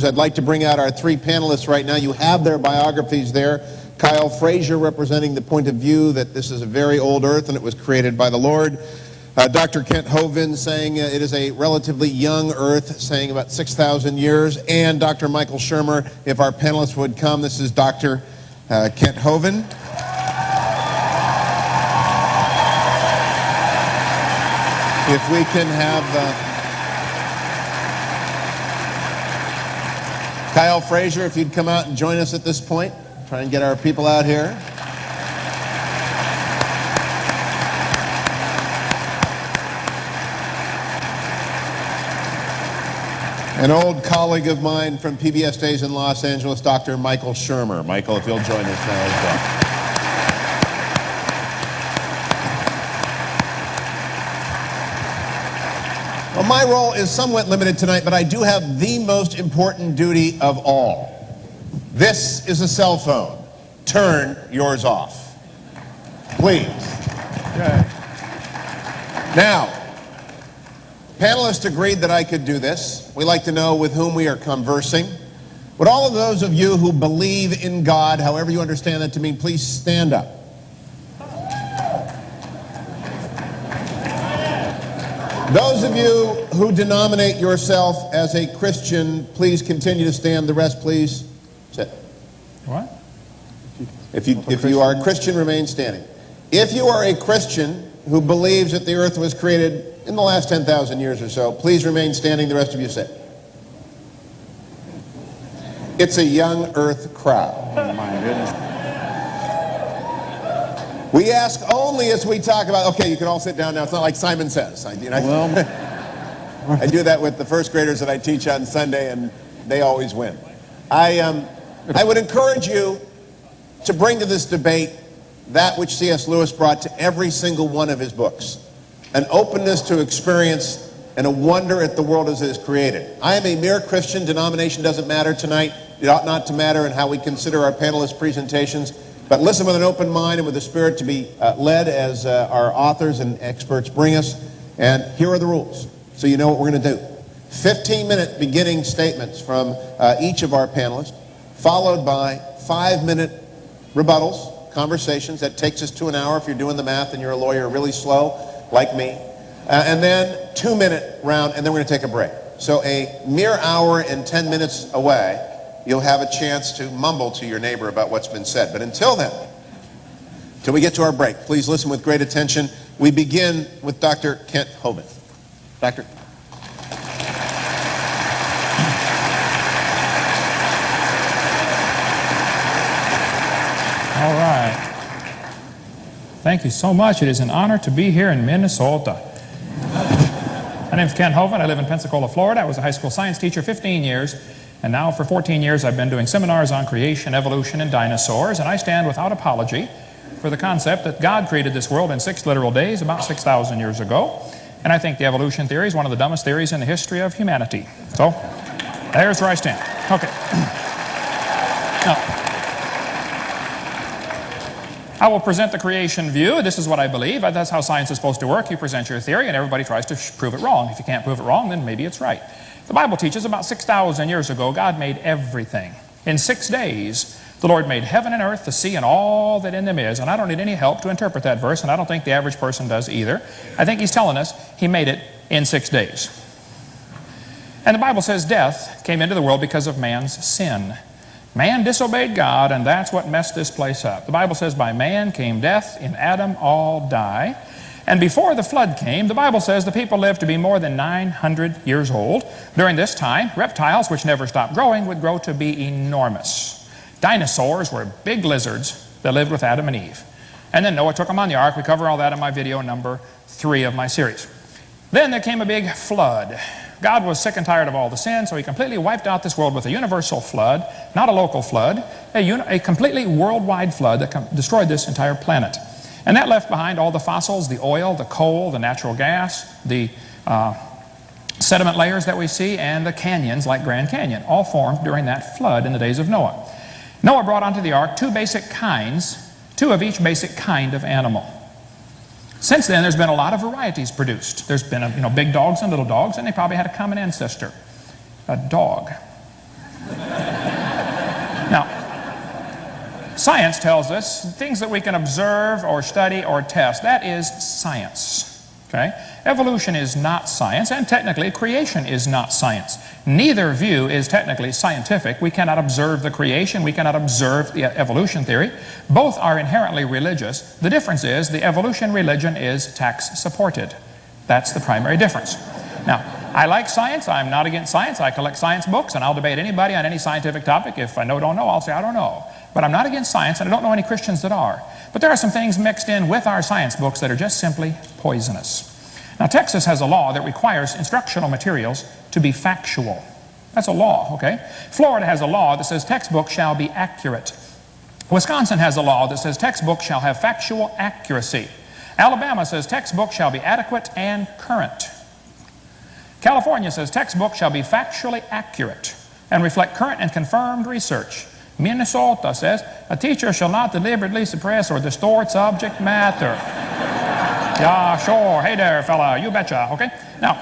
I'd like to bring out our three panelists right now. You have their biographies there. Kyle Frazier, representing the point of view that this is a very old earth and it was created by the Lord. Dr. Kent Hovind saying it is a relatively young earth, saying about 6,000 years. And Dr. Michael Shermer, if our panelists would come. This is Dr. Kent Hovind. If we can have Kyle Frazier, if you'd come out and join us at this point. Try and get our people out here. An old colleague of mine from PBS days in Los Angeles, Dr. Michael Shermer. Michael, if you'll join us now as well. Well, my role is somewhat limited tonight, but I do have the most important duty of all. This is a cell phone. Turn yours off. Please. Okay. Now, panelists agreed that I could do this. We like to know with whom we are conversing. Would all of those of you who believe in God, however you understand that to mean, please stand up. Those of you who denominate yourself as a Christian, please continue to stand. The rest, please sit. What? If you are a Christian, remain standing. If you are a Christian who believes that the earth was created in the last 10,000 years or so, please remain standing. The rest of you sit. It's a young earth crowd. Oh, my goodness. We ask only as we talk about, okay, you can all sit down now. It's not like Simon Says. I do that with the first graders that I teach on Sunday, and they always win. I would encourage you to bring to this debate that which C.S. Lewis brought to every single one of his books, an openness to experience and a wonder at the world as it is created. I am a mere Christian. Denomination doesn't matter tonight. It ought not to matter in how we consider our panelists' presentations. But listen with an open mind and with a spirit to be led as our authors and experts bring us. And here are the rules, so you know what we're going to do. 15-minute beginning statements from each of our panelists, followed by 5-minute rebuttals, conversations. That takes us to an hour if you're doing the math and you're a lawyer really slow, like me. And then 2-minute round, and then we're going to take a break. So a mere hour and 10 minutes away, you'll have a chance to mumble to your neighbor about what's been said. But until then, till we get to our break, please listen with great attention. We begin with Dr. Kent Hovind. Doctor. All right. Thank you so much. It is an honor to be here in Minnesota. My name is Kent Hovind. I live in Pensacola, Florida. I was a high school science teacher 15 years. And now for 14 years I've been doing seminars on creation, evolution, and dinosaurs, and I stand without apology for the concept that God created this world in 6 literal days about 6,000 years ago. And I think the evolution theory is one of the dumbest theories in the history of humanity. So, there's where I stand. Okay. Now, I will present the creation view. This is what I believe. That's how science is supposed to work. You present your theory and everybody tries to prove it wrong. If you can't prove it wrong, then maybe it's right. The Bible teaches about 6,000 years ago, God made everything. In 6 days, the Lord made heaven and earth, the sea, and all that in them is. And I don't need any help to interpret that verse, and I don't think the average person does either. I think he's telling us he made it in 6 days. And the Bible says death came into the world because of man's sin. Man disobeyed God, and that's what messed this place up. The Bible says by man came death, in Adam all die. And before the flood came, the Bible says the people lived to be more than 900 years old. During this time, reptiles, which never stopped growing, would grow to be enormous. Dinosaurs were big lizards that lived with Adam and Eve. And then Noah took them on the ark. We cover all that in my video number 3 of my series. Then there came a big flood. God was sick and tired of all the sin, so he completely wiped out this world with a universal flood, not a local flood, a completely worldwide flood that destroyed this entire planet. And that left behind all the fossils, the oil, the coal, the natural gas, the sediment layers that we see, and the canyons like Grand Canyon, all formed during that flood in the days of Noah. Noah brought onto the ark 2 basic kinds, 2 of each basic kind of animal. Since then, there's been a lot of varieties produced. There's been big dogs and little dogs, and they probably had a common ancestor, a dog. Science tells us things that we can observe or study or test. That is science. Okay? Evolution is not science, and technically creation is not science. Neither view is technically scientific. We cannot observe the creation. We cannot observe the evolution theory. Both are inherently religious. The difference is the evolution religion is tax supported. That's the primary difference. Now, I like science. I'm not against science. I collect science books, and I'll debate anybody on any scientific topic. If I don't know, I'll say I don't know. But I'm not against science, and I don't know any Christians that are. But there are some things mixed in with our science books that are just simply poisonous. Now, Texas has a law that requires instructional materials to be factual. That's a law, okay? Florida has a law that says textbooks shall be accurate. Wisconsin has a law that says textbooks shall have factual accuracy. Alabama says textbooks shall be adequate and current. California says textbooks shall be factually accurate and reflect current and confirmed research. Minnesota says a teacher shall not deliberately suppress or distort subject matter. Yeah, sure. Hey there, fella. You betcha. Okay? Now,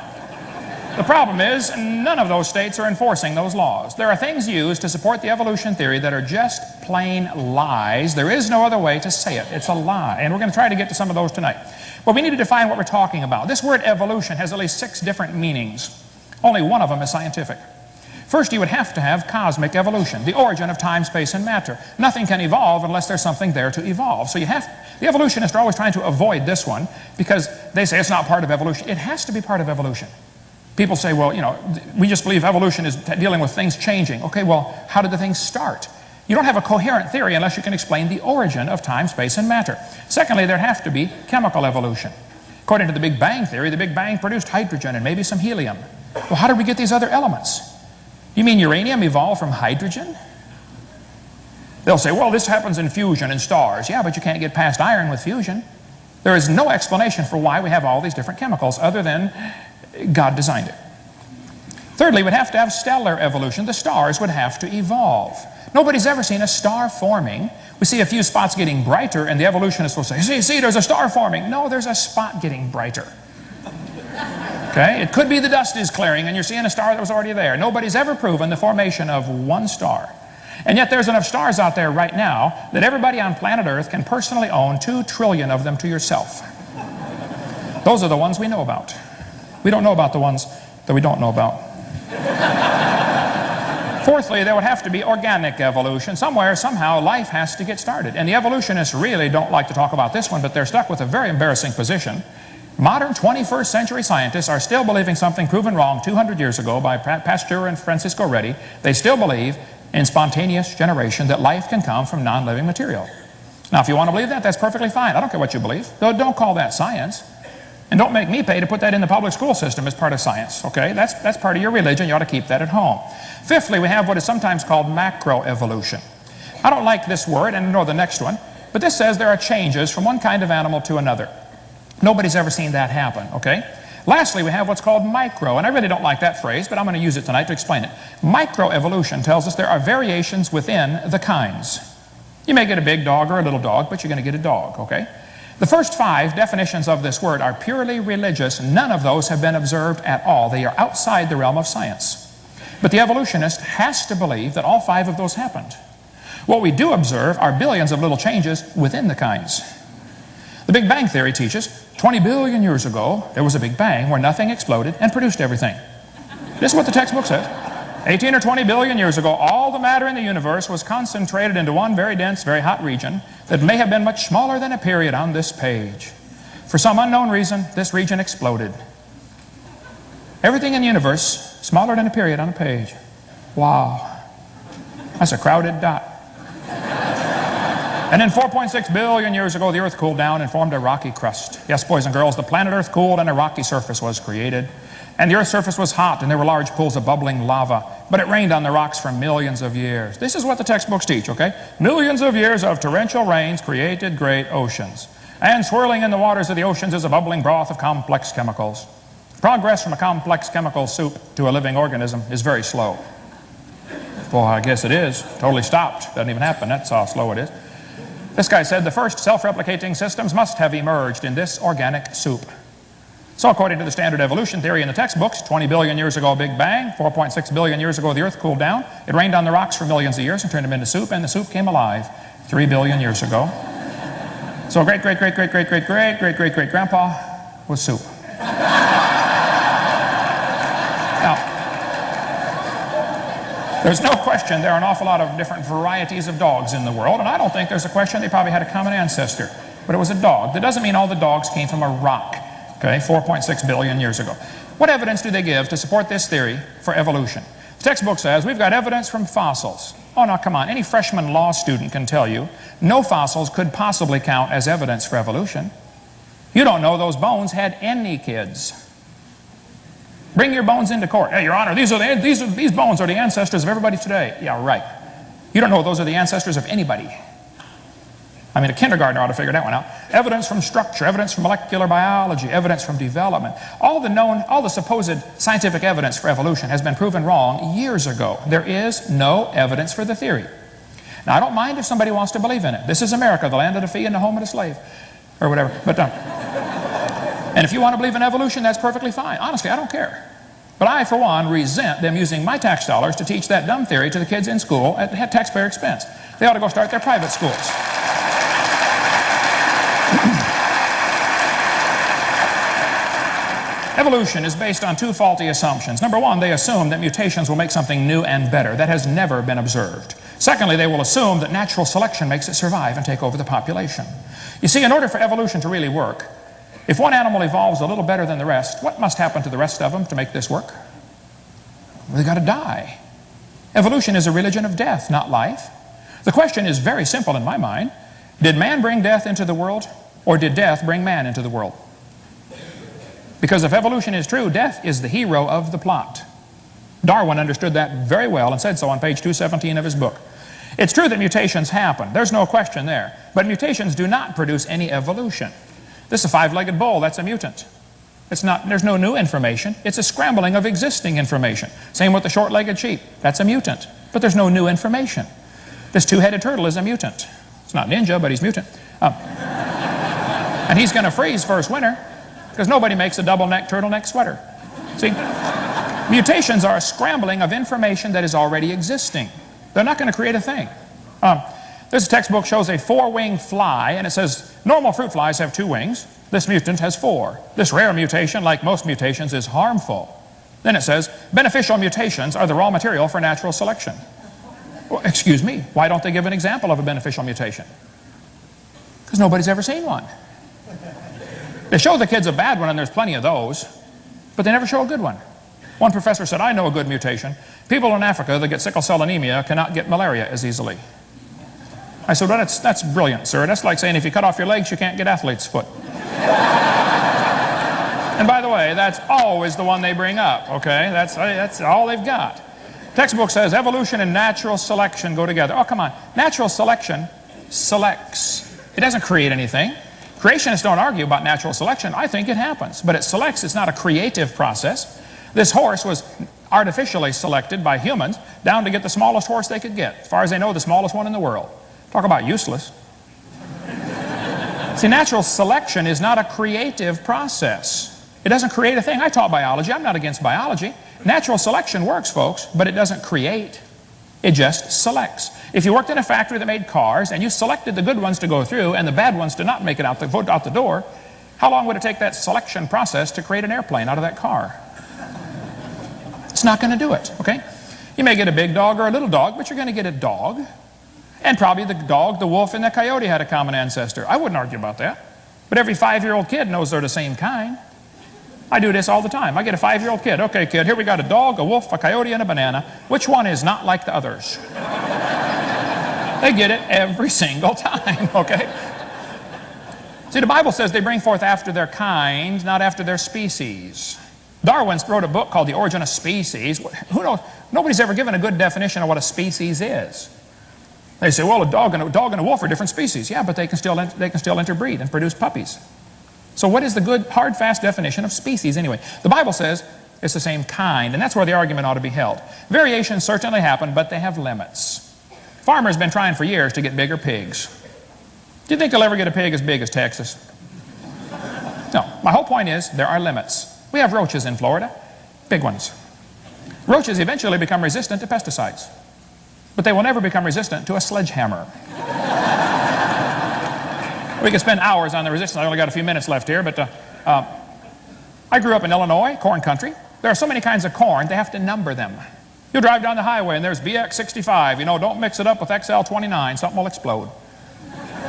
the problem is none of those states are enforcing those laws. There are things used to support the evolution theory that are just plain lies. There is no other way to say it. It's a lie. And we're going to try to get to some of those tonight. Well, we need to define what we're talking about. This word evolution has at least 6 different meanings. Only one of them is scientific. First, you would have to have cosmic evolution, the origin of time, space, and matter. Nothing can evolve unless there's something there to evolve. So the evolutionists are always trying to avoid this one because they say it's not part of evolution. It has to be part of evolution. People say, well, you know, we just believe evolution is dealing with things changing. Okay, well, how did the things start? You don't have a coherent theory unless you can explain the origin of time, space, and matter. Secondly, there'd have to be chemical evolution. According to the Big Bang theory, the Big Bang produced hydrogen and maybe some helium. Well, how did we get these other elements? You mean uranium evolved from hydrogen? They'll say, well, this happens in fusion in stars. Yeah, but you can't get past iron with fusion. There is no explanation for why we have all these different chemicals other than God designed it. Thirdly, we'd have to have stellar evolution. The stars would have to evolve. Nobody's ever seen a star forming. We see a few spots getting brighter, and the evolutionists will say, see, there's a star forming. No, there's a spot getting brighter. Okay? It could be the dust is clearing and you're seeing a star that was already there. Nobody's ever proven the formation of one star. And yet there's enough stars out there right now that everybody on planet Earth can personally own 2 trillion of them to yourself. Those are the ones we know about. We don't know about the ones that we don't know about. Fourthly, there would have to be organic evolution. Somewhere, somehow, life has to get started. And the evolutionists really don't like to talk about this one, but they're stuck with a very embarrassing position. Modern 21st century scientists are still believing something proven wrong 200 years ago by Pasteur and Francisco Redi. They still believe in spontaneous generation, that life can come from non-living material. Now, if you want to believe that, that's perfectly fine. I don't care what you believe. Don't call that science. And don't make me pay to put that in the public school system as part of science, okay? That's part of your religion. You ought to keep that at home. Fifthly, we have what is sometimes called macroevolution. I don't like this word, and nor the next one, but this says there are changes from one kind of animal to another. Nobody's ever seen that happen, okay? Lastly, we have what's called micro, and I really don't like that phrase, but I'm going to use it tonight to explain it. Microevolution tells us there are variations within the kinds. You may get a big dog or a little dog, but you're going to get a dog, okay? The first 5 definitions of this word are purely religious. None of those have been observed at all. They are outside the realm of science. But the evolutionist has to believe that all 5 of those happened. What we do observe are billions of little changes within the kinds. The Big Bang theory teaches 20 billion years ago, there was a Big Bang where nothing exploded and produced everything. This is what the textbook says. 18 or 20 billion years ago, all the matter in the universe was concentrated into one very dense, very hot region that may have been much smaller than a period on this page. For some unknown reason, this region exploded. Everything in the universe, smaller than a period on a page. Wow. That's a crowded dot. And then 4.6 billion years ago, the Earth cooled down and formed a rocky crust. Yes, boys and girls, the planet Earth cooled and a rocky surface was created. And the Earth's surface was hot, and there were large pools of bubbling lava. But it rained on the rocks for millions of years. This is what the textbooks teach, okay? Millions of years of torrential rains created great oceans. And swirling in the waters of the oceans is a bubbling broth of complex chemicals. Progress from a complex chemical soup to a living organism is very slow. Well, I guess it is. Totally stopped. Doesn't even happen. That's how slow it is. This guy said the first self-replicating systems must have emerged in this organic soup. So according to the standard evolution theory in the textbooks, 20 billion years ago, Big Bang, 4.6 billion years ago, the Earth cooled down. It rained on the rocks for millions of years and turned them into soup, and the soup came alive. 3 billion years ago. So great-great-great-great-great-great-great-great-great-grandpa was soup. Now, there's no question there are an awful lot of different varieties of dogs in the world, and I don't think there's a question they probably had a common ancestor. But it was a dog. That doesn't mean all the dogs came from a rock, okay, 4.6 billion years ago. What evidence do they give to support this theory for evolution? The textbook says we've got evidence from fossils. Oh, now, come on. Any freshman law student can tell you no fossils could possibly count as evidence for evolution. You don't know those bones had any kids. Bring your bones into court. Hey, Your Honor, these bones are the ancestors of everybody today. Yeah, right. You don't know those are the ancestors of anybody. I mean, a kindergartner ought to figure that one out. Evidence from structure, evidence from molecular biology, evidence from development. All the supposed scientific evidence for evolution has been proven wrong years ago. There is no evidence for the theory. Now, I don't mind if somebody wants to believe in it. This is America, the land of the free and the home of the slave, or whatever. But and if you want to believe in evolution, that's perfectly fine. Honestly, I don't care. But I, for one, resent them using my tax dollars to teach that dumb theory to the kids in school at taxpayer expense. They ought to go start their private schools. Evolution is based on two faulty assumptions. Number one, they assume that mutations will make something new and better. That has never been observed. Secondly, they will assume that natural selection makes it survive and take over the population. You see, in order for evolution to really work, if one animal evolves a little better than the rest, what must happen to the rest of them to make this work? Well, they've got to die. Evolution is a religion of death, not life. The question is very simple in my mind. Did man bring death into the world, or did death bring man into the world? Because if evolution is true, death is the hero of the plot. Darwin understood that very well and said so on page 217 of his book. It's true that mutations happen. There's no question there. But mutations do not produce any evolution. This is a five-legged bull. That's a mutant. There's no new information. It's a scrambling of existing information. Same with the short-legged sheep. That's a mutant. But there's no new information. This two-headed turtle is a mutant. It's not ninja, but he's mutant. And he's going to freeze first winter because nobody makes a double-neck turtleneck sweater. See, mutations are a scrambling of information that is already existing. They're not going to create a thing. This textbook shows a four-winged fly, and it says normal fruit flies have 2 wings. This mutant has 4. This rare mutation, like most mutations, is harmful. Then it says beneficial mutations are the raw material for natural selection. Well, excuse me, why don't they give an example of a beneficial mutation? Because nobody's ever seen one. They show the kids a bad one, and there's plenty of those, but they never show a good one. One professor said, I know a good mutation. People in Africa that get sickle cell anemia cannot get malaria as easily. I said, well, that's brilliant, sir. That's like saying if you cut off your legs, you can't get athlete's foot. And by the way, that's always the one they bring up, okay? That's all they've got. Textbook says evolution and natural selection go together. Oh, come on. Natural selection selects. It doesn't create anything. Creationists don't argue about natural selection. I think it happens. But it selects. It's not a creative process. This horse was artificially selected by humans down to get the smallest horse they could get. As far as they know, the smallest one in the world. Talk about useless. See, natural selection is not a creative process. It doesn't create a thing. I taught biology. I'm not against biology. Natural selection works, folks, but it doesn't create. It just selects. If you worked in a factory that made cars and you selected the good ones to go through and the bad ones to not make it out the door, how long would it take that selection process to create an airplane out of that car? It's not going to do it, okay? You may get a big dog or a little dog, but you're going to get a dog. And probably the dog, the wolf, and the coyote had a common ancestor. I wouldn't argue about that. But every 5-year-old kid knows they're the same kind. I do this all the time. I get a 5-year-old kid. Okay, kid, here we got a dog, a wolf, a coyote, and a banana. Which one is not like the others? They get it every single time, okay? See, the Bible says they bring forth after their kind, not after their species. Darwin wrote a book called The Origin of Species. Who knows? Nobody's ever given a good definition of what a species is. They say, well, a dog and a wolf are different species. Yeah, but they can still interbreed and produce puppies. So what is the good, hard, fast definition of species anyway? The Bible says it's the same kind, and that's where the argument ought to be held. Variations certainly happen, but they have limits. Farmers have been trying for years to get bigger pigs. Do you think they'll ever get a pig as big as Texas? No. My whole point is there are limits. We have roaches in Florida, big ones. Roaches eventually become resistant to pesticides, but they will never become resistant to a sledgehammer. We could spend hours on the resistance. I only got a few minutes left here, but I grew up in Illinois, corn country. There are so many kinds of corn, they have to number them. You'll drive down the highway and there's BX65. You know, don't mix it up with XL29. Something will explode.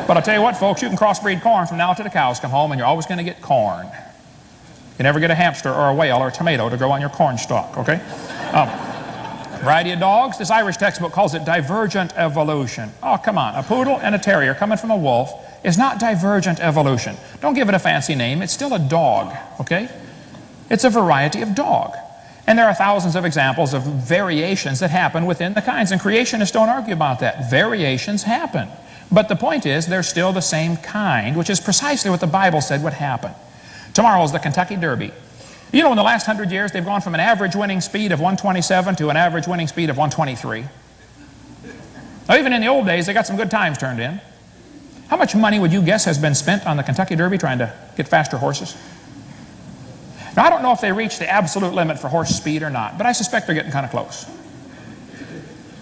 But I'll tell you what, folks, you can crossbreed corn from now till the cows come home, and you're always going to get corn. You never get a hamster or a whale or a tomato to grow on your corn stalk, okay? Variety of dogs. This Irish textbook calls it divergent evolution. Oh, come on. A poodle and a terrier coming from a wolf is not divergent evolution. Don't give it a fancy name. It's still a dog, okay? It's a variety of dog. And there are thousands of examples of variations that happen within the kinds, and creationists don't argue about that. Variations happen. But the point is, they're still the same kind, which is precisely what the Bible said would happen. Tomorrow is the Kentucky Derby. You know, in the last 100 years, they've gone from an average winning speed of 127 to an average winning speed of 123. Now, even in the old days, they got some good times turned in. How much money would you guess has been spent on the Kentucky Derby trying to get faster horses? Now, I don't know if they reached the absolute limit for horse speed or not, but I suspect they're getting kind of close.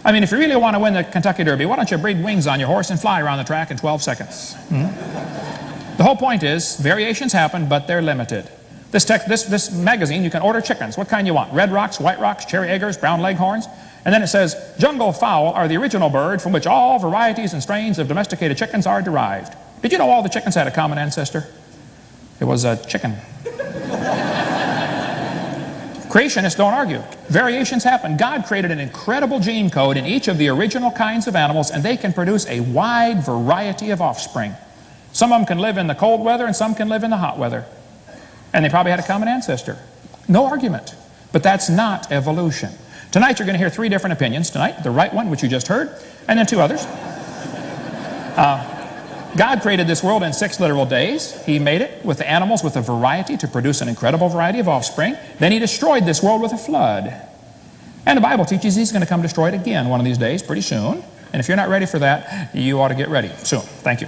I mean, if you really want to win the Kentucky Derby, why don't you breed wings on your horse and fly around the track in 12 seconds? The whole point is, variations happen, but they're limited. This magazine, you can order chickens. What kind you want? Red rocks, white rocks, cherry eggers, brown leghorns. And then it says, jungle fowl are the original bird from which all varieties and strains of domesticated chickens are derived. Did you know all the chickens had a common ancestor? It was a chicken. Creationists don't argue. Variations happen. God created an incredible gene code in each of the original kinds of animals, and they can produce a wide variety of offspring. Some of them can live in the cold weather, and some can live in the hot weather. And they probably had a common ancestor. No argument. But that's not evolution. Tonight you're going to hear three different opinions. Tonight, the right one, which you just heard, and then two others. God created this world in 6 literal days. He made it with the animals with a variety to produce an incredible variety of offspring. Then he destroyed this world with a flood. And the Bible teaches he's going to come destroy it again one of these days, pretty soon. And if you're not ready for that, you ought to get ready soon. Thank you.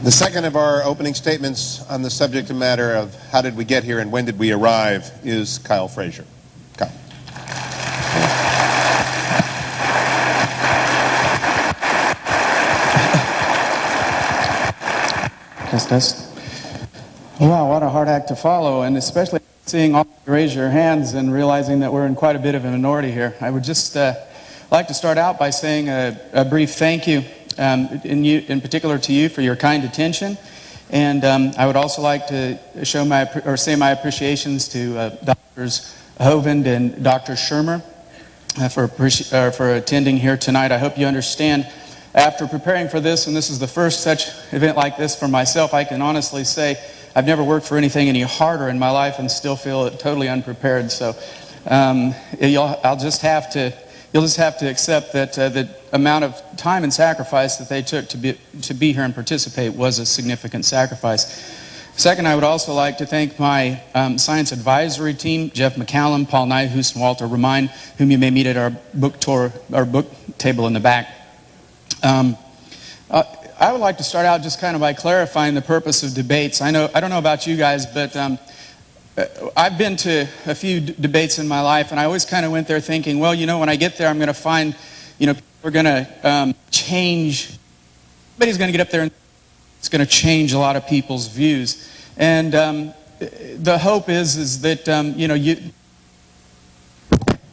The second of our opening statements on the subject matter of how did we get here and when did we arrive is Kyle Frazier. Kyle. Test. Wow, what a hard act to follow, and especially seeing all of you raise your hands and realizing that we're in quite a bit of a minority here. I would just like to start out by saying a brief thank you. In particular to you for your kind attention, and I would also like to say my appreciations to Drs. Hovind and Dr. Shermer for attending here tonight. I hope you understand. After preparing for this, and this is the first such event like this for myself, I can honestly say I've never worked for anything any harder in my life and still feel totally unprepared. So you'll just have to accept that the amount of time and sacrifice that they took to be here and participate was a significant sacrifice. Second, I would also like to thank my science advisory team, Jeff McCallum, Paul Nyhus, and Walter Remine, whom you may meet at our book tour, our book table in the back. I would like to start out just kind of by clarifying the purpose of debates. I don't know about you guys, but I've been to a few debates in my life, and I always kind of went there thinking, well, you know, when I get there, I'm going to find, you know, we're going to change. Somebody's going to get up there and it's going to change a lot of people's views. And the hope is that, you know,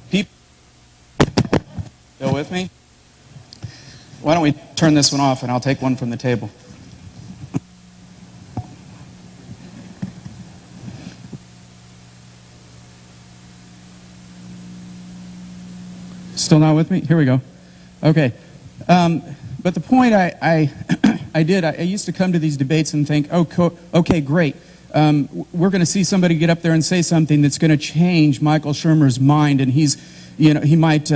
people go with me. Why don't we turn this one off and I'll take one from the table. Still not with me? Here we go. Okay. But the point I used to come to these debates and think, oh, okay, great. We're going to see somebody get up there and say something that's going to change Michael Shermer's mind, and he might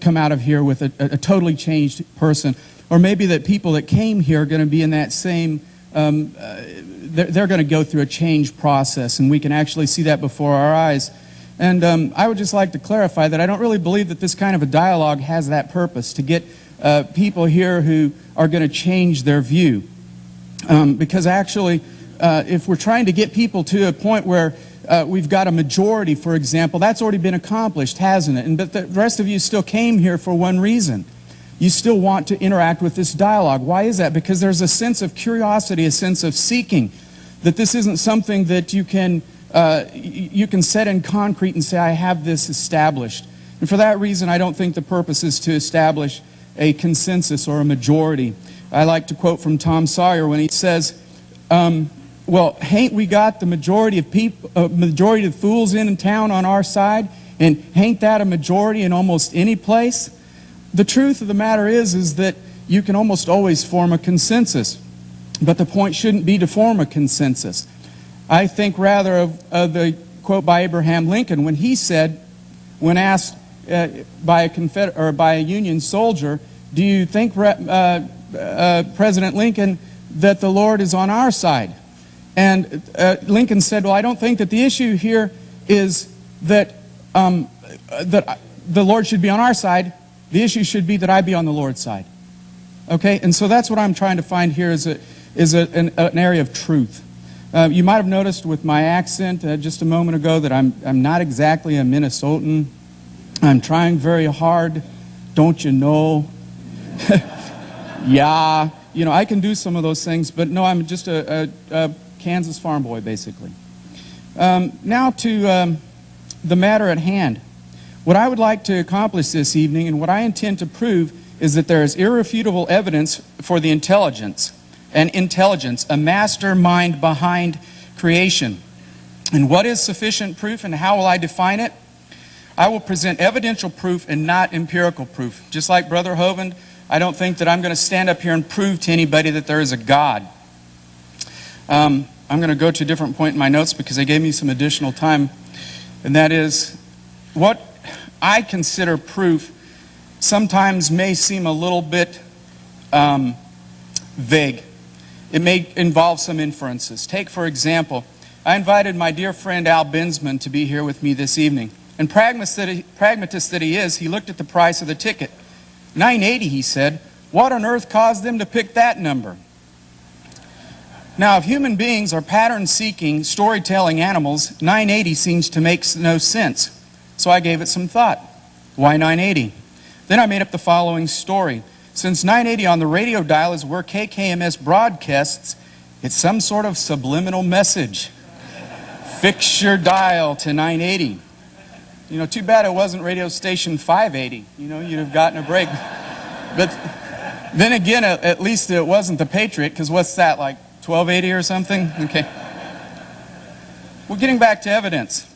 come out of here with a totally changed person. Or maybe that people that came here are going to be in that same, they're going to go through a change process, and we can actually see that before our eyes. And I would just like to clarify that I don't really believe that this kind of a dialogue has that purpose, to get people here who are going to change their view. Because actually, if we're trying to get people to a point where we've got a majority, for example, that's already been accomplished, hasn't it? But the rest of you still came here for one reason. You still want to interact with this dialogue. Why is that? Because there's a sense of curiosity, a sense of seeking, that this isn't something that you can set in concrete and say, I have this established. And for that reason, I don't think the purpose is to establish a consensus or a majority. I like to quote from Tom Sawyer when he says, well, hain't we got the majority of people, majority of fools in town on our side? And hain't that a majority in almost any place? The truth of the matter is that you can almost always form a consensus. But the point shouldn't be to form a consensus. I think rather of the quote by Abraham Lincoln when he said, when asked by a Union soldier, do you think, President Lincoln, that the Lord is on our side? And Lincoln said, well, I don't think that the issue here is that, that the Lord should be on our side. The issue should be that I be on the Lord's side. Okay? And so that's what I'm trying to find here is an area of truth. You might have noticed with my accent just a moment ago that I'm not exactly a Minnesotan. I'm trying very hard. Don't you know? Yeah. You know, I can do some of those things, but no, I'm just a Kansas farm boy, basically. Now to the matter at hand. What I would like to accomplish this evening, and what I intend to prove, is that there is irrefutable evidence for the intelligence, a mastermind behind creation. And what is sufficient proof, and how will I define it? I will present evidential proof and not empirical proof. Just like Brother Hovind, I don't think that I'm going to stand up here and prove to anybody that there is a God. I'm going to go to a different point in my notes because they gave me some additional time. And that is, what I consider proof sometimes may seem a little bit vague. It may involve some inferences. Take, for example, I invited my dear friend Al Binsman to be here with me this evening. And pragmatist that he is, he looked at the price of the ticket. $9.80, he said. What on earth caused them to pick that number? Now, if human beings are pattern-seeking, storytelling animals, $9.80 seems to make no sense. So I gave it some thought. Why $9.80? Then I made up the following story. Since $9.80 on the radio dial is where KKMS broadcasts, it's some sort of subliminal message. Fix your dial to $9.80. You know, too bad it wasn't radio station 580. You know, you'd have gotten a break. But then again, at least it wasn't the Patriot, because what's that, like 1280 or something? Okay. Well, getting back to evidence.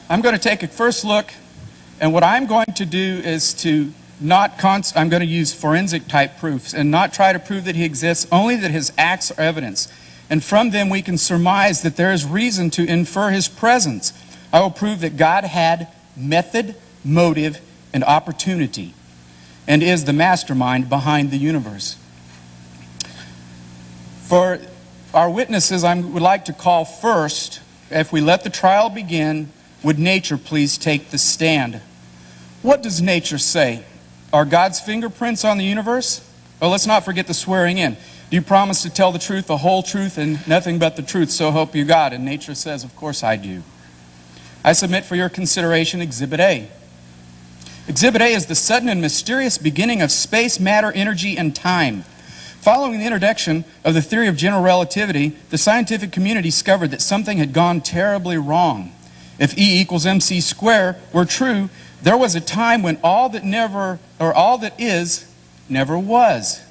I'm going to take a first look, and what I'm going to do is to I'm going to use forensic type proofs and not try to prove that he exists, only that his acts are evidence. And from them we can surmise that there is reason to infer his presence. I will prove that God had method, motive, and opportunity, and is the mastermind behind the universe. For our witnesses, I would like to call first, if we let the trial begin, would nature please take the stand? What does nature say? Are God's fingerprints on the universe? Well, let's not forget the swearing in. Do you promise to tell the truth, the whole truth, and nothing but the truth, so help you God? And nature says, of course I do. I submit for your consideration Exhibit A. Exhibit A is the sudden and mysterious beginning of space, matter, energy, and time. Following the introduction of the theory of general relativity, the scientific community discovered that something had gone terribly wrong. If E equals mc squared were true, there was a time when all that is never was.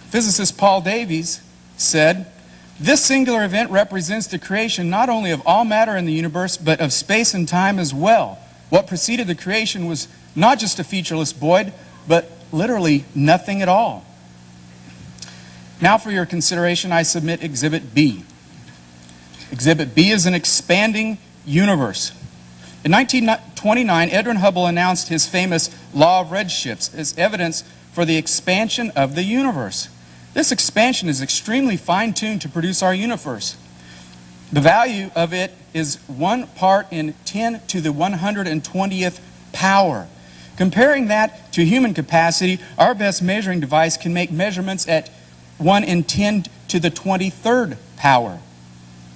Physicist Paul Davies said, this singular event represents the creation not only of all matter in the universe, but of space and time as well. What preceded the creation was not just a featureless void, but literally nothing at all. Now for your consideration, I submit Exhibit B. Exhibit B is an expanding universe. In 1929, Edwin Hubble announced his famous law of redshifts as evidence for the expansion of the universe. This expansion is extremely fine-tuned to produce our universe. The value of it is 1 part in 10 to the 120th power. Comparing that to human capacity, our best measuring device can make measurements at 1 in 10 to the 23rd power,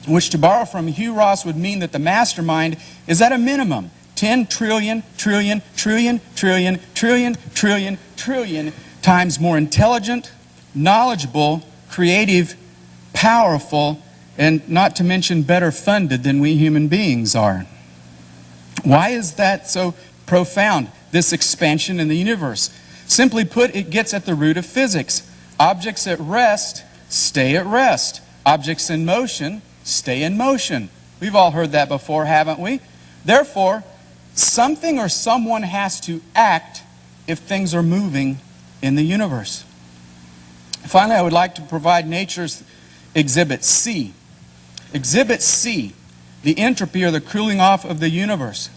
which, to borrow from Hugh Ross, would mean that the mastermind is at a minimum 10 trillion, trillion, trillion, trillion, trillion, trillion, trillion times more intelligent, knowledgeable, creative, powerful, and not to mention better funded than we human beings are. Why is that so profound, this expansion in the universe? Simply put, it gets at the root of physics. Objects at rest stay at rest. Objects in motion stay in motion. We've all heard that before, haven't we? Therefore, something or someone has to act if things are moving in the universe. Finally, I would like to provide nature's Exhibit C. Exhibit C, the entropy or the cooling off of the universe.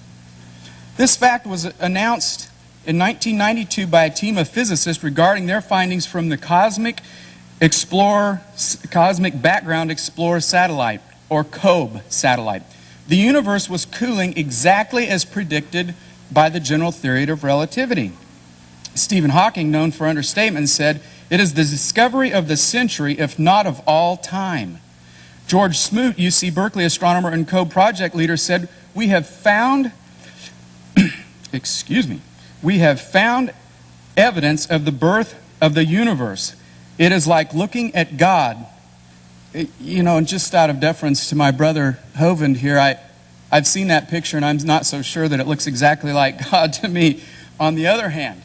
This fact was announced in 1992 by a team of physicists regarding their findings from the Cosmic Background Explorer satellite, or COBE satellite. The universe was cooling exactly as predicted by the general theory of relativity. Stephen Hawking, known for understatement, said, "It is the discovery of the century, if not of all time." George Smoot, UC Berkeley astronomer and COBE project leader, said, "We have found we have found evidence of the birth of the universe. It is like looking at God." You know, and just out of deference to my brother Hovind here, I've seen that picture and I'm not so sure that it looks exactly like God to me. On the other hand,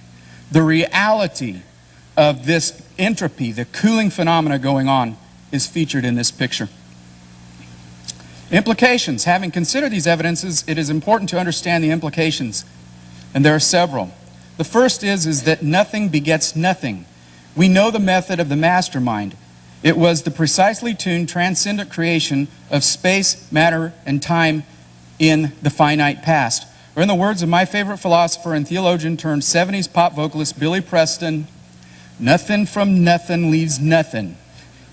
the reality of this entropy, the cooling phenomena going on, is featured in this picture. Implications. Having considered these evidences, it is important to understand the implications, and there are several. The first is that nothing begets nothing. We know the method of the mastermind. It was the precisely tuned, transcendent creation of space, matter, and time in the finite past. Or in the words of my favorite philosopher and theologian turned 70s pop vocalist Billy Preston, nothing from nothing leaves nothing.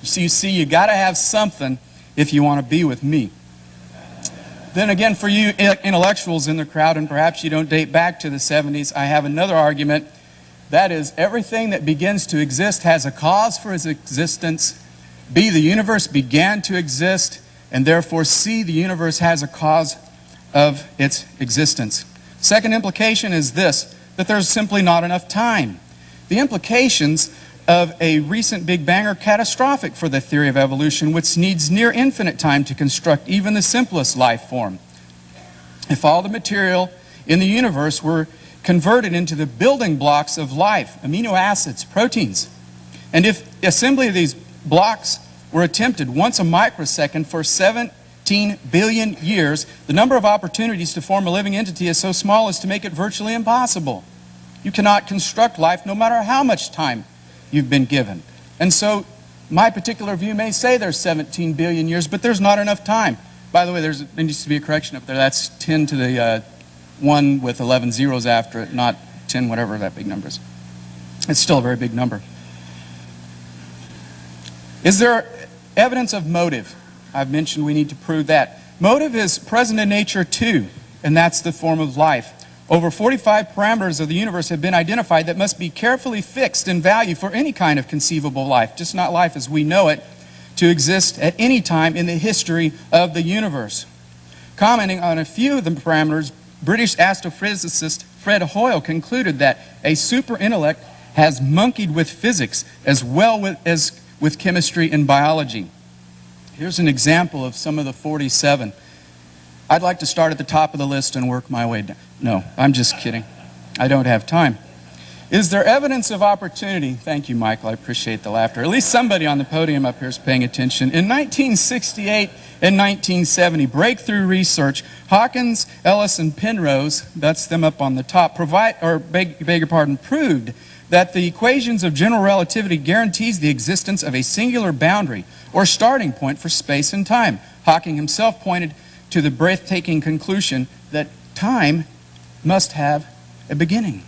So you see, you got to have something if you want to be with me. Then again, for you intellectuals in the crowd, and perhaps you don't date back to the 70s, I have another argument. That is, everything that begins to exist has a cause for its existence. B, the universe began to exist, and therefore C, the universe has a cause of its existence. Second implication is this, that there's simply not enough time. The implications of a recent Big Bang are catastrophic for the theory of evolution, which needs near infinite time to construct even the simplest life form. If all the material in the universe were converted into the building blocks of life, amino acids, proteins, and if assembly of these blocks were attempted once a microsecond for 17 billion years, the number of opportunities to form a living entity is so small as to make it virtually impossible. You cannot construct life no matter how much time you've been given. And so my particular view may say there's 17 billion years, but there's not enough time. By the way, there needs to be a correction up there. That's 10 to the 1 with 11 zeros after it, not 10 whatever that big number is. It's still a very big number. Is there evidence of motive? I've mentioned we need to prove that. Motive is present in nature too, and that's the form of life. Over 45 parameters of the universe have been identified that must be carefully fixed in value for any kind of conceivable life, just not life as we know it, to exist at any time in the history of the universe. Commenting on a few of the parameters, British astrophysicist Fred Hoyle concluded that a super intellect has monkeyed with physics as well as with chemistry and biology. Here's an example of some of the 47. I'd like to start at the top of the list and work my way down. No, I'm just kidding. I don't have time. Is there evidence of opportunity? Thank you, Michael. I appreciate the laughter. At least somebody on the podium up here is paying attention. In 1968 and 1970, breakthrough research, Hawkins, Ellis, and Penrose, that's them up on the top, beg your pardon, proved that the equations of general relativity guarantees the existence of a singular boundary or starting point for space and time. Hawking himself pointed to the breathtaking conclusion that time must have a beginning.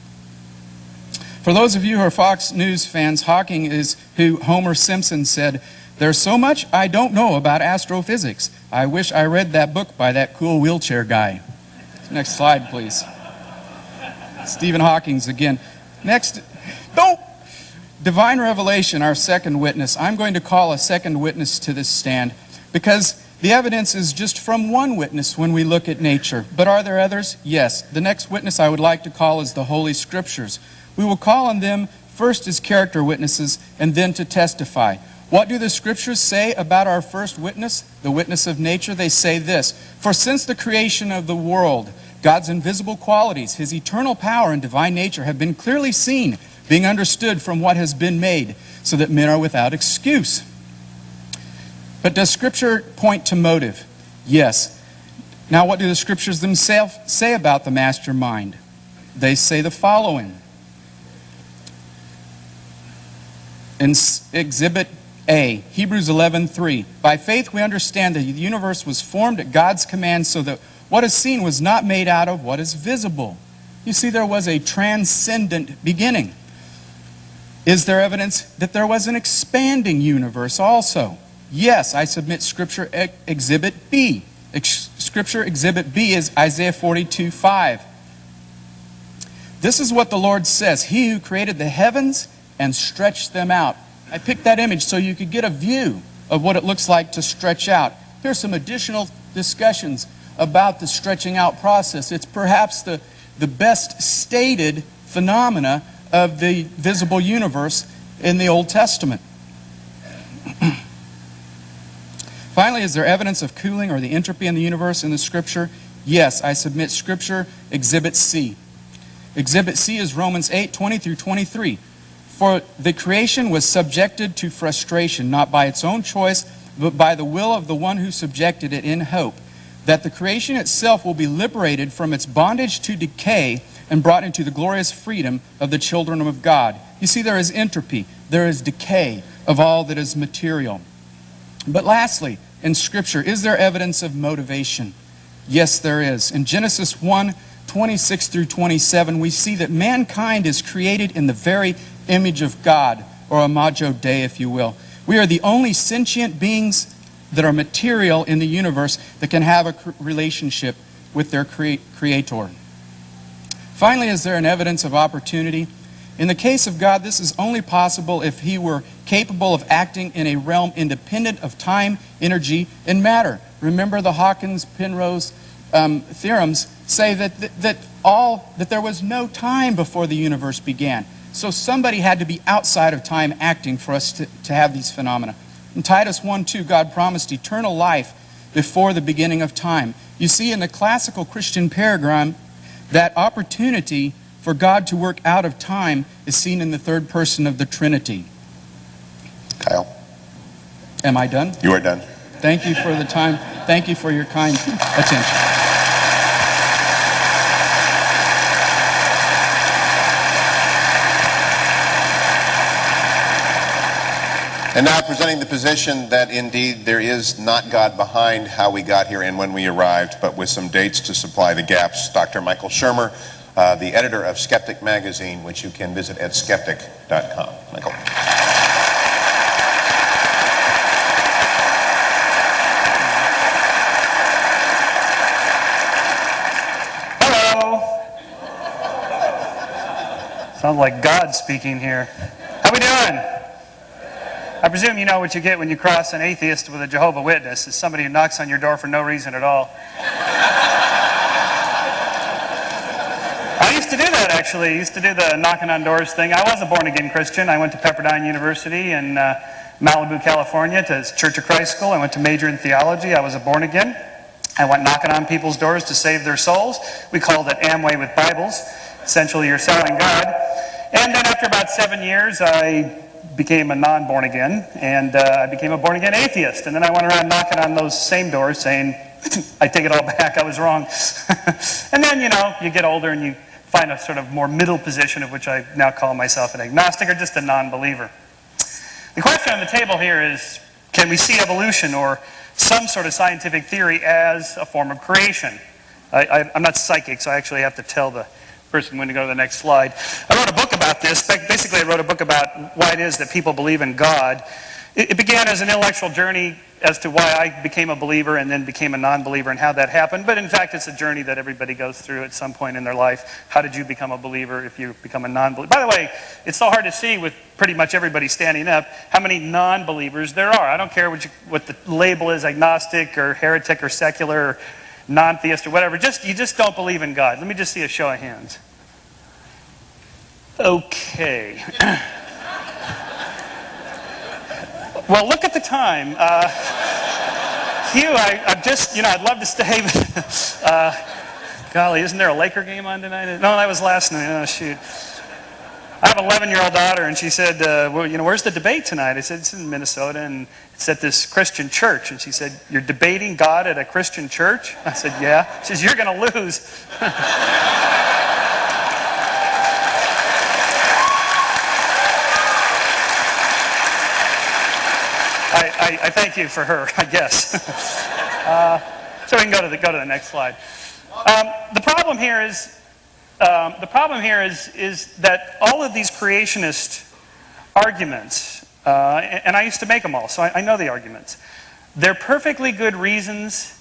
For those of you who are Fox News fans, Hawking is who Homer Simpson said, "There's so much I don't know about astrophysics. I wish I read that book by that cool wheelchair guy." Next slide, please. Stephen Hawking's again. Next, Divine revelation, our second witness. I'm going to call a second witness to this stand because the evidence is just from one witness when we look at nature. But are there others? Yes. The next witness I would like to call is the Holy Scriptures. We will call on them first as character witnesses and then to testify. What do the Scriptures say about our first witness, the witness of nature? They say this: for since the creation of the world, God's invisible qualities, His eternal power and divine nature have been clearly seen, being understood from what has been made, so that men are without excuse. But does Scripture point to motive? Yes. Now what do the Scriptures themselves say about the mastermind? They say the following. In Exhibit A, Hebrews 11:3, by faith we understand that the universe was formed at God's command so that what is seen was not made out of what is visible. You see, there was a transcendent beginning. Is there evidence that there was an expanding universe also? Yes, I submit Scripture Exhibit B. Scripture Exhibit B is Isaiah 42:5. This is what the Lord says: He who created the heavens and stretched them out. I picked that image so you could get a view of what it looks like to stretch out. Here's some additional discussions about the stretching out process. It's perhaps the best stated phenomena of the visible universe in the Old Testament. Finally, is there evidence of cooling or the entropy in the universe in the Scripture? Yes, I submit Scripture Exhibit C. Exhibit C is Romans 8:20 through 23. For the creation was subjected to frustration, not by its own choice, but by the will of the one who subjected it, in hope that the creation itself will be liberated from its bondage to decay and brought into the glorious freedom of the children of God. You see, there is entropy, there is decay of all that is material. But lastly, in Scripture, is there evidence of motivation? Yes, there is. In Genesis 1:26 through 27, we see that mankind is created in the very image of God, or imago Dei, if you will. We are the only sentient beings that are material in the universe that can have a relationship with their Creator. Finally, is there an evidence of opportunity? In the case of God, this is only possible if He were capable of acting in a realm independent of time, energy, and matter. Remember the Hawkins-Penrose theorems say that there was no time before the universe began. So somebody had to be outside of time acting for us to have these phenomena. In Titus 1:2, God promised eternal life before the beginning of time. You see, in the classical Christian paradigm, that opportunity for God to work out of time is seen in the third person of the Trinity. Kyle. Am I done? You are done. Thank you for the time. Thank you for your kind attention. And now presenting the position that indeed there is not God behind how we got here and when we arrived, but with some dates to supply the gaps, Dr. Michael Shermer, the editor of Skeptic Magazine, which you can visit at skeptic.com. Michael. Hello. Sounds like God speaking here. How we doing? I presume you know what you get when you cross an atheist with a Jehovah's Witness. It's somebody who knocks on your door for no reason at all. I used to do that, actually. I used to do the knocking on doors thing. I was a born-again Christian. I went to Pepperdine University in Malibu, California, to Church of Christ School. I went to major in theology. I was a born-again. I went knocking on people's doors to save their souls. We called it Amway with Bibles. Essentially, you're selling God. And then after about 7 years, I became a non-born again, and I became a born-again atheist. And then I went around knocking on those same doors saying, I take it all back, I was wrong. And then, you know, you get older and you find a sort of more middle position, of which I now call myself an agnostic or just a non-believer. The question on the table here is, can we see evolution or some sort of scientific theory as a form of creation? I'm not psychic, so I actually have to tell the person when to go to the next slide. I wrote a book about this. Basically, I wrote a book about why it is that people believe in God. It began as an intellectual journey as to why I became a believer and then became a non-believer and how that happened. But in fact, it's a journey that everybody goes through at some point in their life. How did you become a believer if you become a non-believer? By the way, it's so hard to see with pretty much everybody standing up how many non-believers there are. I don't care what the label is, agnostic or heretic or secular or non-theist or whatever. You just don't believe in God. Let me just see a show of hands. Okay. Well, look at the time. Hugh, I've just, I'd love to stay, but golly, isn't there a Laker game on tonight? No, that was last night. Oh, shoot. I have an 11-year-old daughter, and she said, well, where's the debate tonight? I said, it's in Minnesota, and it's at this Christian church. And she said, you're debating God at a Christian church? I said, yeah. She says, you're going to lose. I thank you for her, I guess. So we can go to the next slide. The problem here is that all of these creationist arguments, and I used to make them all, so I know the arguments. They're perfectly good reasons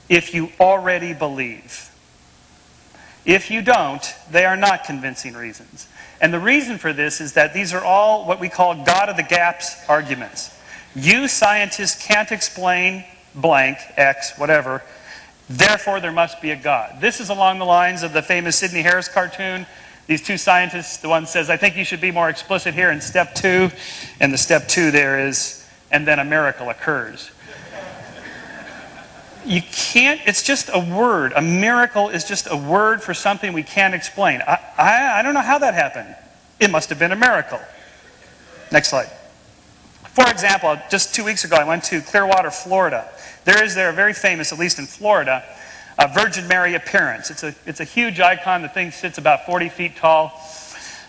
if you already believe. If you don't, they are not convincing reasons. And the reason for this is that these are all what we call God of the gaps arguments. You scientists can't explain blank, X, whatever, therefore there must be a God. This is along the lines of the famous Sidney Harris cartoon. These two scientists, the one says, I think you should be more explicit here in step 2. And the step 2 there is, and then a miracle occurs. You can't, it's just a word. A miracle is just a word for something we can't explain. I don't know how that happened. It must have been a miracle. Next slide. For example, just 2 weeks ago, I went to Clearwater, Florida. There is a very famous, at least in Florida, Virgin Mary appearance. It's a huge icon. The thing sits about 40 feet tall.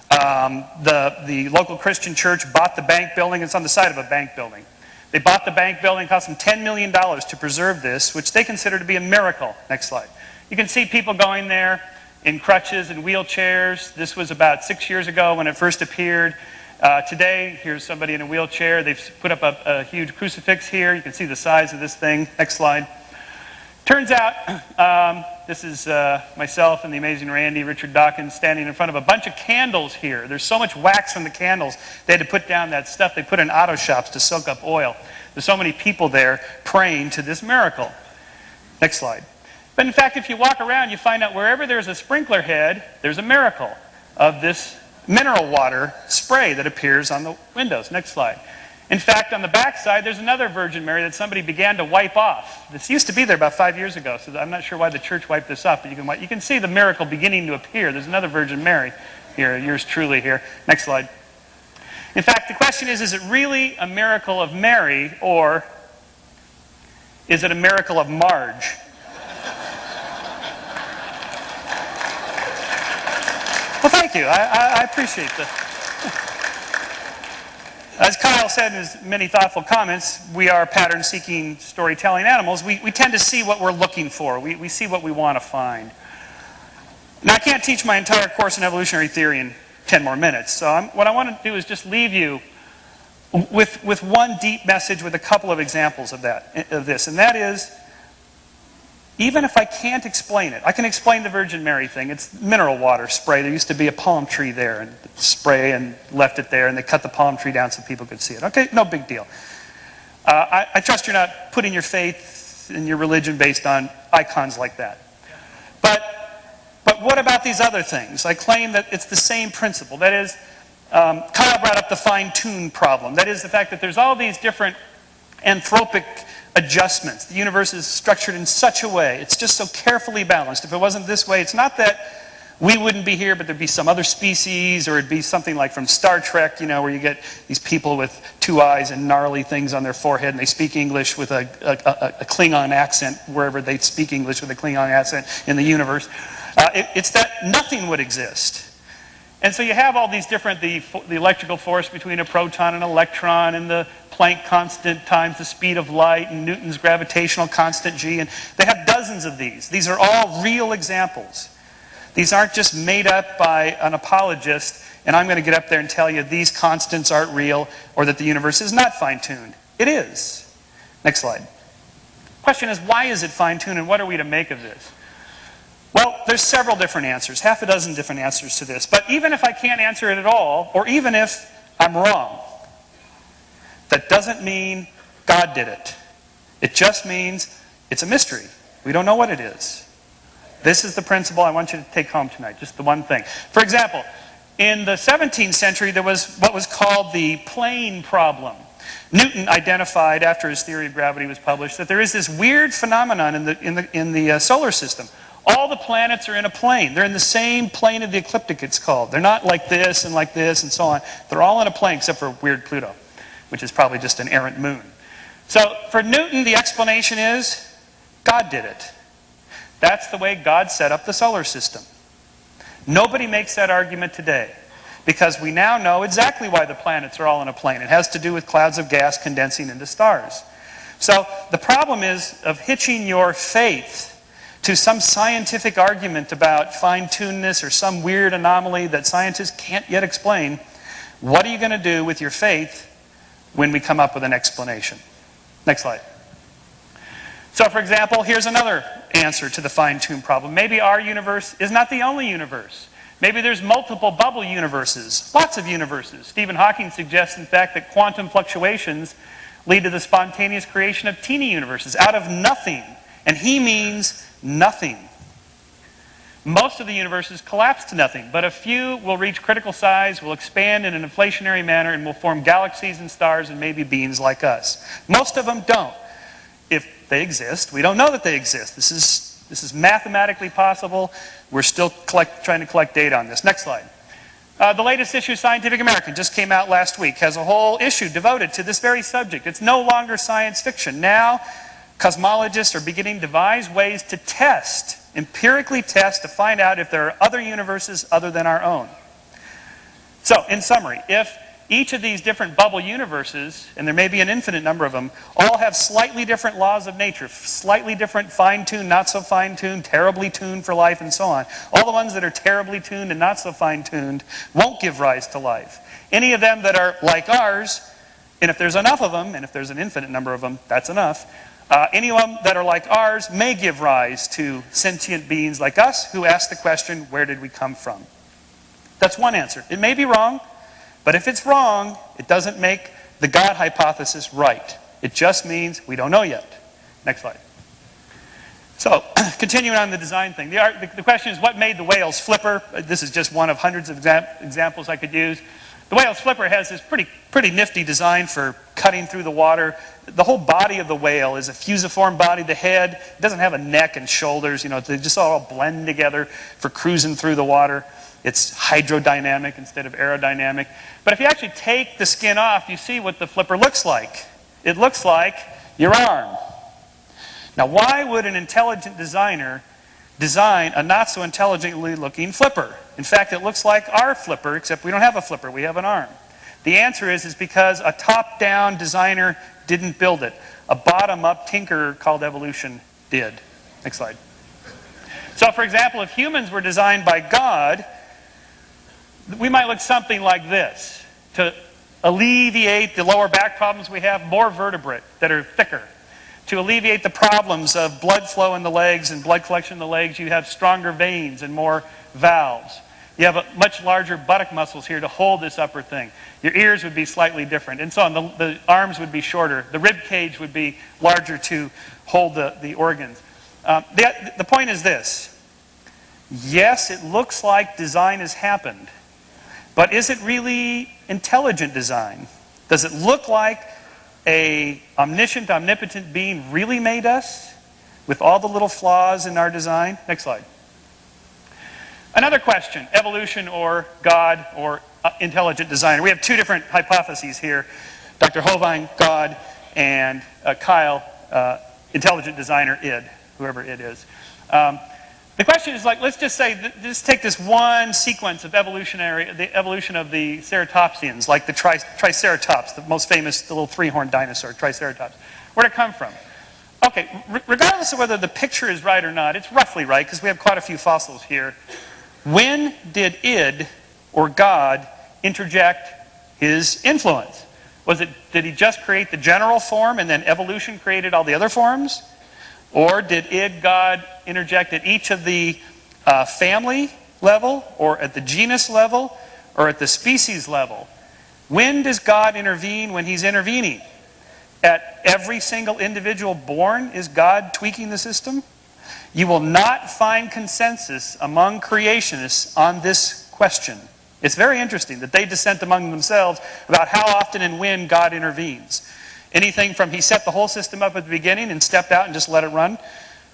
The local Christian church bought the bank building. It's on the side of a bank building. They bought the bank building. It cost them $10 million to preserve this, which they consider to be a miracle. Next slide. You can see people going there in crutches and wheelchairs. This was about 6 years ago when it first appeared. Today, here's somebody in a wheelchair. They've put up a huge crucifix here. You can see the size of this thing. Next slide. Turns out, this is myself and the amazing Randy, Richard Dawkins, standing in front of a bunch of candles here. There's so much wax from the candles, they had to put down that stuff they put in auto shops to soak up oil. There's so many people there praying to this miracle. Next slide. But in fact, if you walk around, you find out wherever there's a sprinkler head, there's a miracle of this mineral water spray that appears on the windows. Next slide. In fact, on the back side, there's another Virgin Mary that somebody began to wipe off. This used to be there about 5 years ago, so I'm not sure why the church wiped this off, but you can see the miracle beginning to appear. There's another Virgin Mary here, yours truly here. Next slide. In fact, the question is it really a miracle of Mary, or is it a miracle of Marge? Well, thank you. I appreciate that. As Kyle said in his many thoughtful comments, we are pattern-seeking, storytelling animals. We tend to see what we're looking for. We see what we want to find. Now, I can't teach my entire course in evolutionary theory in 10 more minutes. So what I want to do is just leave you with one deep message with a couple of examples of this. And that is, even if I can't explain it, I can explain the Virgin Mary thing. It's mineral water spray. There used to be a palm tree there, and spray and left it there, and they cut the palm tree down so people could see it. Okay, no big deal. I trust you're not putting your faith and your religion based on icons like that. But what about these other things? I claim that it's the same principle. That is, Kyle brought up the fine-tune problem. That is the fact that there's all these different anthropic adjustments. The universe is structured in such a way. It's just so carefully balanced. If it wasn't this way, it's not that we wouldn't be here, but there'd be some other species, or it'd be something like from Star Trek, where you get these people with 2 eyes and gnarly things on their forehead, and they speak English with a Klingon accent wherever they speak English with a Klingon accent in the universe. It's that nothing would exist. And so you have all these different, the electrical force between a proton and an electron, and the Planck constant times the speed of light, and Newton's gravitational constant G, and they have dozens of these. These are all real examples. These aren't just made up by an apologist and I'm going to get up there and tell you these constants aren't real or that the universe is not fine-tuned. It is. Next slide. Question is, why is it fine-tuned and what are we to make of this? Well, there's several different answers, half a dozen different answers to this. But even if I can't answer it at all, or even if I'm wrong, that doesn't mean God did it. It just means it's a mystery. We don't know what it is. This is the principle I want you to take home tonight, just the one thing. For example, in the 17th century, there was what was called the plane problem. Newton identified, after his theory of gravity was published, that there is this weird phenomenon in the solar system. All the planets are in a plane. They're in the same plane of the ecliptic, it's called. They're not like this and so on. They're all in a plane except for weird Pluto, which is probably just an errant moon. So for Newton, the explanation is God did it. That's the way God set up the solar system. Nobody makes that argument today because we now know exactly why the planets are all in a plane. It has to do with clouds of gas condensing into stars. So the problem is of hitching your faith to some scientific argument about fine-tunedness or some weird anomaly that scientists can't yet explain. What are you going to do with your faith when we come up with an explanation? Next slide. So for example, here's another answer to the fine-tuned problem. Maybe our universe is not the only universe. Maybe there's multiple bubble universes, lots of universes. Stephen Hawking suggests, in fact, that quantum fluctuations lead to the spontaneous creation of teeny universes out of nothing. And he means nothing. Most of the universes collapse to nothing, but a few will reach critical size, will expand in an inflationary manner, and will form galaxies and stars and maybe beings like us. Most of them don't. If they exist, we don't know that they exist. This is mathematically possible. We're still trying to collect data on this. Next slide. The latest issue of Scientific American just came out last week, has a whole issue devoted to this very subject. It's no longer science fiction. Now, cosmologists are beginning to devise ways to test, empirically test, to find out if there are other universes other than our own. So, in summary, if each of these different bubble universes, and there may be an infinite number of them, all have slightly different laws of nature, slightly different fine-tuned, not so fine-tuned, terribly tuned for life, and so on. All the ones that are terribly tuned and not so fine-tuned won't give rise to life. Any of them that are like ours, and if there's enough of them, and if there's an infinite number of them, that's enough, any of them that are like ours may give rise to sentient beings like us who ask the question, where did we come from? That's one answer. It may be wrong, but if it's wrong, it doesn't make the God hypothesis right. It just means we don't know yet. Next slide. So, continuing on the design thing. The question is, what made the whale's flipper? This is just one of hundreds of examples I could use. The whale's flipper has this pretty nifty design for cutting through the water. The whole body of the whale is a fusiform body. The head doesn't have a neck and shoulders. You know, they just all blend together for cruising through the water. It's hydrodynamic instead of aerodynamic. But if you actually take the skin off, you see what the flipper looks like. It looks like your arm. Now, why would an intelligent designer design a not so intelligently looking flipper? In fact, it looks like our flipper, except we don't have a flipper, we have an arm. The answer is because a top-down designer didn't build it. A bottom-up tinkerer called evolution did. Next slide. So, for example, if humans were designed by God, we might look something like this. To alleviate the lower back problems we have, more vertebrate that are thicker. To alleviate the problems of blood flow in the legs and blood collection in the legs, you have stronger veins and more valves. You have a much larger buttock muscles here to hold this upper thing. Your ears would be slightly different, and so on. The arms would be shorter. The rib cage would be larger to hold the organs. The point is this. Yes, it looks like design has happened, but is it really intelligent design? Does it look like an omniscient, omnipotent being really made us with all the little flaws in our design? Next slide. Another question, evolution or God or intelligent designer. We have two different hypotheses here. Dr. Hovind, God, and Kyle, intelligent designer, id, whoever id is. The question is, like, let's just say, just take this one sequence of the evolution of the ceratopsians, like the Triceratops, the most famous, the little three-horned dinosaur, Triceratops. Where'd it come from? Okay, regardless of whether the picture is right or not, it's roughly right, because we have quite a few fossils here. When did id, or God, interject his influence? Did he just create the general form and then evolution created all the other forms? Or did God interject at each of the family level, or at the genus level, or at the species level? When does God intervene when he's intervening? At every single individual born, is God tweaking the system? You will not find consensus among creationists on this question. It's very interesting that they dissent among themselves about how often and when God intervenes. Anything from he set the whole system up at the beginning and stepped out and just let it run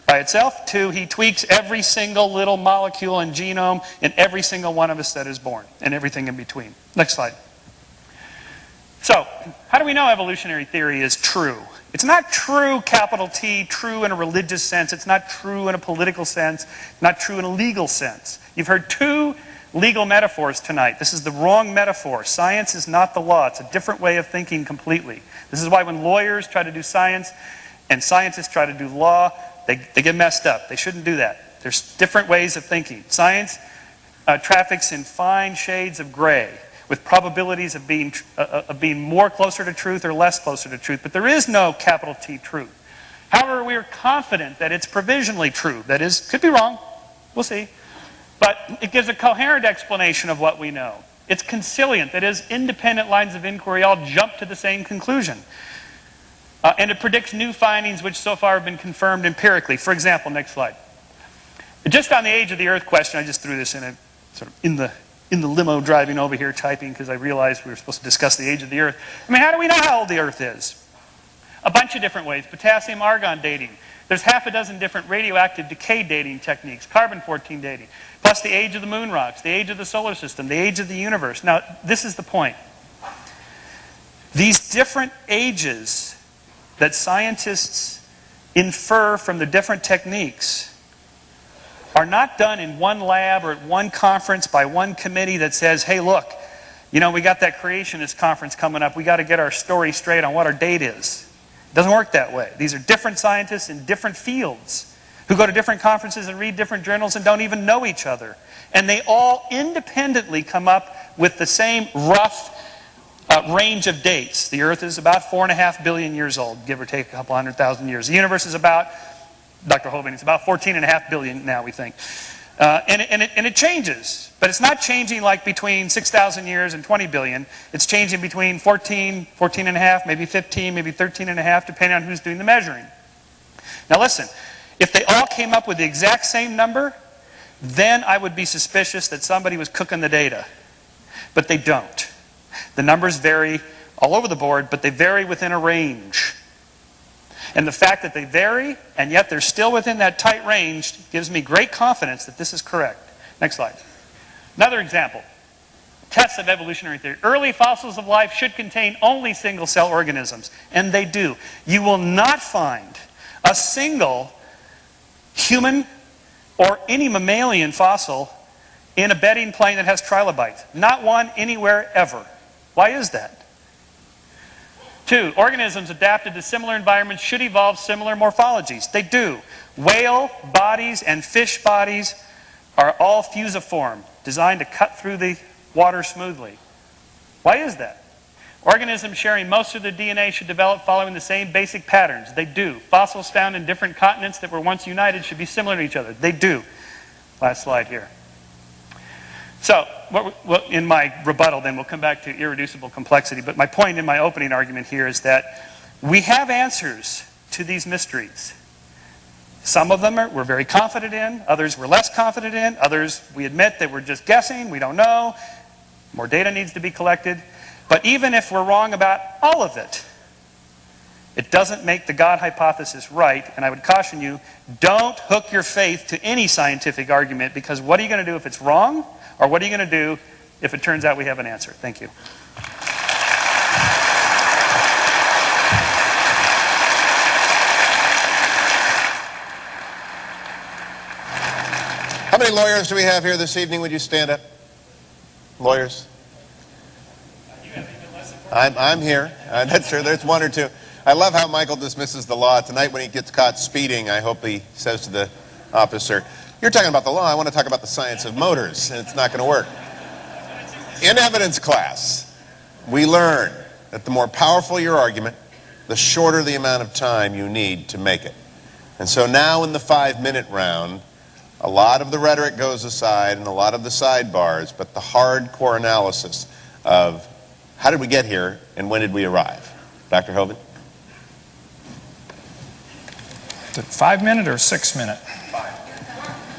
by itself, to he tweaks every single little molecule and genome in every single one of us that is born, and everything in between. Next slide. So, how do we know evolutionary theory is true? It's not true, capital T, true in a religious sense. It's not true in a political sense. Not true in a legal sense. You've heard two legal metaphors tonight. This is the wrong metaphor. Science is not the law. It's a different way of thinking completely. This is why when lawyers try to do science and scientists try to do law, they get messed up. They shouldn't do that. There's different ways of thinking. Science traffics in fine shades of gray, with probabilities of being more closer to truth or less closer to truth. But there is no capital T truth. However, we are confident that it's provisionally true. That is, could be wrong. We'll see. But it gives a coherent explanation of what we know. It's conciliant. That is, independent lines of inquiry all jump to the same conclusion. And it predicts new findings which so far have been confirmed empirically. For example, next slide. Just on the age of the Earth question, I just threw this in in the limo driving over here typing because I realized we were supposed to discuss the age of the Earth. I mean, how do we know how old the Earth is? A bunch of different ways. Potassium-argon dating. There's half a dozen different radioactive decay dating techniques. Carbon-14 dating. Plus the age of the moon rocks, the age of the solar system, the age of the universe. Now, this is the point. These different ages that scientists infer from the different techniques are not done in one lab or at one conference by one committee that says, hey, look, you know, we got that creationist conference coming up. We got to get our story straight on what our date is. It doesn't work that way. These are different scientists in different fields who go to different conferences and read different journals and don't even know each other. And they all independently come up with the same rough range of dates. The Earth is about 4.5 billion years old, give or take a couple 100,000 years. The universe is about, Dr. Hovind, it's about 14.5 billion now, we think. And it changes. But it's not changing like between 6,000 years and 20 billion. It's changing between 14, 14.5, maybe 15, maybe 13.5, depending on who's doing the measuring. Now listen, if they all came up with the exact same number, then I would be suspicious that somebody was cooking the data. But they don't. The numbers vary all over the board, but they vary within a range. And the fact that they vary, and yet they're still within that tight range, gives me great confidence that this is correct. Next slide. Another example. Tests of evolutionary theory. Early fossils of life should contain only single-cell organisms. And they do. You will not find a single human or any mammalian fossil in a bedding plane that has trilobites. Not one anywhere ever. Why is that? 2, organisms adapted to similar environments should evolve similar morphologies. They do. Whale bodies and fish bodies are all fusiform, designed to cut through the water smoothly. Why is that? Organisms sharing most of their DNA should develop following the same basic patterns. They do. Fossils found in different continents that were once united should be similar to each other. They do. Last slide here. So, in my rebuttal then, we'll come back to irreducible complexity, but my point in my opening argument here is that we have answers to these mysteries. Some of them we're very confident in, others we're less confident in, others we admit that we're just guessing, we don't know, more data needs to be collected. But even if we're wrong about all of it, it doesn't make the God hypothesis right, and I would caution you, don't hook your faith to any scientific argument, because what are you going to do if it's wrong? Or what are you going to do if it turns out we have an answer? Thank you. How many lawyers do we have here this evening? Would you stand up? Lawyers? I'm here. That's true. There's one or two. I love how Michael dismisses the law. Tonight when he gets caught speeding, I hope he says to the officer, you're talking about the law, I want to talk about the science of motors, and it's not going to work. In evidence class, we learn that the more powerful your argument, the shorter the amount of time you need to make it. And so now in the 5-minute round, a lot of the rhetoric goes aside and a lot of the sidebars, but the hardcore analysis of how did we get here and when did we arrive? Dr. Hovind? Is it 5-minute or 6-minute?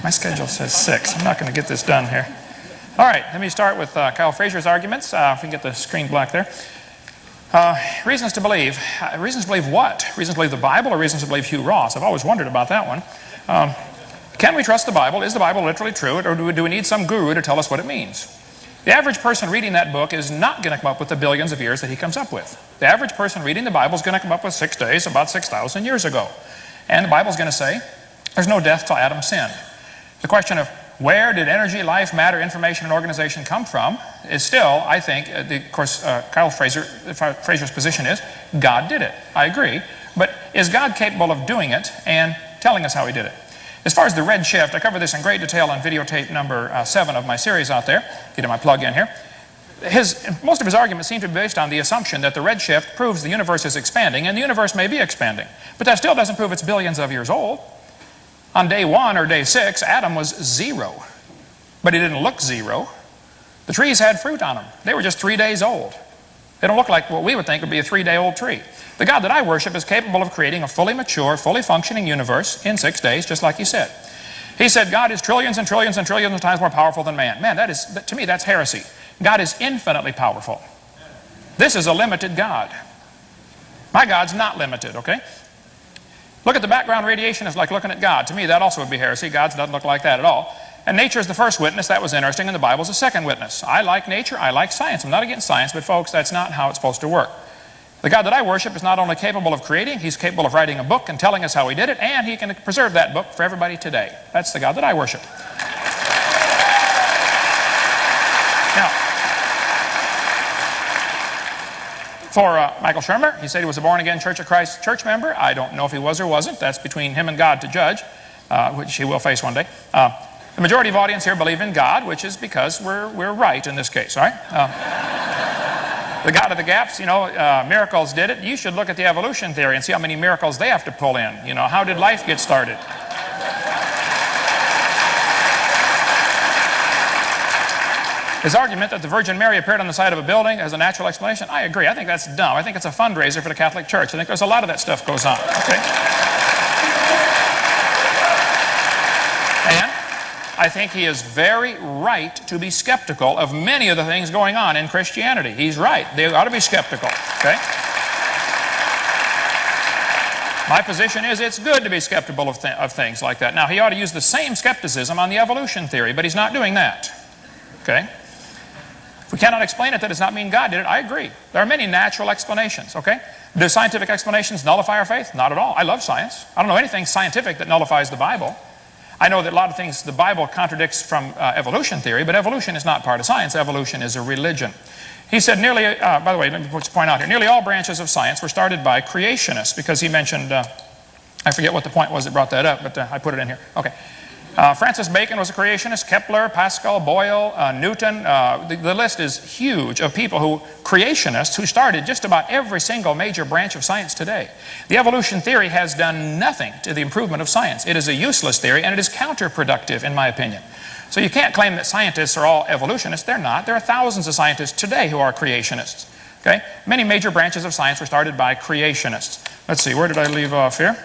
My schedule says 6. I'm not going to get this done here. All right, let me start with Kyle Frazier's arguments. If we can get the screen black there. Reasons to believe. Reasons to believe what? Reasons to believe the Bible or reasons to believe Hugh Ross? I've always wondered about that one. Can we trust the Bible? Is the Bible literally true, or do we need some guru to tell us what it means? The average person reading that book is not going to come up with the billions of years that he comes up with. The average person reading the Bible is going to come up with 6 days about 6,000 years ago. And the Bible is going to say there's no death till Adam sinned. The question of where did energy, life, matter, information, and organization come from is still, I think, of course, Kyle Frazier's position is God did it. I agree. But is God capable of doing it and telling us how He did it? As far as the red shift, I cover this in great detail on videotape number 7 of my series out there. Get my plug in here. Most of his arguments seem to be based on the assumption that the red shift proves the universe is expanding, and the universe may be expanding. But that still doesn't prove it's billions of years old. On day 1 or day 6, Adam was 0. But he didn't look 0. The trees had fruit on them. They were just 3 days old. They don't look like what we would think would be a 3-day-old tree. The God that I worship is capable of creating a fully mature, fully functioning universe in 6 days, just like He said. He said God is trillions and trillions and trillions of times more powerful than man. Man, to me, that's heresy. God is infinitely powerful. This is a limited God. My God's not limited, okay? Look at the background radiation as like looking at God. To me, that also would be heresy. God doesn't look like that at all. And nature is the first witness. That was interesting. And the Bible's the second witness. I like nature. I like science. I'm not against science, but folks, that's not how it's supposed to work. The God that I worship is not only capable of creating, He's capable of writing a book and telling us how He did it, and He can preserve that book for everybody today. That's the God that I worship. Now, for Michael Shermer, he said he was a born-again Church of Christ church member. I don't know if he was or wasn't. That's between him and God to judge, which he will face one day. The majority of audience here believe in God, which is because we're right in this case, all right? The God of the gaps, you know, miracles did it. You should look at the evolution theory and see how many miracles they have to pull in. You know, how did life get started? His argument that the Virgin Mary appeared on the side of a building as a natural explanation, I agree. I think that's dumb. I think it's a fundraiser for the Catholic Church. I think there's a lot of that stuff goes on. Okay? And I think he is very right to be skeptical of many of the things going on in Christianity. He's right. They ought to be skeptical. Okay? My position is it's good to be skeptical of things like that. Now, he ought to use the same skepticism on the evolution theory, but he's not doing that. Okay? If we cannot explain it, that does not mean God did it. I agree. There are many natural explanations, okay? Do scientific explanations nullify our faith? Not at all. I love science. I don't know anything scientific that nullifies the Bible. I know that a lot of things the Bible contradicts from evolution theory, but evolution is not part of science. Evolution is a religion. He said nearly, by the way, let me point out here, nearly all branches of science were started by creationists, because he mentioned, I forget what the point was that brought that up, but I put it in here. Okay. Francis Bacon was a creationist, Kepler, Pascal, Boyle, Newton. The list is huge of people creationists who started just about every single major branch of science today. The evolution theory has done nothing to the improvement of science. It is a useless theory, and it is counterproductive, in my opinion. So you can't claim that scientists are all evolutionists. They're not. There are thousands of scientists today who are creationists. Okay? Many major branches of science were started by creationists. Let's see, where did I leave off here?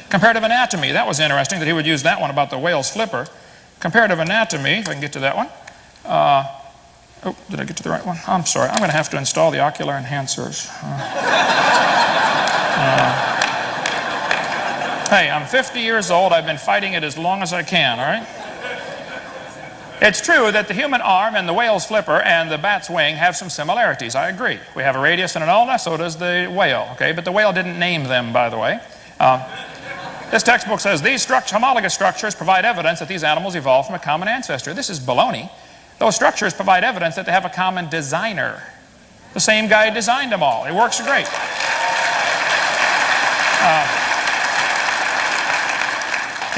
Comparative anatomy, that was interesting that he would use that one about the whale's flipper. Comparative anatomy, if I can get to that one. Oh, did I get to the right one? I'm sorry, I'm going to have to install the ocular enhancers. Hey, I'm 50 years old. I've been fighting it as long as I can, all right? It's true that the human arm and the whale's flipper and the bat's wing have some similarities. I agree. We have a radius and an ulna, so does the whale, okay? But the whale didn't name them, by the way. This textbook says these homologous structures provide evidence that these animals evolved from a common ancestor. This is baloney. Those structures provide evidence that they have a common designer. The same guy designed them all. It works great.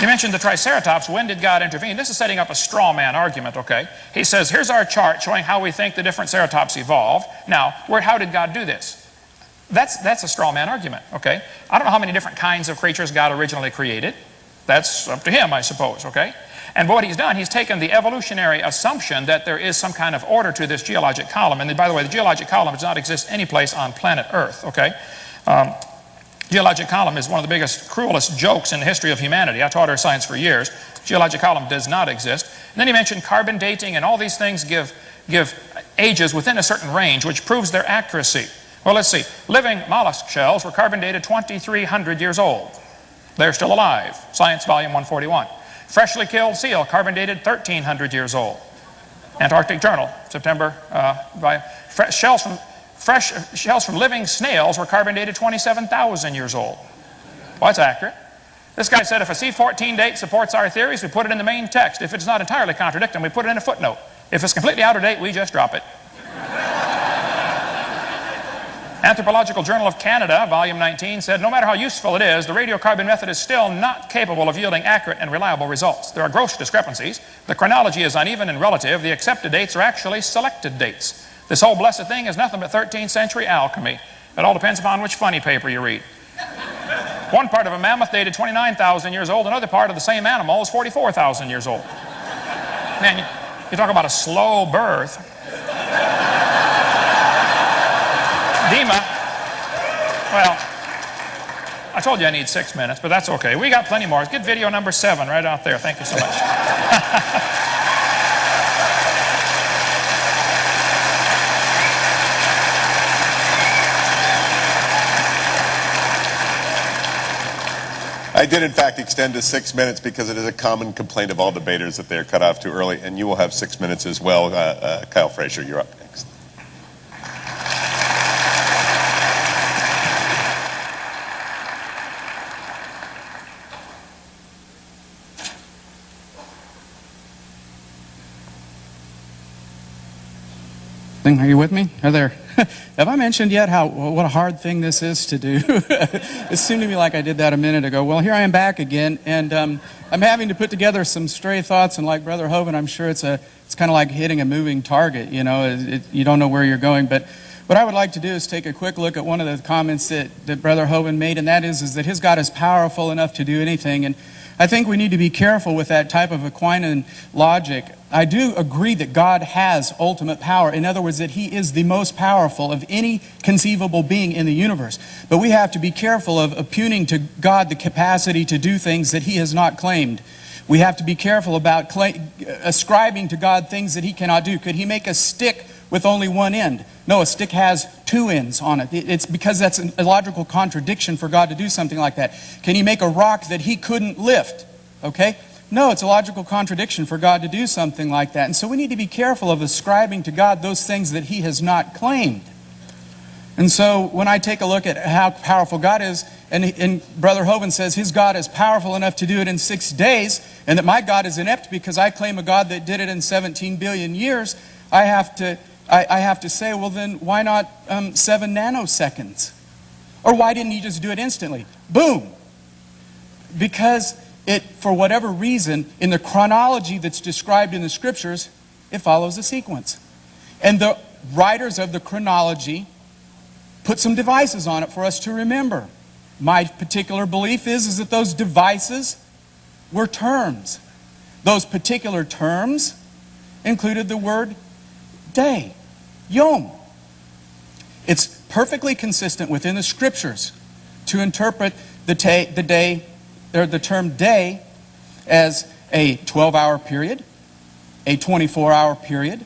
You mentioned the Triceratops. When did God intervene? This is setting up a straw man argument, okay? He says, here's our chart showing how we think the different ceratops evolved. Now, how did God do this? That's a straw man argument, okay? I don't know how many different kinds of creatures God originally created. That's up to him, I suppose, okay? And what he's done, he's taken the evolutionary assumption that there is some kind of order to this geologic column. And by the way, the geologic column does not exist any place on planet Earth, okay? Geologic column is one of the biggest, cruelest jokes in the history of humanity. I taught earth science for years. Geologic column does not exist. And then he mentioned carbon dating, and all these things give ages within a certain range, which proves their accuracy. Well, let's see. Living mollusk shells were carbon dated 2,300 years old. They're still alive. Science, volume 141. Freshly killed seal, carbon dated 1,300 years old. Antarctic Journal, September. Fresh shells from living snails were carbon dated 27,000 years old. Well, that's accurate. This guy said if a C14 date supports our theories, we put it in the main text. If it does not entirely contradict them, we put it in a footnote. If it's completely out of date, we just drop it. Anthropological Journal of Canada, volume 19, said no matter how useful it is, the radiocarbon method is still not capable of yielding accurate and reliable results. There are gross discrepancies. The chronology is uneven and relative. The accepted dates are actually selected dates. This whole blessed thing is nothing but 13th century alchemy. It all depends upon which funny paper you read. One part of a mammoth dated 29,000 years old. Another part of the same animal is 44,000 years old. Man, you talk about a slow birth. Dima, well, I told you I need 6 minutes, but that's okay. We got plenty more. Get video number 7 right out there. Thank you so much. I did, in fact, extend to 6 minutes because it is a common complaint of all debaters that they're cut off too early, and you will have 6 minutes as well. Kyle Frazier, you're up next. Are you with me? Are there? Have I mentioned yet what a hard thing this is to do? It seemed to me like I did that a minute ago. Well, here I am back again, and I'm having to put together some stray thoughts. And like Brother Hovind, I'm sure it's kind of like hitting a moving target. You know, you don't know where you're going. But what I would like to do is take a quick look at one of the comments that Brother Hovind made, and that is that his God is powerful enough to do anything. And I think we need to be careful with that type of Aquinan logic. I do agree that God has ultimate power. In other words, that He is the most powerful of any conceivable being in the universe. But we have to be careful of impugning to God the capacity to do things that He has not claimed. We have to be careful about ascribing to God things that He cannot do. Could He make a stick with only one end? No, a stick has 2 ends on it. It's because that's a logical contradiction for God to do something like that. Can He make a rock that He couldn't lift? Okay? No, it's a logical contradiction for God to do something like that. And so we need to be careful of ascribing to God those things that He has not claimed. And so when I take a look at how powerful God is, and Brother Hovind says his God is powerful enough to do it in 6 days, and that my God is inept because I claim a God that did it in 17 billion years, I have to say, well then, why not 7 nanoseconds? Or why didn't He just do it instantly? Boom! Because for whatever reason, in the chronology that's described in the Scriptures, it follows a sequence. And the writers of the chronology put some devices on it for us to remember. My particular belief is that those devices were terms. Those particular terms included the word day, yom. It's perfectly consistent within the Scriptures to interpret the term day as a 12-hour period, a 24-hour period,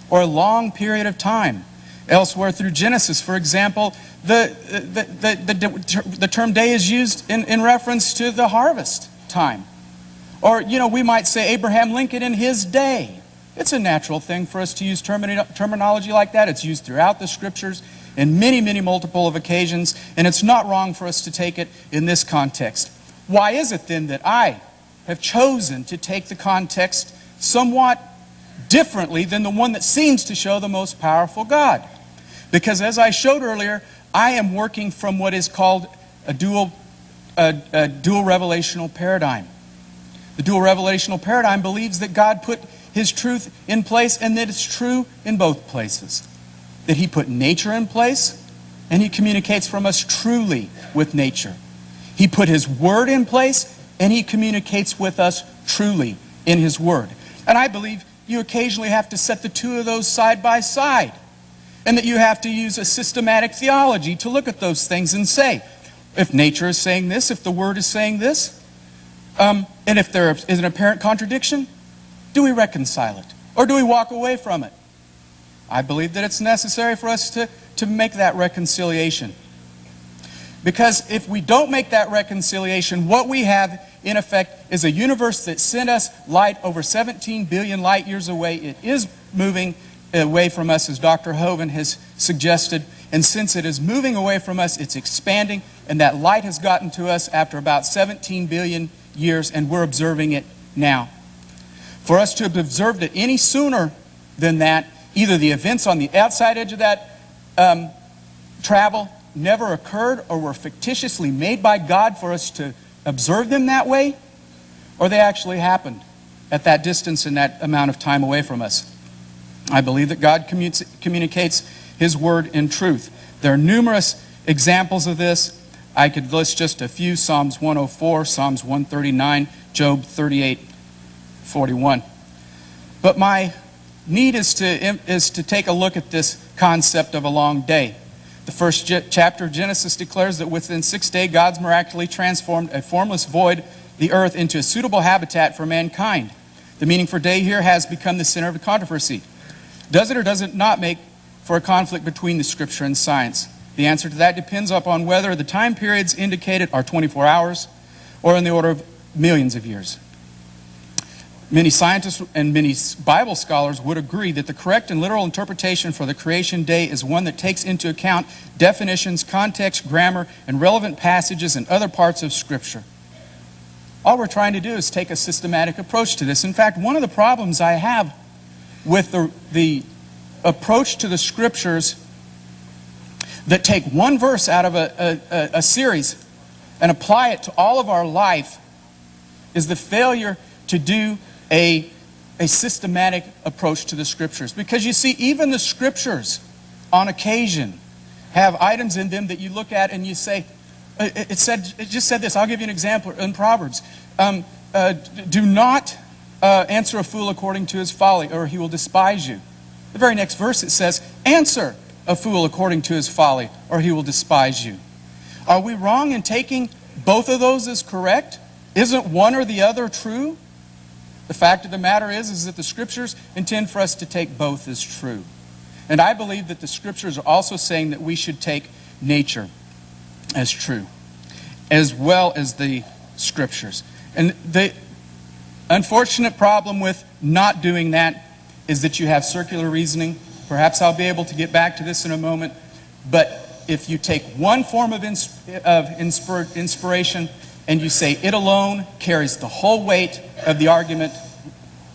or a long period of time. Elsewhere through Genesis, for example, the term day is used in reference to the harvest time. Or, you know, we might say Abraham Lincoln in his day. It's a natural thing for us to use terminology like that. It's used throughout the Scriptures in many, many multiple of occasions, and it's not wrong for us to take it in this context. Why is it then that I have chosen to take the context somewhat differently than the one that seems to show the most powerful God? Because as I showed earlier, I am working from what is called a dual revelational paradigm. The dual revelational paradigm believes that God put His truth in place and that it's true in both places. That He put nature in place and He communicates from us truly with nature. He put His Word in place and He communicates with us truly in His Word. And I believe you occasionally have to set the two of those side by side. And that you have to use a systematic theology to look at those things and say, if nature is saying this, if the Word is saying this, and if there is an apparent contradiction, do we reconcile it? Or do we walk away from it? I believe that it's necessary for us to make that reconciliation. Because if we don't make that reconciliation, what we have, in effect, is a universe that sent us light over 17 billion light years away. It is moving away from us, as Dr. Hovind has suggested. And since it is moving away from us, it's expanding. And that light has gotten to us after about 17 billion years, and we're observing it now. For us to have observed it any sooner than that, either the events on the outside edge of that travel never occurred, or were fictitiously made by God for us to observe them that way, or they actually happened at that distance and that amount of time away from us. I believe that God communicates His Word in truth. There are numerous examples of this. I could list just a few: Psalms 104, Psalms 139, Job 38:41. But my need is to take a look at this concept of a long day. The first chapter of Genesis declares that within 6 days, God's miraculously transformed a formless void, the earth, into a suitable habitat for mankind. The meaning for day here has become the center of the controversy. Does it or does it not make for a conflict between the Scripture and science? The answer to that depends upon whether the time periods indicated are 24 hours or in the order of millions of years. Many scientists and many Bible scholars would agree that the correct and literal interpretation for the creation day is one that takes into account definitions, context, grammar, and relevant passages in other parts of Scripture. All we're trying to do is take a systematic approach to this. In fact, one of the problems I have with the approach to the Scriptures that take one verse out of a series and apply it to all of our life is the failure to do a systematic approach to the Scriptures. Because you see, even the Scriptures, on occasion, have items in them that you look at and you say, it just said this. I'll give you an example in Proverbs. Do not answer a fool according to his folly, or he will despise you. The very next verse it says, answer a fool according to his folly, or he will despise you. Are we wrong in taking both of those as correct? Isn't one or the other true? The fact of the matter is that the Scriptures intend for us to take both as true. And I believe that the Scriptures are also saying that we should take nature as true, as well as the Scriptures. And the unfortunate problem with not doing that is that you have circular reasoning. Perhaps I'll be able to get back to this in a moment. But if you take one form of inspiration and you say it alone carries the whole weight of the argument,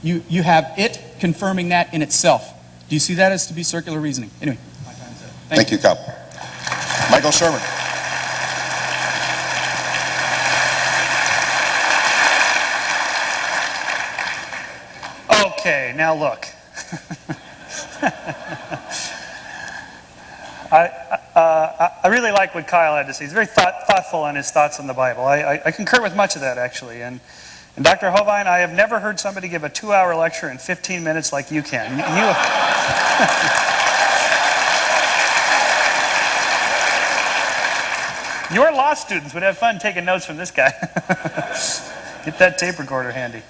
you have it confirming that in itself. Do you see that as to be circular reasoning? Anyway, my time's up. Thank you, Cal. Michael Shermer. Okay, now look. I really like what Kyle had to say. He's very thoughtful on his thoughts on the Bible. I concur with much of that, actually. And Dr. Hovind, I have never heard somebody give a 2-hour lecture in 15 minutes like you can. Your law students would have fun taking notes from this guy. Get that tape recorder handy.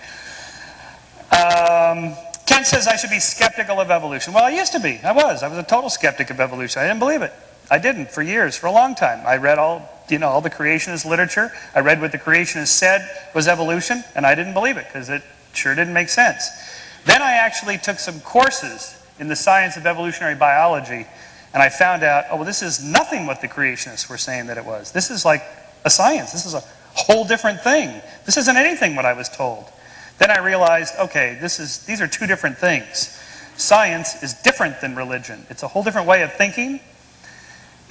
Ken says I should be skeptical of evolution. Well, I used to be. I was a total skeptic of evolution. I didn't believe it. I didn't for years, for a long time. I read all the creationist literature. I read what the creationists said was evolution, and I didn't believe it because it sure didn't make sense. Then I actually took some courses in the science of evolutionary biology, and I found out, oh, well, this is nothing what the creationists were saying that it was. This is like a science. This is a whole different thing. This isn't anything what I was told. Then I realized, okay, these are two different things. Science is different than religion. It's a whole different way of thinking.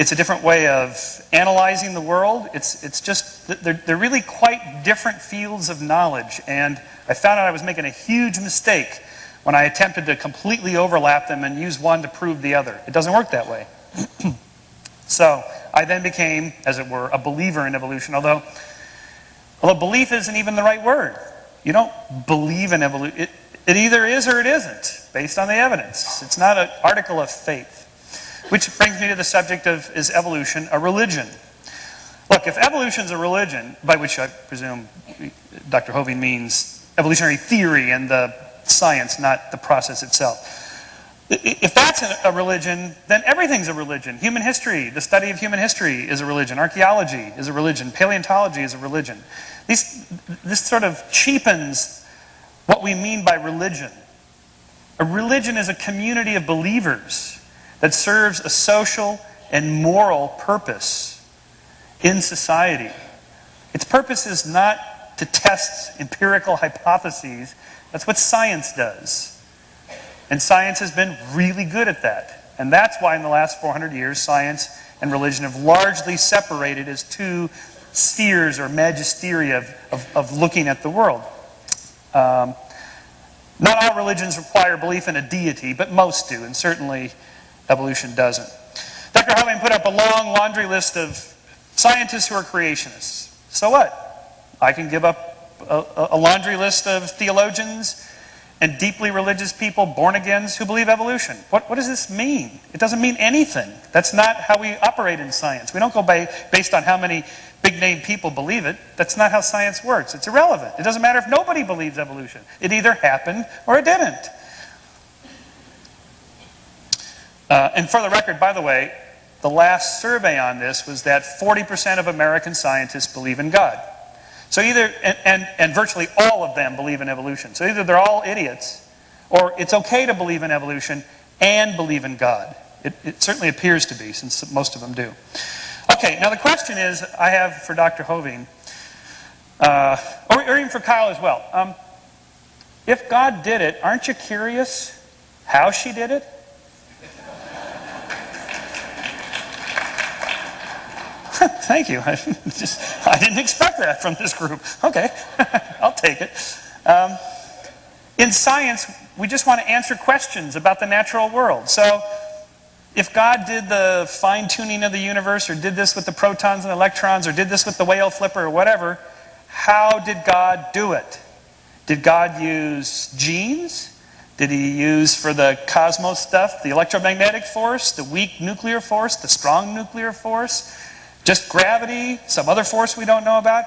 It's a different way of analyzing the world. It's just, they're really quite different fields of knowledge. And I found out I was making a huge mistake when I attempted to completely overlap them and use one to prove the other. It doesn't work that way. So I then became, as it were, a believer in evolution, although belief isn't even the right word. You don't believe in evolution. It either is or it isn't, based on the evidence. It's not an article of faith. Which brings me to the subject of, is evolution a religion? Look, if evolution is a religion, by which I presume Dr. Hovind means evolutionary theory and the science, not the process itself. If that's a religion, then everything's a religion. Human history, the study of human history is a religion. Archaeology is a religion. Paleontology is a religion. This sort of cheapens what we mean by religion. A religion is a community of believers that serves a social and moral purpose in society. Its purpose is not to test empirical hypotheses. That's what science does. And science has been really good at that. And that's why in the last 400 years, science and religion have largely separated as two spheres or magisteria of looking at the world. Not all religions require belief in a deity, but most do, and certainly evolution doesn't. Dr. Hovind put up a long laundry list of scientists who are creationists. So what? I can give up a laundry list of theologians and deeply religious people, born-agains, who believe evolution. What does this mean? It doesn't mean anything. That's not how we operate in science. We don't go based on how many big-name people believe it. That's not how science works. It's irrelevant. It doesn't matter if nobody believes evolution. It either happened or it didn't. And for the record, by the way, the last survey on this was that 40% of American scientists believe in God. So either, and virtually all of them believe in evolution. So either they're all idiots, or it's okay to believe in evolution and believe in God. It certainly appears to be, since most of them do. Okay, now the question is, I have for Dr. Hovind, or even for Kyle as well. If God did it, aren't you curious how she did it? Thank you. I didn't expect that from this group. Okay, I'll take it. In science, we just want to answer questions about the natural world. So, if God did the fine-tuning of the universe, or did this with the protons and electrons, or did this with the whale flipper, or whatever, how did God do it? Did God use genes? Did he use, for the cosmos stuff, the electromagnetic force, the weak nuclear force, the strong nuclear force? Just gravity, some other force we don't know about?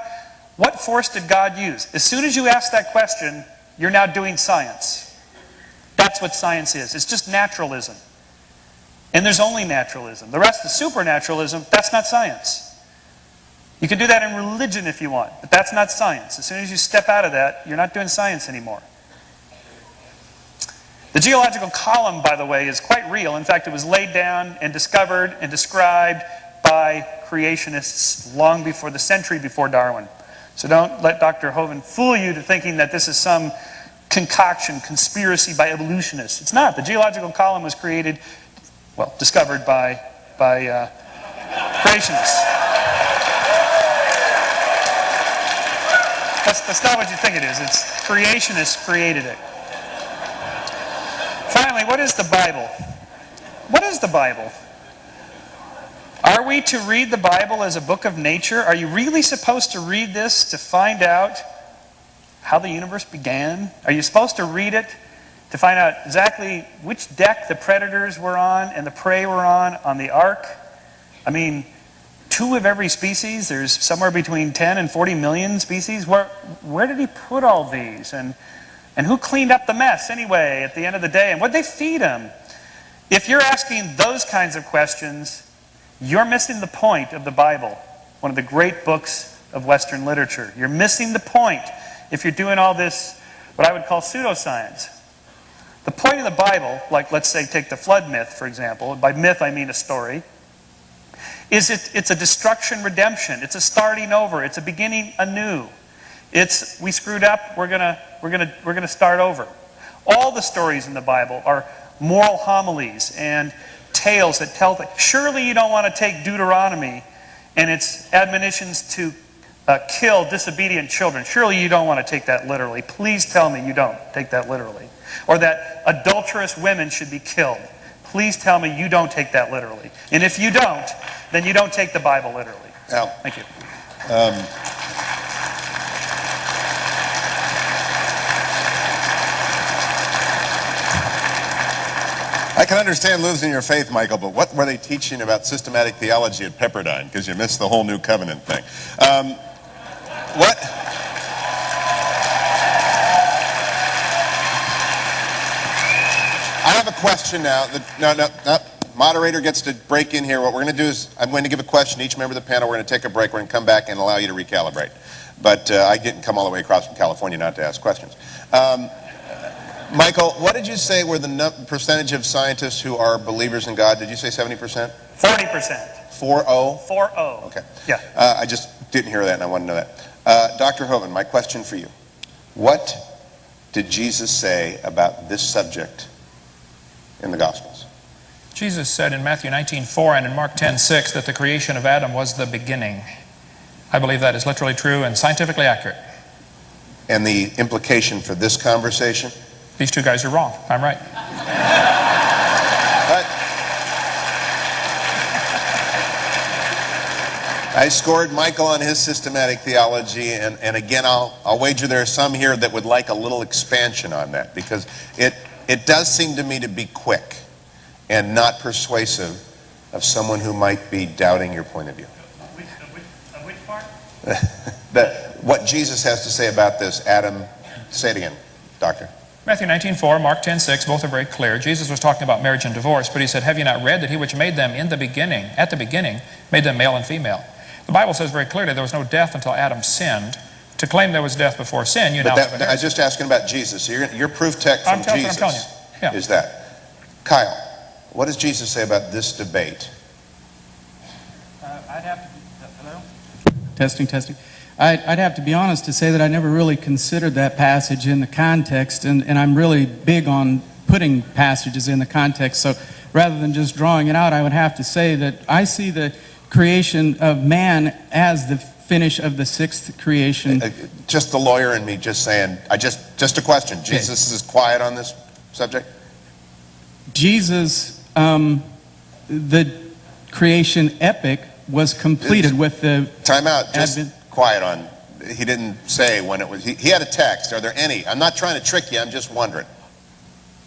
What force did God use? As soon as you ask that question, you're now doing science. That's what science is. It's just naturalism. And there's only naturalism. The rest is supernaturalism. That's not science. You can do that in religion if you want, but that's not science. As soon as you step out of that, you're not doing science anymore. The geological column, by the way, is quite real. In fact, it was laid down and discovered and described by creationists long before the century before Darwin. So don't let Dr. Hovind fool you to thinking that this is some concoction, conspiracy by evolutionists. It's not. The geological column was created, well, discovered by creationists. That's not what you think it is. It's creationists created it. Finally, what is the Bible? What is the Bible? Are we to read the Bible as a book of nature? Are you really supposed to read this to find out how the universe began? Are you supposed to read it to find out exactly which deck the predators were on and the prey were on the ark? I mean, 2 of every species. There's somewhere between 10 and 40 million species. Where did he put all these? And who cleaned up the mess anyway at the end of the day? And what did they feed them? If you're asking those kinds of questions, you're missing the point of the Bible, one of the great books of Western literature. You're missing the point if you're doing all this, what I would call pseudoscience. The point of the Bible, like let's say take the flood myth, for example. By myth I mean a story. It's a destruction redemption. It's a starting over. It's a beginning anew. It's we screwed up. We're gonna start over. All the stories in the Bible are moral homilies and tales that tell things. Surely you don't want to take Deuteronomy and its admonitions to kill disobedient children. Surely you don't want to take that literally. Please tell me you don't take that literally. Or that adulterous women should be killed. Please tell me you don't take that literally. And if you don't, then you don't take the Bible literally. Now, Thank you. I can understand losing your faith, Michael, but what were they teaching about systematic theology at Pepperdine? Because you missed the whole New Covenant thing. What? I have a question now. No. Moderator gets to break in here. What we're going to do is I'm going to give a question to each member of the panel. We're going to take a break. We're going to come back and allow you to recalibrate. But I didn't come all the way across from California not to ask questions. Michael, what did you say were the percentage of scientists who are believers in God? Did you say 70%? 40%. 4-0? 4-0. Okay. Yeah. I just didn't hear that and I want to know that. Dr. Hovind, my question for you. What did Jesus say about this subject in the Gospels? Jesus said in Matthew 19:4 and in Mark 10:6 that the creation of Adam was the beginning. I believe that is literally true and scientifically accurate. And the implication for this conversation? These two guys are wrong. I'm right. But I scored Michael on his systematic theology, and again, I'll wager there are some here that would like a little expansion on that, because it does seem to me to be quick and not persuasive of someone who might be doubting your point of view. Of which part? What Jesus has to say about this. Adam, say it again, Doctor. Matthew 19:4, Mark 10:6, both are very clear. Jesus was talking about marriage and divorce, but he said, have you not read that he which made them at the beginning, made them male and female? The Bible says very clearly there was no death until Adam sinned. To claim there was death before sin, you now have a I was just asking about Jesus. So your proof text from Jesus is that. Kyle, what does Jesus say about this debate? I'd have to be, hello? Testing. I'd have to be honest to say that I never really considered that passage in the context, and I'm really big on putting passages in the context. So rather than just drawing it out, I would have to say that I see the creation of man as the finish of the sixth creation. Just the lawyer and me just saying, just a question. Okay. Jesus is quiet on this subject? Jesus, the creation epic was completed with the... Time out, just quiet on. He didn't say when it was. He had a text. Are there any? I'm not trying to trick you, I'm just wondering.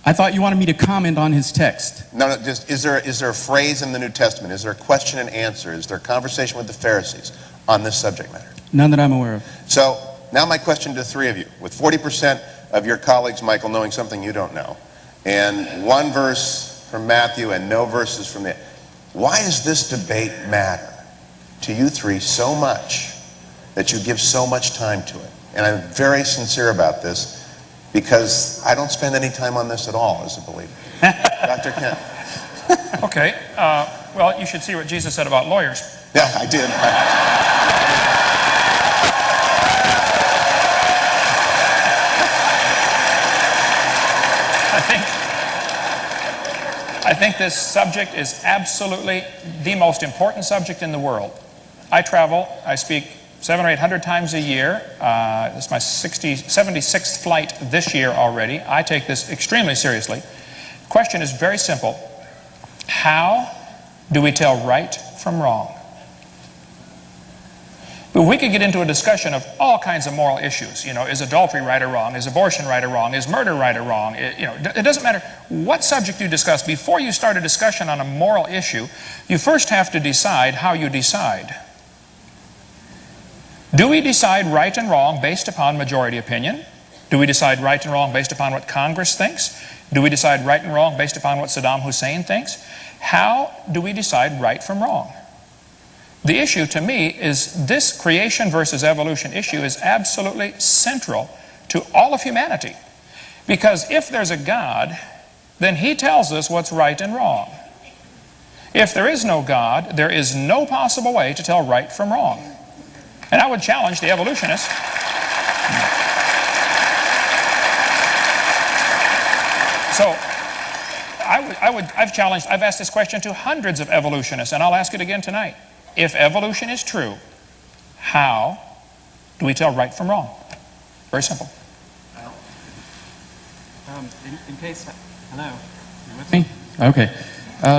I thought you wanted me to comment on his text. No, just, is there a phrase in the New Testament? Is there a question and answer? Is there a conversation with the Pharisees on this subject matter? None that I'm aware of. So, now my question to the three of you. With 40% of your colleagues, Michael, knowing something you don't know, and one verse from Matthew and no verses from the... Why does this debate matter to you three so much that you give so much time to it? And I'm very sincere about this, because I don't spend any time on this at all as a believer. Dr. Kent. Okay. Well, you should see what Jesus said about lawyers. Yeah, I did. I think this subject is absolutely the most important subject in the world. I travel, I speak 700 or 800 times a year. This is my 76th flight this year already. I take this extremely seriously. The question is very simple. How do we tell right from wrong? But we could get into a discussion of all kinds of moral issues. You know, is adultery right or wrong? Is abortion right or wrong? Is murder right or wrong? It doesn't matter what subject you discuss. Before you start a discussion on a moral issue, you first have to decide how you decide. Do we decide right and wrong based upon majority opinion? Do we decide right and wrong based upon what Congress thinks? Do we decide right and wrong based upon what Saddam Hussein thinks? How do we decide right from wrong? The issue to me is this creation versus evolution issue is absolutely central to all of humanity. Because if there's a God, then He tells us what's right and wrong. If there is no God, there is no possible way to tell right from wrong. And I would challenge the evolutionists. So, I've asked this question to hundreds of evolutionists, and I'll ask it again tonight. If evolution is true, how do we tell right from wrong? Very simple. In case, hello, you with me? Okay.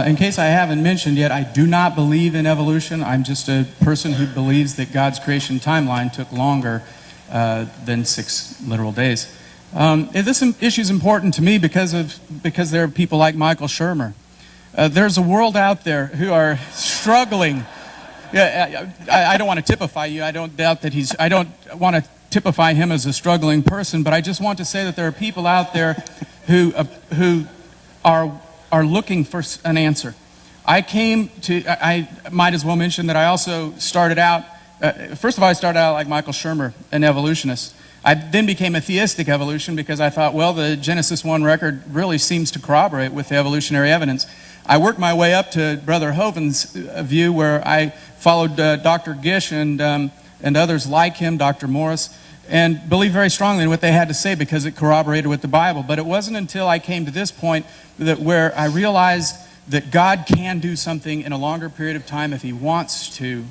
In case I haven't mentioned yet, I do not believe in evolution. I'm just a person who believes that God's creation timeline took longer than 6 literal days. This issue is important to me because there are people like Michael Shermer. There's a world out there who are struggling. Yeah, I don't want to typify you. I don't doubt that I don't want to typify him as a struggling person, but I just want to say that there are people out there who are looking for an answer. I might as well mention that I also started out, first of all, I started out like Michael Shermer, an evolutionist. I then became a theistic evolution because I thought, well, the Genesis 1 record really seems to corroborate with the evolutionary evidence. I worked my way up to Brother Hovind's view, where I followed Dr. Gish and others like him, Dr. Morris, and believed very strongly in what they had to say because it corroborated with the Bible. But it wasn't until I came to this point where I realized that God can do something in a longer period of time if He wants to,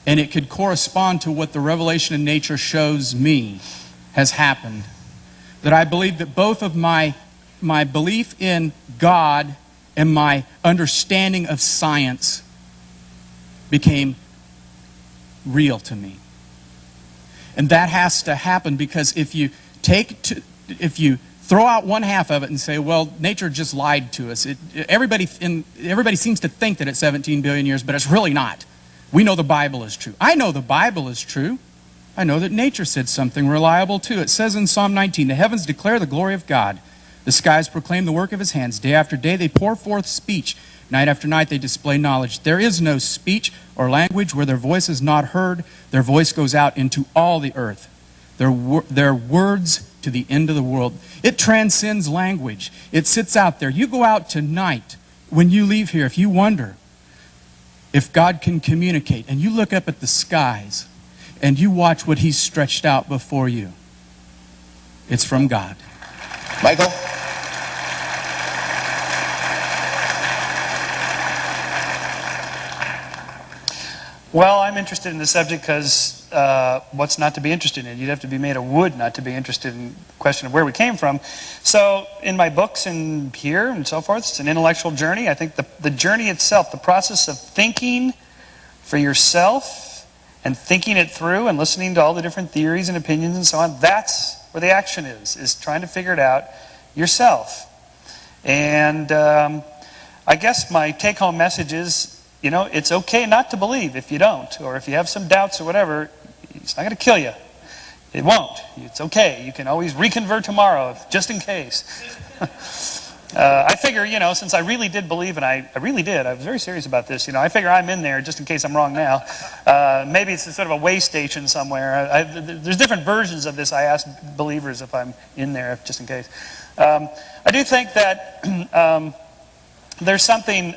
and it could correspond to what the revelation in nature shows me has happened. That I believe that both of my belief in God and my understanding of science became real to me. And that has to happen, because if you throw out one half of it and say, well, nature just lied to us. Everybody seems to think that it's 17 billion years, but it's really not. We know the Bible is true. I know the Bible is true. I know that nature said something reliable too. It says in Psalm 19, the heavens declare the glory of God. The skies proclaim the work of His hands. Day after day they pour forth speech. Night after night they display knowledge. There is no speech or language where their voice is not heard. Their voice goes out into all the earth. Their words to the end of the world. It transcends language. It sits out there. You go out tonight, when you leave here, if you wonder if God can communicate, and you look up at the skies and you watch what He's stretched out before you, it's from God. Michael? Well, I'm interested in the subject because what's not to be interested in? You'd have to be made of wood not to be interested in the question of where we came from. So in my books and here and so forth, it's an intellectual journey. I think the journey itself, the process of thinking for yourself and thinking it through and listening to all the different theories and opinions and so on, that's where the action is trying to figure it out yourself. And I guess my take-home message is, you know, it's okay not to believe if you don't, or if you have some doubts or whatever. It's not going to kill you. It won't. It's okay. You can always reconvert tomorrow, just in case. I figure, you know, since I really did believe, and I really did, I was very serious about this, you know, I figure I'm in there just in case I'm wrong now. Maybe it's sort of a way station somewhere. There's different versions of this. I ask believers if I'm in there, just in case. I do think that there's something...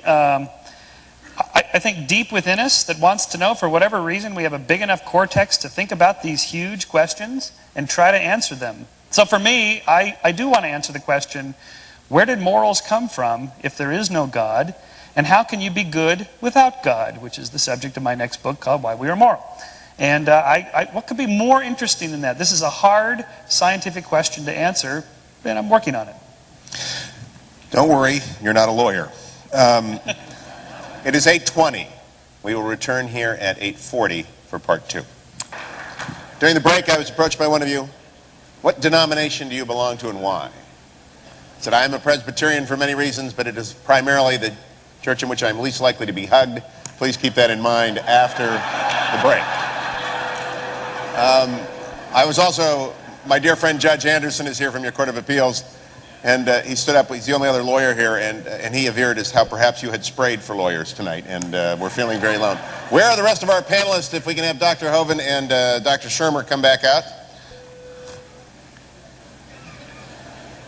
I think deep within us that wants to know, for whatever reason, we have a big enough cortex to think about these huge questions and try to answer them. So for me, I do want to answer the question, where did morals come from if there is no God? And how can you be good without God? Which is the subject of my next book called Why We Are Moral. And what could be more interesting than that? This is a hard scientific question to answer, and I'm working on it. Don't worry, you're not a lawyer. It is 8:20. We will return here at 8:40 for part 2. During the break, I was approached by one of you. What denomination do you belong to and why? I said, I am a Presbyterian for many reasons, but it is primarily the church in which I'm least likely to be hugged. Please keep that in mind after the break. I was also, my dear friend Judge Anderson is here from your Court of Appeals. And he stood up, he's the only other lawyer here, and he averred as how perhaps you had sprayed for lawyers tonight, and we're feeling very alone. Where are the rest of our panelists, if we can have Dr. Hovind and Dr. Shermer come back out?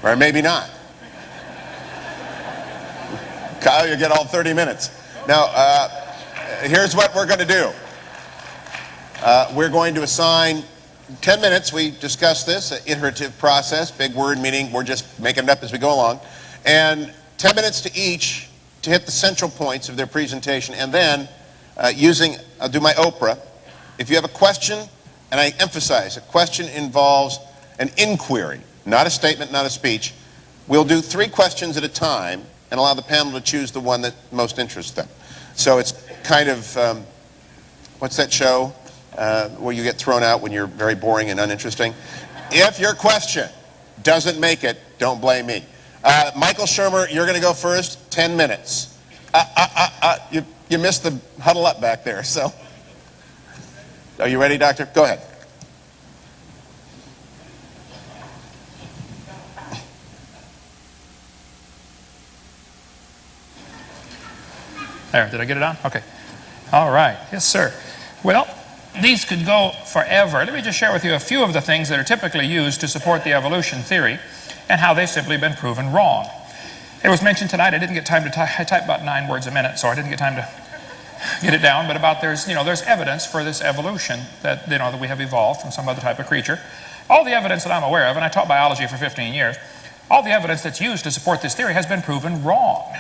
Or maybe not. Kyle, you get all 30 minutes. Now, here's what we're going to do. We're going to assign 10 minutes. We discussed this, an iterative process, big word meaning we're just making it up as we go along. And 10 minutes to each to hit the central points of their presentation, and then I'll do my Oprah. If you have a question, and I emphasize, a question involves an inquiry, not a statement, not a speech. We'll do 3 questions at a time and allow the panel to choose the one that most interests them. So it's kind of, what's that show where you get thrown out when you're very boring and uninteresting? If your question doesn't make it, don't blame me. Michael Shermer, you're going to go first, 10 minutes. You missed the huddle up back there, so. Are you ready, Doctor? Go ahead. There, did I get it on? Okay. All right. Yes, sir. Well, these could go forever. Let me just share with you a few of the things that are typically used to support the evolution theory and how they've simply been proven wrong. It was mentioned tonight, I didn't get time to type. I type about 9 words a minute, so I didn't get time to get it down, but about there's evidence for this evolution that, that we have evolved from some other type of creature. All the evidence that I'm aware of, and I taught biology for 15 years, all the evidence that's used to support this theory has been proven wrong.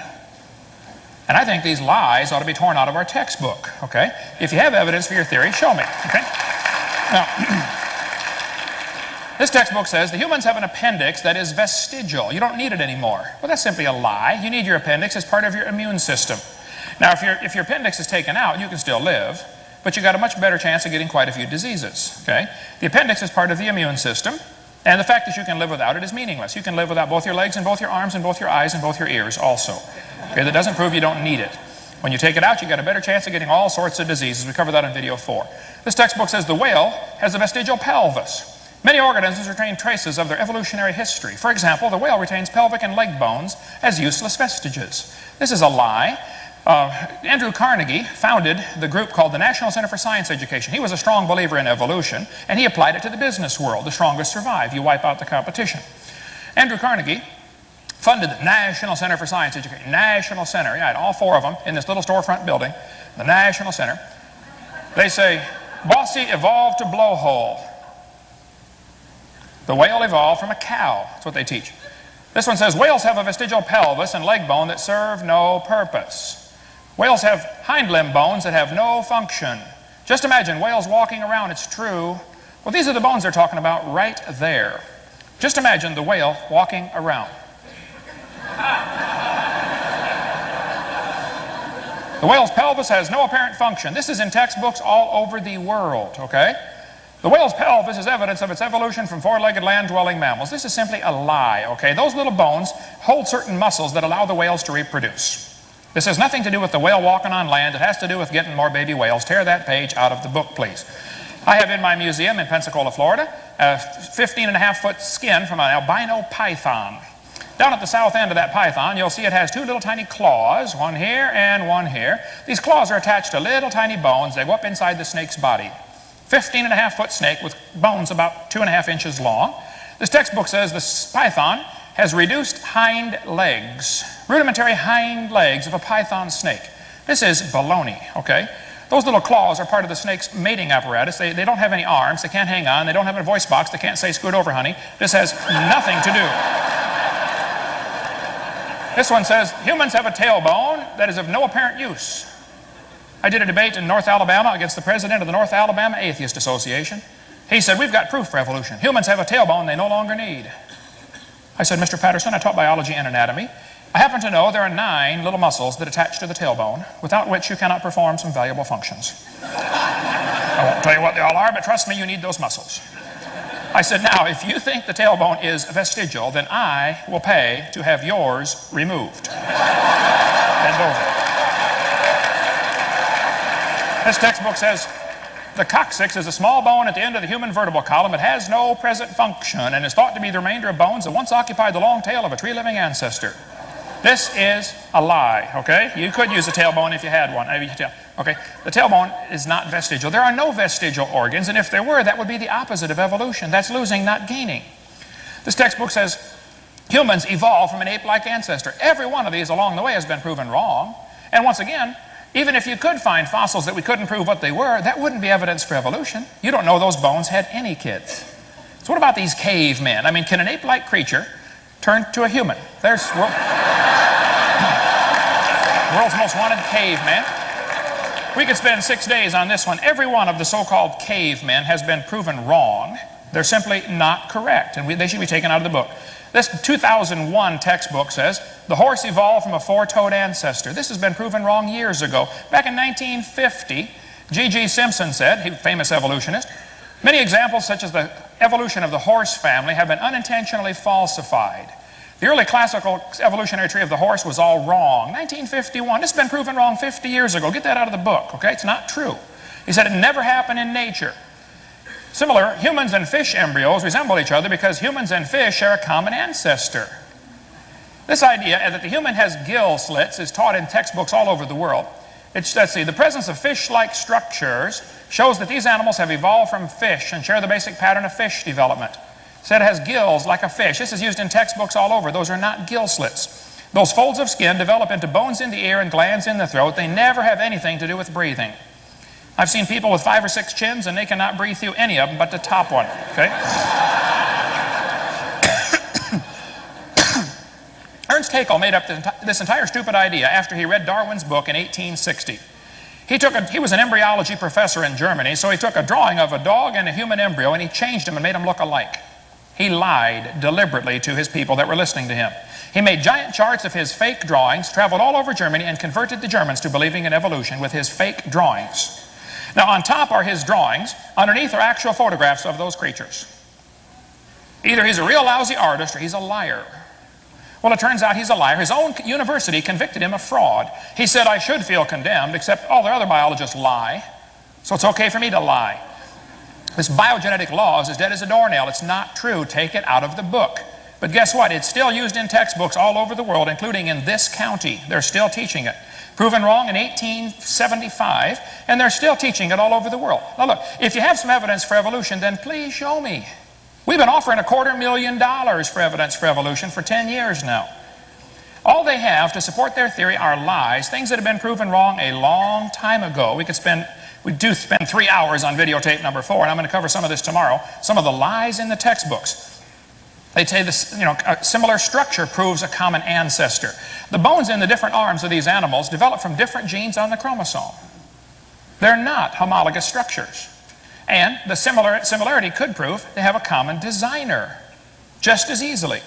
And I think these lies ought to be torn out of our textbook, okay? If you have evidence for your theory, show me, okay? Now, this textbook says the humans have an appendix that is vestigial. You don't need it anymore. Well, that's simply a lie. You need your appendix as part of your immune system. Now, if your appendix is taken out, you can still live, but you've got a much better chance of getting quite a few diseases, okay? The appendix is part of the immune system, and the fact that you can live without it is meaningless. You can live without both your legs and both your arms and both your eyes and both your ears also. Okay, that doesn't prove you don't need it. When you take it out, you've got a better chance of getting all sorts of diseases. We covered that in video 4. This textbook says the whale has a vestigial pelvis. Many organisms retain traces of their evolutionary history. For example, the whale retains pelvic and leg bones as useless vestiges. This is a lie. Andrew Carnegie founded the group called the National Center for Science Education. He was a strong believer in evolution, and he applied it to the business world. The strongest survive. You wipe out the competition. Andrew Carnegie funded the National Center for Science Education. National Center, yeah, all 4 of them in this little storefront building. The National Center. They say, Bossy evolved to blowhole. The whale evolved from a cow. That's what they teach. This one says, whales have a vestigial pelvis and leg bone that serve no purpose. Whales have hind limb bones that have no function. Just imagine whales walking around, it's true. Well, these are the bones they're talking about right there. Just imagine the whale walking around. The whale's pelvis has no apparent function. This is in textbooks all over the world, okay? The whale's pelvis is evidence of its evolution from 4-legged land-dwelling mammals. This is simply a lie, okay? Those little bones hold certain muscles that allow the whales to reproduce. This has nothing to do with the whale walking on land. It has to do with getting more baby whales. Tear that page out of the book, please. I have in my museum in Pensacola, Florida, a 15.5-foot skin from an albino python. Down at the south end of that python, you'll see it has 2 little tiny claws, one here and one here. These claws are attached to little tiny bones. They go up inside the snake's body. 15.5-foot snake with bones about 2.5 inches long. This textbook says this python has reduced hind legs, rudimentary hind legs of a python snake. This is baloney, okay? Those little claws are part of the snake's mating apparatus. They don't have any arms. They can't hang on. They don't have a voice box. They can't say, scoot over, honey. This has nothing to do. This one says, humans have a tailbone that is of no apparent use. I did a debate in North Alabama against the president of the North Alabama Atheist Association. He said, we've got proof for evolution. Humans have a tailbone they no longer need. I said, Mr. Patterson, I taught biology and anatomy. I happen to know there are 9 little muscles that attach to the tailbone, without which you cannot perform some valuable functions. I won't tell you what they all are, but trust me, you need those muscles. I said, now, if you think the tailbone is vestigial, then I will pay to have yours removed. Bend over. This textbook says, the coccyx is a small bone at the end of the human vertebral column. It has no present function and is thought to be the remainder of bones that once occupied the long tail of a tree-living ancestor. This is a lie, okay? You could use a tailbone if you had one. Okay, the tailbone is not vestigial. There are no vestigial organs, and if there were, that would be the opposite of evolution. That's losing, not gaining. This textbook says humans evolved from an ape-like ancestor. Every one of these along the way has been proven wrong. And once again, even if you could find fossils that we couldn't prove what they were, that wouldn't be evidence for evolution. You don't know those bones had any kids. So what about these cavemen? I mean, can an ape-like creature turn to a human? There's... Well, World's most wanted caveman. We could spend 6 days on this one. Every one of the so-called cavemen has been proven wrong. They're simply not correct, and they should be taken out of the book. This 2001 textbook says, the horse evolved from a four-toed ancestor. This has been proven wrong years ago. Back in 1950, G.G. Simpson said, famous evolutionist, many examples such as the evolution of the horse family have been unintentionally falsified. The early classical evolutionary tree of the horse was all wrong. 1951, this has been proven wrong 50 years ago. Get that out of the book, okay? It's not true. He said it never happened in nature. Similar, humans and fish embryos resemble each other because humans and fish share a common ancestor. This idea that the human has gill slits is taught in textbooks all over the world. Let's see, the presence of fish-like structures shows that these animals have evolved from fish and share the basic pattern of fish development. Said it has gills like a fish. This is used in textbooks all over. Those are not gill slits. Those folds of skin develop into bones in the ear and glands in the throat. They never have anything to do with breathing. I've seen people with 5 or 6 chins and they cannot breathe through any of them but the top one, okay? Ernst Haeckel made up this entire stupid idea after he read Darwin's book in 1860. He was an embryology professor in Germany, so he took a drawing of a dog and a human embryo and he changed them and made them look alike. He lied deliberately to his people that were listening to him. He made giant charts of his fake drawings, traveled all over Germany, and converted the Germans to believing in evolution with his fake drawings. Now, on top are his drawings. Underneath are actual photographs of those creatures. Either he's a real lousy artist or he's a liar. Well, it turns out he's a liar. His own university convicted him of fraud. He said, I should feel condemned, except all the other biologists lie, so it's okay for me to lie. This biogenetic law is as dead as a doornail. It's not true. Take it out of the book. But guess what? It's still used in textbooks all over the world, including in this county. They're still teaching it. Proven wrong in 1875, and they're still teaching it all over the world. Now look, if you have some evidence for evolution, then please show me. We've been offering $250,000 for evidence for evolution for 10 years now. All they have to support their theory are lies, things that have been proven wrong a long time ago. We do spend 3 hours on videotape number 4, and I'm going to cover some of this tomorrow. Some of the lies in the textbooks. They say this, a similar structure proves a common ancestor. The bones in the different arms of these animals develop from different genes on the chromosome. They're not homologous structures. And the similarity could prove they have a common designer, just as easily.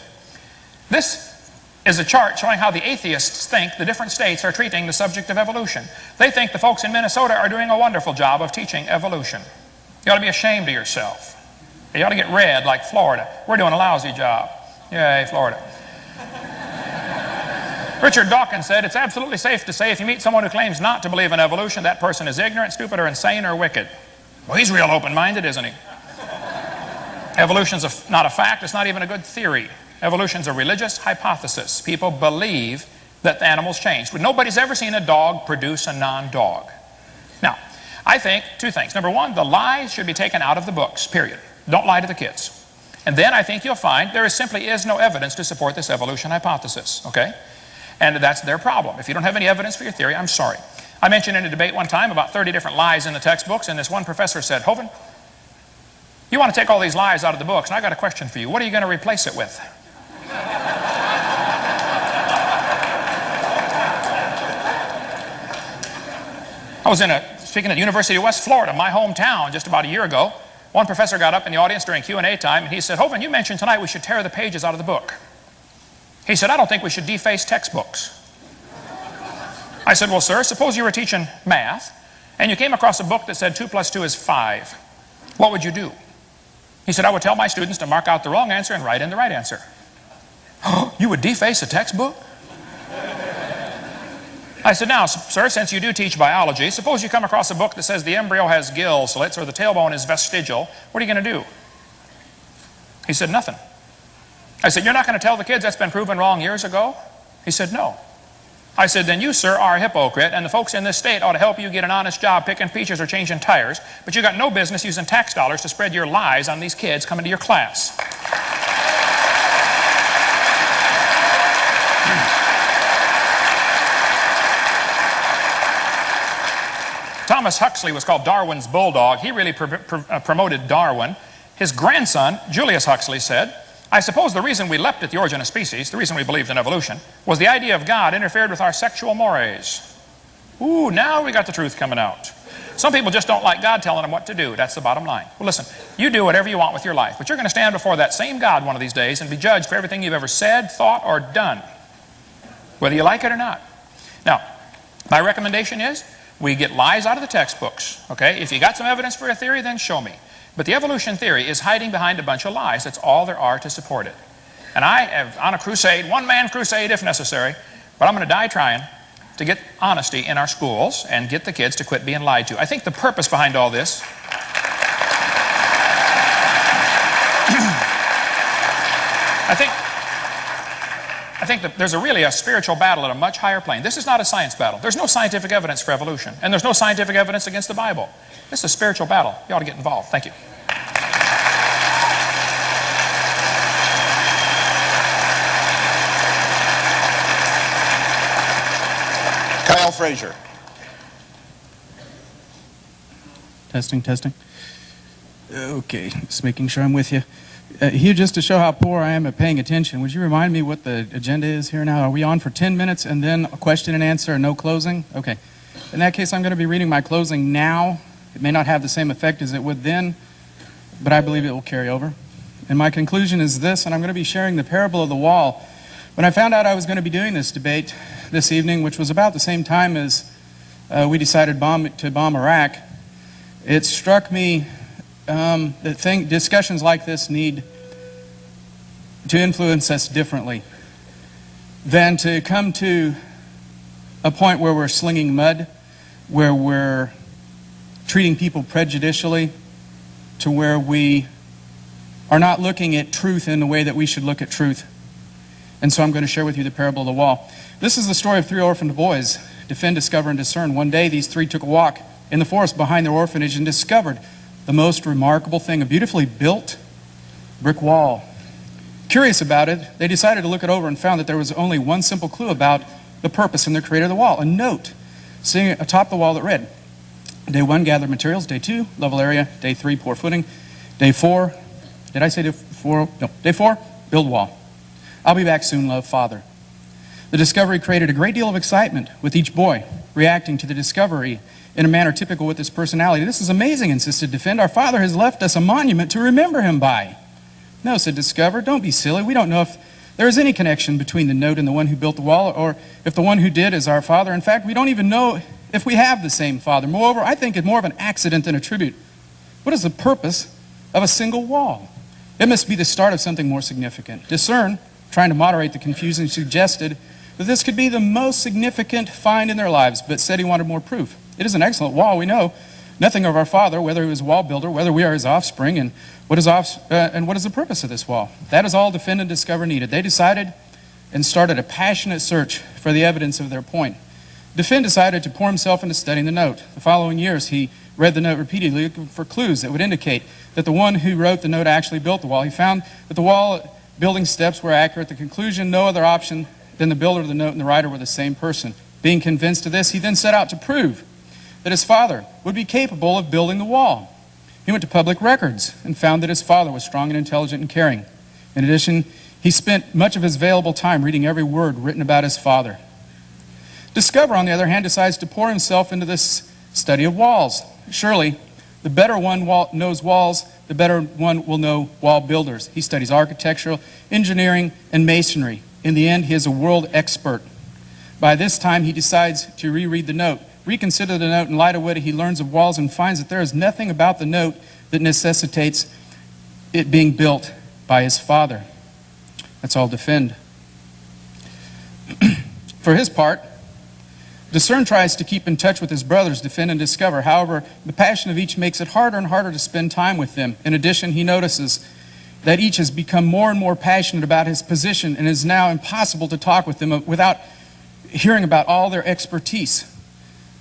This is a chart showing how the atheists think the different states are treating the subject of evolution. They think the folks in Minnesota are doing a wonderful job of teaching evolution. You ought to be ashamed of yourself. You ought to get red like Florida. We're doing a lousy job. Yay, Florida. Richard Dawkins said, it's absolutely safe to say if you meet someone who claims not to believe in evolution, that person is ignorant, stupid, or insane, or wicked. Well, he's real open-minded, isn't he? Evolution's not a fact. It's not even a good theory. Evolution's a religious hypothesis. People believe that the animals changed. Nobody's ever seen a dog produce a non-dog. Now, I think 2 things. Number 1, the lies should be taken out of the books, period. Don't lie to the kids. And then I think you'll find there simply is no evidence to support this evolution hypothesis, okay? And that's their problem. If you don't have any evidence for your theory, I'm sorry. I mentioned in a debate one time about 30 different lies in the textbooks, and this one professor said, Hovind, you want to take all these lies out of the books, and I got a question for you. What are you going to replace it with? I was speaking at the University of West Florida, my hometown, just about a year ago. One professor got up in the audience during Q&A time, and he said, Hovind, you mentioned tonight we should tear the pages out of the book. He said, I don't think we should deface textbooks. I said, well, sir, suppose you were teaching math, and you came across a book that said 2 + 2 is 5. What would you do? He said, I would tell my students to mark out the wrong answer and write in the right answer. You would deface a textbook? I said, now, sir, since you do teach biology, suppose you come across a book that says the embryo has gill slits or the tailbone is vestigial. What are you going to do? He said, nothing. I said, you're not going to tell the kids that's been proven wrong years ago? He said, no. I said, then you, sir, are a hypocrite, and the folks in this state ought to help you get an honest job picking peaches or changing tires, but you got no business using tax dollars to spread your lies on these kids coming to your class. Thomas Huxley was called Darwin's bulldog. He really promoted Darwin. His grandson, Julius Huxley, said, I suppose the reason we leapt at the origin of species, the reason we believed in evolution, was the idea of God interfered with our sexual mores. Ooh, now we got the truth coming out. Some people just don't like God telling them what to do. That's the bottom line. Well, listen, you do whatever you want with your life, but you're going to stand before that same God one of these days and be judged for everything you've ever said, thought, or done, whether you like it or not. Now, my recommendation is we get lies out of the textbooks, okay? If you got some evidence for a theory, then show me. But the evolution theory is hiding behind a bunch of lies. That's all there are to support it. And I am on a crusade, one-man crusade if necessary, but I'm going to die trying to get honesty in our schools and get the kids to quit being lied to. I think the purpose behind all this I think that there's really a spiritual battle at a much higher plane. This is not a science battle. There's no scientific evidence for evolution, and there's no scientific evidence against the Bible. This is a spiritual battle. You ought to get involved. Thank you. Kyle Frazier. Testing, testing. Okay, just making sure I'm with you. Here, just to show how poor I am at paying attention, would you remind me what the agenda is here now? Are we on for 10 minutes and then a question and answer and no closing? Okay. In that case, I'm going to be reading my closing now. It may not have the same effect as it would then, but I believe it will carry over. And my conclusion is this, and I'm going to be sharing the parable of the wall. When I found out I was going to be doing this debate this evening, which was about the same time as we decided to bomb Iraq, it struck me that discussions like this need to influence us differently than to come to a point where we're slinging mud, where we're treating people prejudicially, to where we are not looking at truth in the way that we should look at truth. And so I'm going to share with you the parable of the wall. This is the story of three orphaned boys. Defend, discover, and discern. One day these three took a walk in the forest behind their orphanage and discovered the most remarkable thing, a beautifully built brick wall. Curious about it, they decided to look it over and found that there was only one simple clue about the purpose and the creator of the wall, a note sitting atop the wall that read, Day 1, gather materials. Day 2, level area. Day 3, pour footing. Day 4, did I say day 4? No. Day 4, build wall. I'll be back soon, love, Father. The discovery created a great deal of excitement with each boy reacting to the discovery in a manner typical with his personality. This is amazing, insisted Defend. Our father has left us a monument to remember him by. No, said Discover, don't be silly. We don't know if there is any connection between the note and the one who built the wall, or if the one who did is our father. In fact, we don't even know if we have the same father. Moreover, I think it's more of an accident than a tribute. What is the purpose of a single wall? It must be the start of something more significant. Discern, trying to moderate the confusion, suggested that this could be the most significant find in their lives, but said he wanted more proof. It is an excellent wall. We know nothing of our father, whether he was a wall builder, whether we are his offspring, and what is the purpose of this wall. That is all Defend and Discover needed. They decided and started a passionate search for the evidence of their point. Defend decided to pour himself into studying the note. The following years, he read the note repeatedly, looking for clues that would indicate that the one who wrote the note actually built the wall. He found that the wall building steps were accurate. The conclusion, no other option than the builder of the note and the writer were the same person. Being convinced of this, he then set out to prove that his father would be capable of building the wall. He went to public records and found that his father was strong and intelligent and caring. In addition, he spent much of his available time reading every word written about his father. Discover, on the other hand, decides to pour himself into this study of walls. Surely, the better one knows walls, the better one will know wall builders. He studies architectural, engineering, and masonry. In the end, he is a world expert. By this time, he decides to reread the note, reconsider the note in light of what he learns of walls, and finds that there is nothing about the note that necessitates it being built by his father. That's all Defend. For his part, Discern tries to keep in touch with his brothers, Defend and Discover. However, the passion of each makes it harder and harder to spend time with them. In addition, he notices that each has become more and more passionate about his position, and it is now impossible to talk with them without hearing about all their expertise.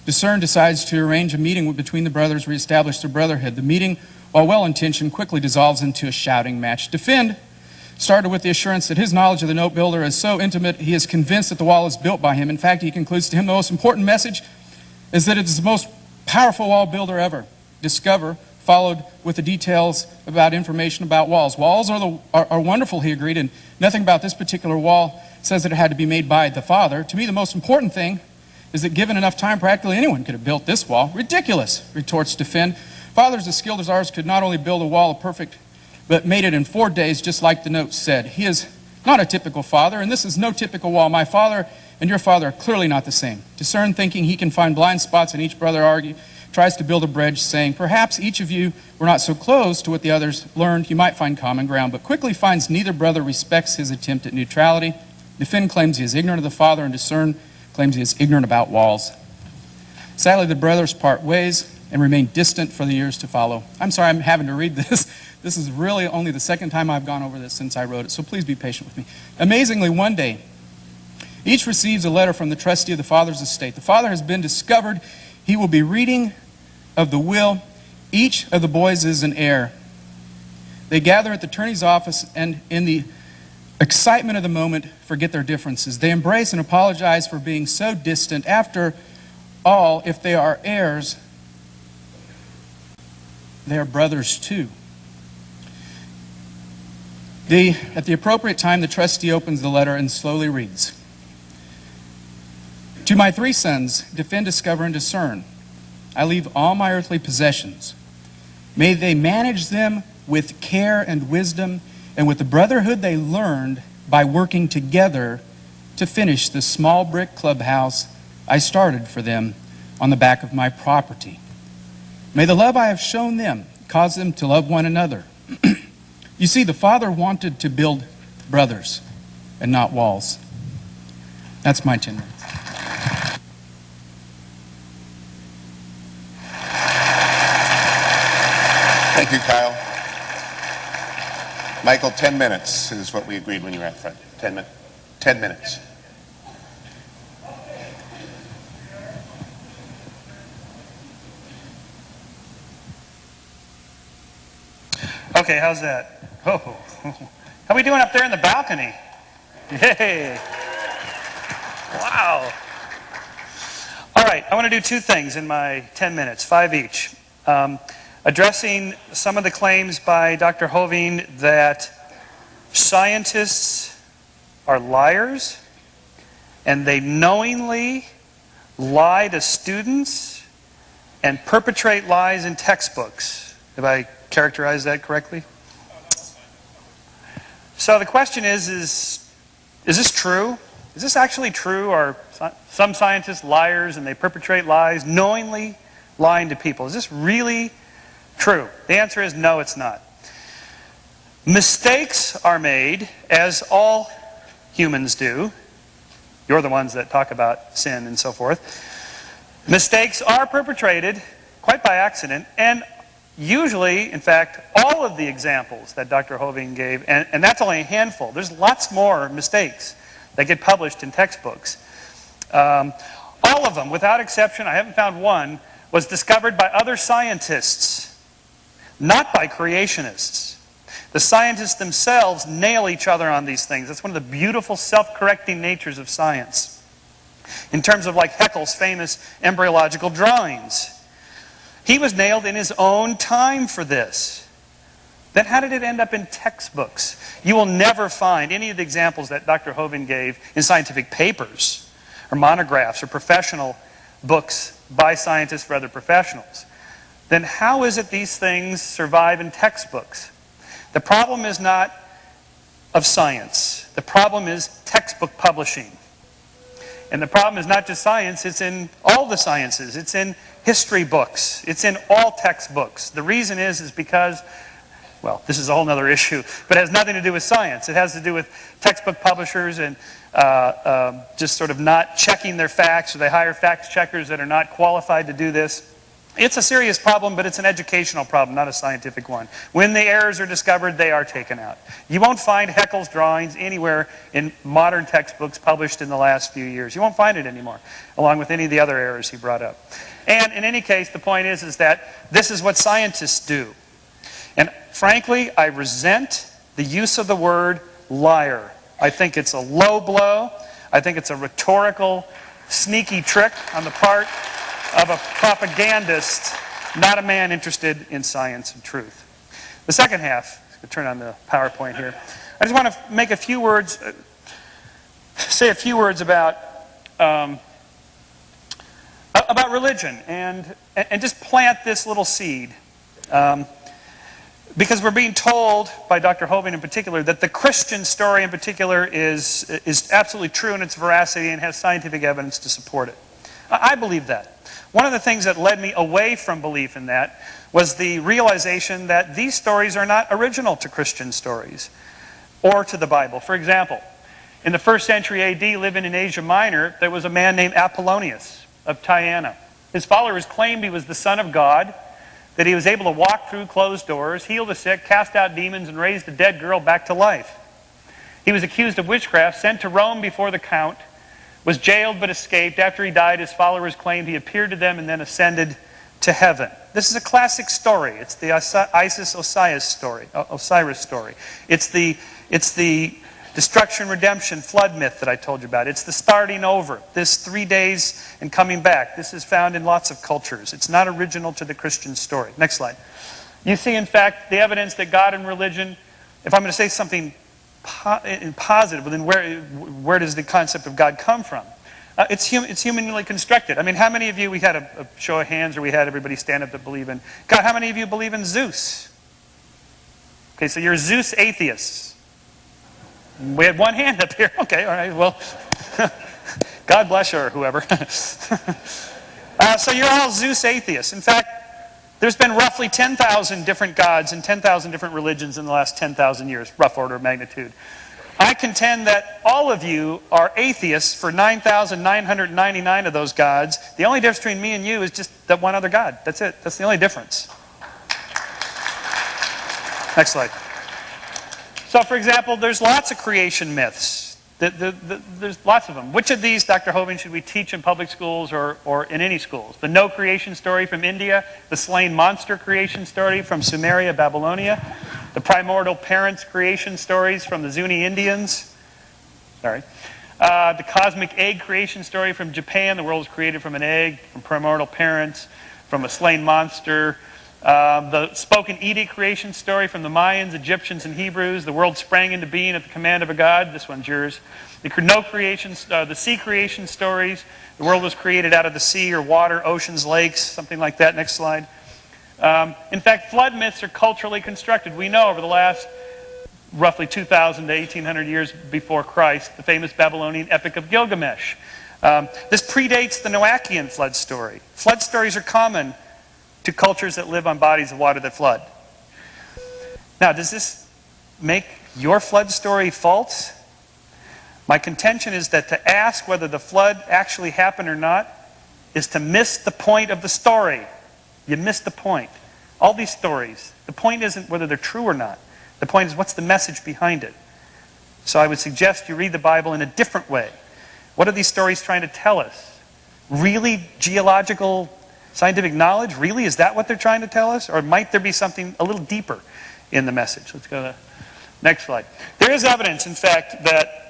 Discern decides to arrange a meeting between the brothers, reestablish their brotherhood. The meeting, while well-intentioned, quickly dissolves into a shouting match. Defend started with the assurance that his knowledge of the note builder is so intimate, he is convinced that the wall is built by him. In fact, he concludes to him the most important message is that it is the most powerful wall builder ever. Discover followed with the details about information about walls. Walls are wonderful, he agreed, and nothing about this particular wall says that it had to be made by the Father. To me, the most important thing is that given enough time, practically anyone could have built this wall. Ridiculous, retorts Defend. Fathers as skilled as ours could not only build a wall perfect, but made it in 4 days, just like the note said. He is not a typical father, and this is no typical wall. My father and your father are clearly not the same. Discern, thinking he can find blind spots in each brother, tries to build a bridge, saying, perhaps each of you were not so close to what the others learned, you might find common ground, but quickly finds neither brother respects his attempt at neutrality. Defend claims he is ignorant of the Father, and Discern claims he is ignorant about walls. Sadly, the brothers part ways and remain distant for the years to follow. I'm sorry I'm having to read this. This is really only the second time I've gone over this since I wrote it, so please be patient with me. Amazingly, one day, each receives a letter from the trustee of the father's estate. The father has been discovered. He will be reading of the will. Each of the boys is an heir. They gather at the attorney's office and in the excitement of the moment forget their differences. They embrace and apologize for being so distant. After all, if they are heirs, they are brothers too. At the appropriate time, the trustee opens the letter and slowly reads. To my 3 sons, Defend, Discover, and Discern, I leave all my earthly possessions. May they manage them with care and wisdom, and with the brotherhood they learned by working together to finish the small brick clubhouse I started for them on the back of my property. May the love I have shown them cause them to love one another. You see, the Father wanted to build brothers and not walls. That's my 10 minutes. Thank you, Kyle. Michael, 10 minutes is what we agreed when you were out front. 10 minutes. Okay, how's that? Oh, how are we doing up there in the balcony? Yay! Wow. All right, I want to do 2 things in my 10 minutes, 5 each. Addressing some of the claims by Dr. Hovind that scientists are liars and they knowingly lie to students and perpetrate lies in textbooks. Have I characterized that correctly? So the question is this true? Is this actually true? Are some scientists liars and they perpetrate lies, knowingly lying to people? Is this really true? The answer is no, it's not. Mistakes are made, as all humans do. You're the ones that talk about sin and so forth. Mistakes are perpetrated quite by accident, and usually, in fact, all of the examples that Dr. Hovind gave, and that's only a handful. There's lots more mistakes that get published in textbooks. All of them, without exception, I haven't found one, was discovered by other scientists, not by creationists. The scientists themselves nail each other on these things. That's one of the beautiful self-correcting natures of science. In terms of like Haeckel's famous embryological drawings. He was nailed in his own time for this. Then how did it end up in textbooks? You will never find any of the examples that Dr. Hovind gave in scientific papers or monographs or professional books by scientists for other professionals. Then how is it these things survive in textbooks? The problem is not of science. The problem is textbook publishing. And the problem is not just science, it's in all the sciences. It's in history books. It's in all textbooks. The reason is because, well, this is a whole other issue, but it has nothing to do with science. It has to do with textbook publishers and just sort of not checking their facts, or they hire fact checkers that are not qualified to do this. It's a serious problem, but it's an educational problem, not a scientific one. When the errors are discovered, they are taken out. You won't find Haeckel's drawings anywhere in modern textbooks published in the last few years. You won't find it anymore, along with any of the other errors he brought up. And in any case, the point is that this is what scientists do. And frankly, I resent the use of the word liar. I think it's a low blow. I think it's a rhetorical, sneaky trick on the part of a propagandist not a man interested in science and truth. The second half, I'll turn on the PowerPoint here. I just want to make a few words, say a few words about religion and just plant this little seed. Because we're being told by Dr. Hovind in particular that the Christian story in particular is absolutely true in its veracity and has scientific evidence to support it. I believe that. One of the things that led me away from belief in that was the realization that these stories are not original to Christian stories or to the Bible. For example, in the 1st century AD, living in Asia Minor, there was a man named Apollonius of Tyana. His followers claimed he was the Son of God, that he was able to walk through closed doors, heal the sick, cast out demons, and raise the dead girl back to life. He was accused of witchcraft, sent to Rome before the count, was jailed but escaped. After he died, his followers claimed he appeared to them and then ascended to heaven. This is a classic story. It's the Isis-Osiris story. It's the destruction, redemption, flood myth that I told you about. It's the starting over. This 3 days and coming back. This is found in lots of cultures. It's not original to the Christian story. Next slide. You see, in fact, the evidence that God and religion, if I'm going to say something positive, then where does the concept of God come from? It's humanly constructed. I mean, how many of you, we had a show of hands, or we had everybody stand up to believe in God. How many of you believe in Zeus? Okay, so you're Zeus atheists. We had one hand up here. Okay, all right, well, God bless you, or whoever. So you're all Zeus atheists. In fact, there's been roughly 10,000 different gods and 10,000 different religions in the last 10,000 years, rough order of magnitude. I contend that all of you are atheists for 9,999 of those gods. The only difference between me and you is just that one other God. That's it. That's the only difference. Next slide. So, for example, there's lots of creation myths. There's lots of them. Which of these, Dr. Hovind, should we teach in public schools or in any schools? The no creation story from India, the slain monster creation story from Sumeria, Babylonia, the primordial parents creation stories from the Zuni Indians, the cosmic egg creation story from Japan, the world was created from an egg, from primordial parents, from a slain monster, the spoken edict creation story from the Mayans, Egyptians, and Hebrews. The world sprang into being at the command of a god. This one's yours. The sea creation stories. The world was created out of the sea or water, oceans, lakes, something like that. Next slide. In fact, flood myths are culturally constructed. We know over the last roughly 2,000 to 1,800 years before Christ, the famous Babylonian Epic of Gilgamesh. This predates the Noachian flood story. Flood stories are common to cultures that live on bodies of water that flood. Now, does this make your flood story false? My contention is that to ask whether the flood actually happened or not is to miss the point of the story. You miss the point. All these stories, the point isn't whether they're true or not. The point is, what's the message behind it? So I would suggest you read the Bible in a different way. What are these stories trying to tell us? Really geological scientific knowledge? Really? Is that what they're trying to tell us? Or might there be something a little deeper in the message? Let's go to the next slide. There is evidence, in fact, that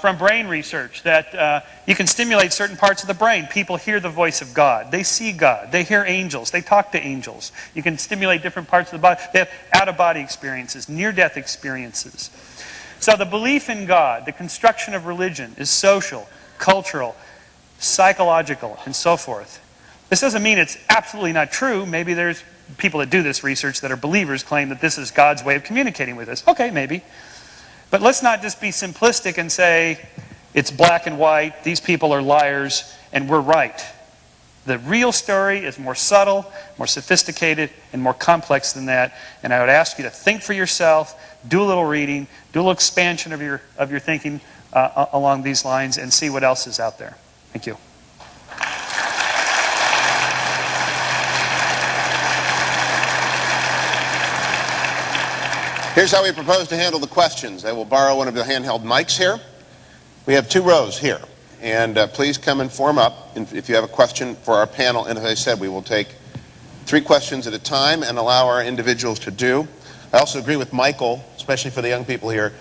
from brain research that you can stimulate certain parts of the brain. People hear the voice of God. They see God. They hear angels. They talk to angels. You can stimulate different parts of the body. They have out-of-body experiences, near-death experiences. So the belief in God, the construction of religion, is social, cultural, psychological, and so forth. This doesn't mean it's absolutely not true. Maybe there's people that do this research that are believers claim that this is God's way of communicating with us. Okay, maybe. But let's not just be simplistic and say it's black and white, these people are liars, and we're right. The real story is more subtle, more sophisticated, and more complex than that. And I would ask you to think for yourself, do a little reading, do a little expansion of your thinking along these lines, and see what else is out there. Thank you. Here's how we propose to handle the questions. I will borrow one of the handheld mics here. We have 2 rows here. And please come and form up if you have a question for our panel. And as I said, we will take 3 questions at a time and allow our individuals to do. I also agree with Michael, especially for the young people here.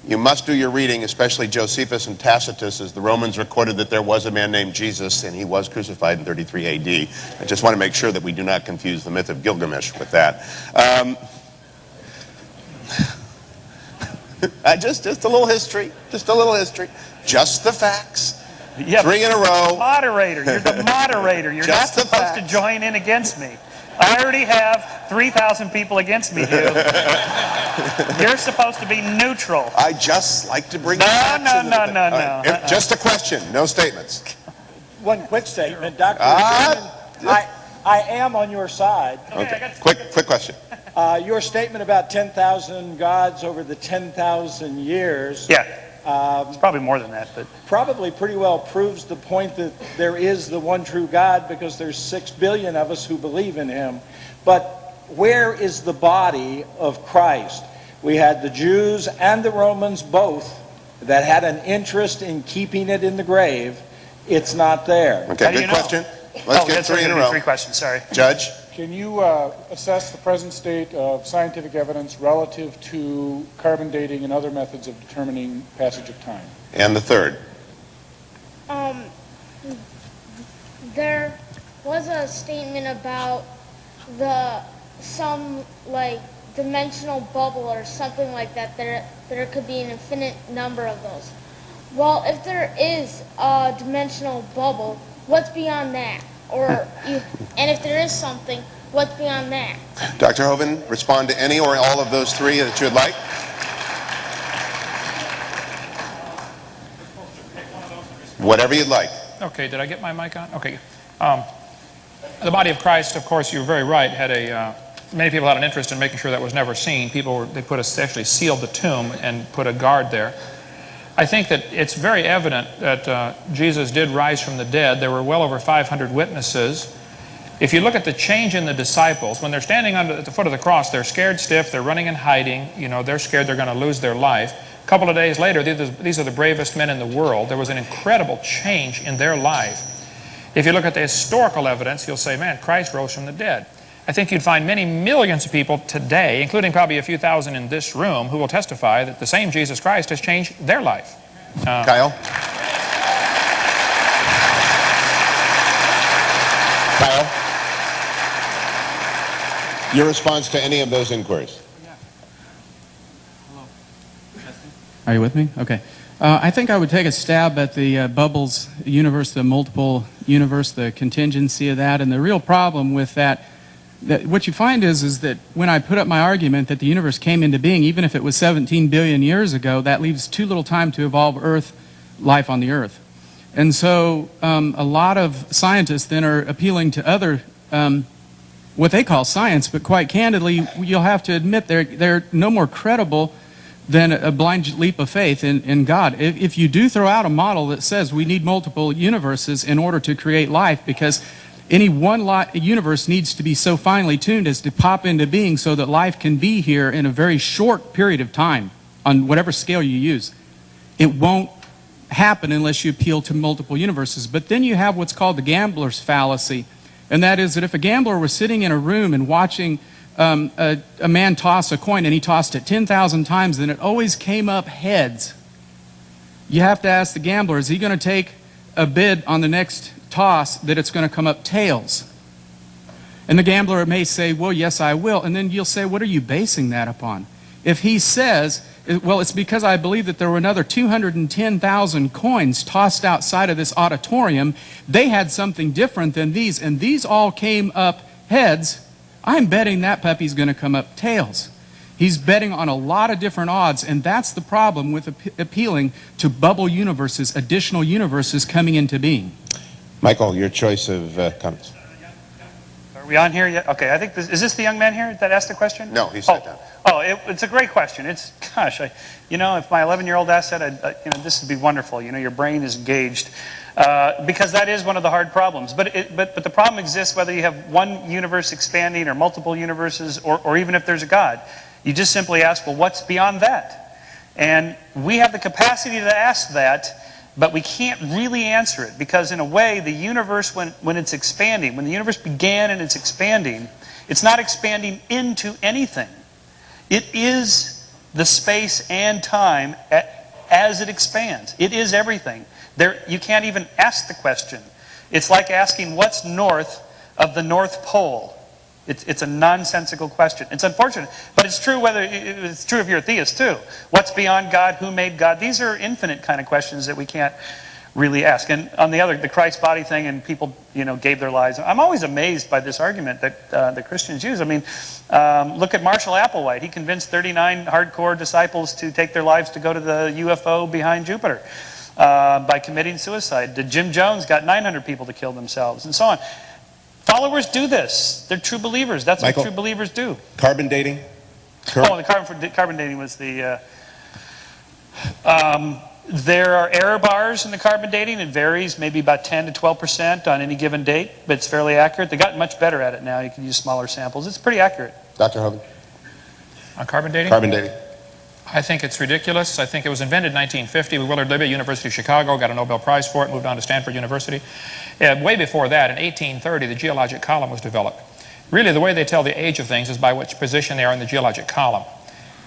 You must do your reading, especially Josephus and Tacitus, as the Romans recorded that there was a man named Jesus, and he was crucified in 33 AD. I just want to make sure that we do not confuse the myth of Gilgamesh with that. Just a little history. Just a little history. Just the facts. Yeah, 3 in a row. Moderator. You're the moderator. You're not supposed to join in against me. I already have 3,000 people against me, Hugh. You're supposed to be neutral. I just like to bring No. Right. Just a question, no statements. One quick statement, Dr. Sherman, I am on your side. Okay. Quick question. Your statement about 10,000 gods over the 10,000 years. Yeah. It's probably more than that, but probably pretty well proves the point that there is the one true God, because there's 6 billion of us who believe in him. But where is the body of Christ? We had the Jews and the Romans both that had an interest in keeping it in the grave. It's not there. Okay, good question. Let's get 3 in a row. 3 questions, sorry. Judge? Can you assess the present state of scientific evidence relative to carbon dating and other methods of determining passage of time? And the third? There was a statement about some dimensional bubble or something like that. There could be an infinite number of those. Well, if there is a dimensional bubble, what's beyond that? And if there is something, what's beyond that? Dr. Hovind, respond to any or all of those 3 that you would like. Whatever you'd like. Okay, did I get my mic on? Okay. The body of Christ, of course, you're very right, had many people had an interest in making sure that was never seen. They actually sealed the tomb and put a guard there. I think that it's very evident that Jesus did rise from the dead. There were well over 500 witnesses. If you look at the change in the disciples, when they're standing at the foot of the cross, they're scared stiff, they're running and hiding, they're scared they're going to lose their life. A couple of days later, these are the bravest men in the world. There was an incredible change in their life. If you look at the historical evidence, you'll say, man, Christ rose from the dead. I think you'd find many millions of people today, including probably a few thousand in this room, who will testify that the same Jesus Christ has changed their life. Kyle? Kyle? Your response to any of those inquiries? Are you with me? Okay. I think I would take a stab at the bubbles universe, the multiple universe, the contingency of that, and the real problem with that what you find is that when I put up my argument that the universe came into being, even if it was 17 billion years ago, that leaves too little time to evolve life on the Earth. And so a lot of scientists then are appealing to other, what they call science, but quite candidly, you'll have to admit they're no more credible than a blind leap of faith in God. If you do throw out a model that says we need multiple universes in order to create life, because any one universe needs to be so finely tuned as to pop into being so that life can be here in a very short period of time on whatever scale you use. It won't happen unless you appeal to multiple universes. But then you have what's called the gambler's fallacy, and that is that if a gambler was sitting in a room and watching a man toss a coin and he tossed it 10,000 times and it always came up heads, you have to ask the gambler, is he going to take a bid on the next toss that it's going to come up tails? And the gambler may say, well, yes, I will. And then you'll say, what are you basing that upon? If he says, well, it's because I believe that there were another 210,000 coins tossed outside of this auditorium. They had something different than these, and these all came up heads. I'm betting that puppy's going to come up tails. He's betting on a lot of different odds, and that's the problem with appealing to bubble universes, additional universes coming into being. Michael, your choice of comments. Are we on here yet? Okay, I think is this the young man here that asked the question? No, he sat down. Oh, it's a great question. It's, gosh, if my 11-year-old asked that, this would be wonderful. Your brain is engaged. Because that is one of the hard problems. But the problem exists whether you have one universe expanding or multiple universes or even if there's a God. You just simply ask, well, what's beyond that? And we have the capacity to ask that, but we can't really answer it because in a way the universe, when it's expanding, when the universe began and it's expanding, it's not expanding into anything. It is the space and time as it expands. It is everything. You can't even ask the question. It's like asking what's north of the North Pole. It's a nonsensical question. It's unfortunate, but it's true it's true if you're a theist too. What's beyond God? Who made God? These are infinite kind of questions that we can't really ask. And on the Christ body thing, and people, gave their lives. I'm always amazed by this argument that the Christians use. I mean, look at Marshall Applewhite. He convinced 39 hardcore disciples to take their lives to go to the UFO behind Jupiter by committing suicide. Jim Jones got 900 people to kill themselves, and so on. Followers do this. They're true believers. That's Michael, what true believers do. Carbon dating? The carbon dating was the... there are error bars in the carbon dating. It varies maybe about 10 to 12% on any given date, but it's fairly accurate. They've gotten much better at it now. You can use smaller samples. It's pretty accurate. Dr. Hovind? On carbon dating? Carbon dating. I think it's ridiculous. I think it was invented in 1950 with Willard Libby, University of Chicago, got a Nobel Prize for it, moved on to Stanford University. Way before that, in 1830, the geologic column was developed. Really, the way they tell the age of things is by which position they are in the geologic column.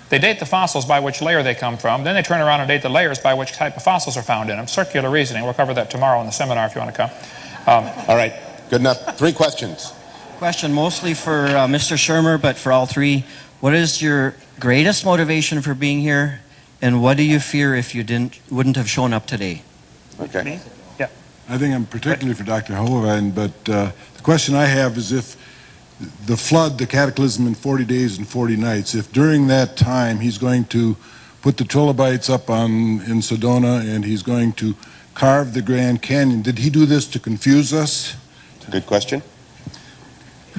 They date the fossils by which layer they come from, then they turn around and date the layers by which type of fossils are found in them. Circular reasoning. We'll cover that tomorrow in the seminar if you want to come. All right, good enough. 3 questions. Question mostly for Mr. Shermer, but for all 3. What is your greatest motivation for being here, and what do you fear if you wouldn't have shown up today? Okay. Me? Yeah. I think I'm particularly for Dr. Hovind, but the question I have is if the flood, the cataclysm in 40 days and 40 nights, if during that time he's going to put the trilobites up in Sedona and he's going to carve the Grand Canyon, did he do this to confuse us? Good question.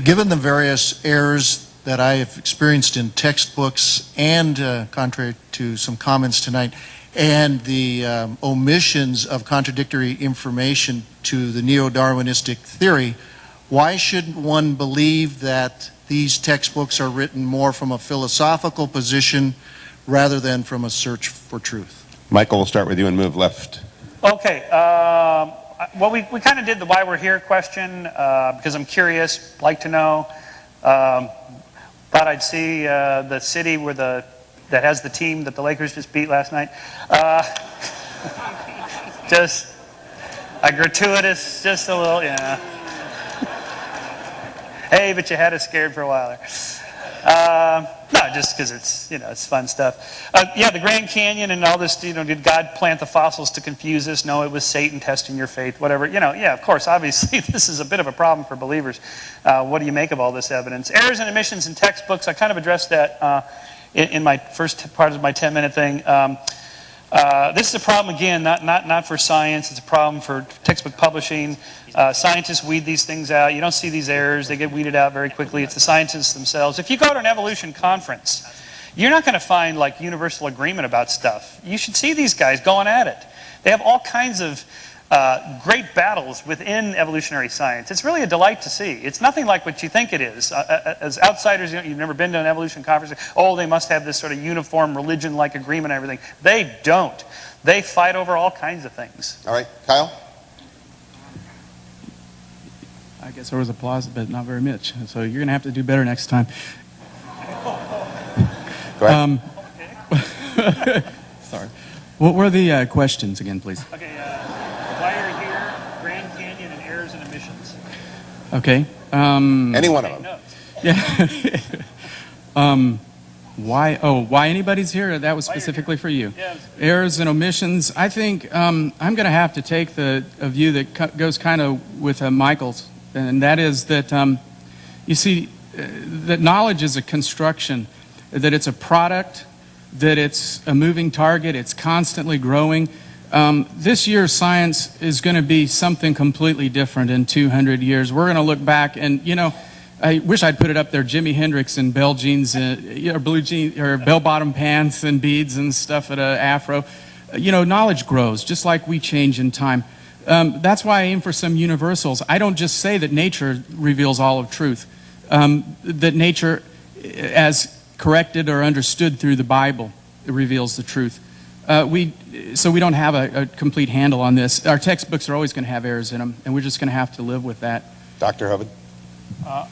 Given the various errors that I have experienced in textbooks and, contrary to some comments tonight, and the omissions of contradictory information to the neo-Darwinistic theory, why shouldn't one believe that these textbooks are written more from a philosophical position rather than from a search for truth? Michael, we'll start with you and move left. Okay. Well, we kind of did the why we're here question because I'm curious, like to know. Thought I'd see the city that has the team that the Lakers just beat last night. Just a gratuitous, just a little, Hey, but you had us scared for a while there. No, just because it's fun stuff. The Grand Canyon and all this, did God plant the fossils to confuse us? No, it was Satan testing your faith, whatever. Of course, obviously, this is a bit of a problem for believers. What do you make of all this evidence? Errors and omissions in textbooks, I kind of addressed that in my first part of my 10-minute thing. This is a problem, again, not for science. It's a problem for textbook publishing. Scientists weed these things out. You don't see these errors. They get weeded out very quickly. It's the scientists themselves. If you go to an evolution conference, you're not going to find like universal agreement about stuff. You should see these guys going at it. They have all kinds of great battles within evolutionary science. It's really a delight to see. It's nothing like what you think it is. As outsiders, you've never been to an evolution conference. Oh, they must have this sort of uniform religion-like agreement and everything. They don't. They fight over all kinds of things. All right, Kyle? I guess there was applause, but not very much. So you're going to have to do better next time. Go ahead. Sorry. What were the questions again, please? Okay, why you're here, Grand Canyon, and errors and omissions. Okay. Any one of them. Yeah. Why anybody's here? That was specifically for you. Yeah. Errors and omissions. I think I'm going to have to take a view that goes kind of with Michael's, and that is that you see that knowledge is a construction, that it's a product, that it's a moving target, it's constantly growing. This year's science is going to be something completely different in 200 years. We're going to look back and, I wish I'd put it up there, Jimi Hendrix in bell jeans, or blue jeans, or bell-bottom pants and beads and stuff at an afro. Knowledge grows, just like we change in time. That's why I aim for some universals. I don't just say that nature reveals all of truth, that nature, as corrected or understood through the Bible, reveals the truth. So we don't have a complete handle on this. Our textbooks are always going to have errors in them, and we're just going to have to live with that. Dr. Hovind?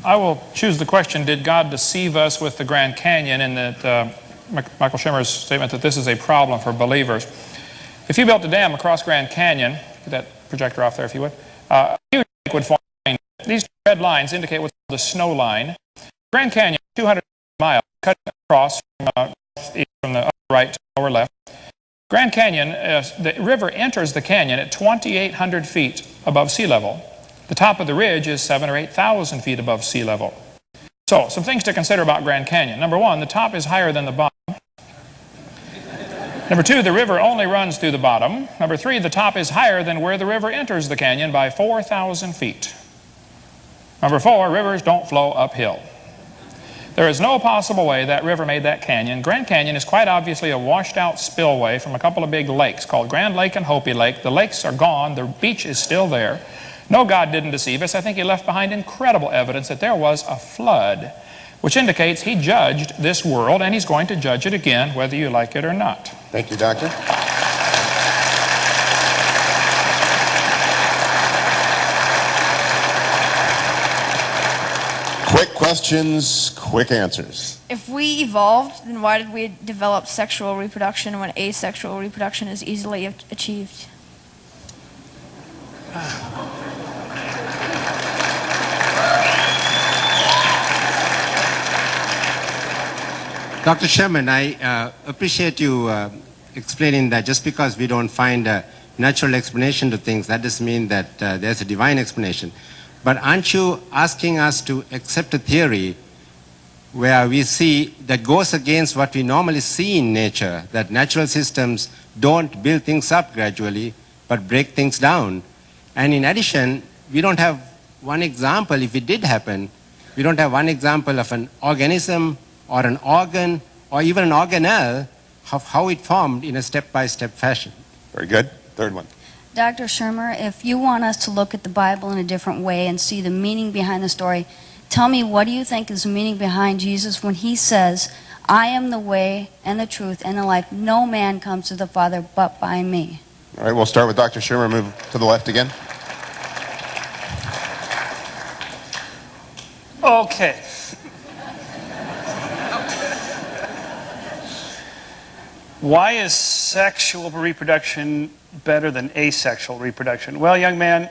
I will choose the question, did God deceive us with the Grand Canyon in that Michael Shermer's statement that this is a problem for believers. If you built a dam across Grand Canyon, get that projector off there if you would, a huge lake would form. These red lines indicate what's called the snow line. Grand Canyon, 200 miles, cut across from the upper right to the lower left. Grand Canyon, the river enters the canyon at 2,800 feet above sea level. The top of the ridge is 7,000 or 8,000 feet above sea level. So, some things to consider about Grand Canyon. Number one, the top is higher than the bottom. Number two, the river only runs through the bottom. Number three, the top is higher than where the river enters the canyon by 4,000 feet. Number four, rivers don't flow uphill. There is no possible way that river made that canyon. Grand Canyon is quite obviously a washed out spillway from a couple of big lakes called Grand Lake and Hopi Lake. The lakes are gone, the beach is still there. No, God didn't deceive us. I think he left behind incredible evidence that there was a flood, which indicates he judged this world, and he's going to judge it again, whether you like it or not. Thank you, Doctor. Quick questions, quick answers. If we evolved, then why did we develop sexual reproduction when asexual reproduction is easily achieved? Dr. Sherman, I appreciate you explaining that just because we don't find a natural explanation to things, that doesn't mean that there's a divine explanation. But aren't you asking us to accept a theory where we see that goes against what we normally see in nature, that natural systems don't build things up gradually, but break things down? And in addition, we don't have one example, if it did happen, we don't have one example of an organism or an organ, or even an organelle, of how it formed in a step-by-step fashion. Very good. Third one. Dr. Shermer, if you want us to look at the Bible in a different way and see the meaning behind the story, tell me, what do you think is the meaning behind Jesus when he says, I am the way and the truth and the life. No man comes to the Father but by me. All right, we'll start with Dr. Shermer. Move to the left again. Okay. Why is sexual reproduction better than asexual reproduction? Well, young man,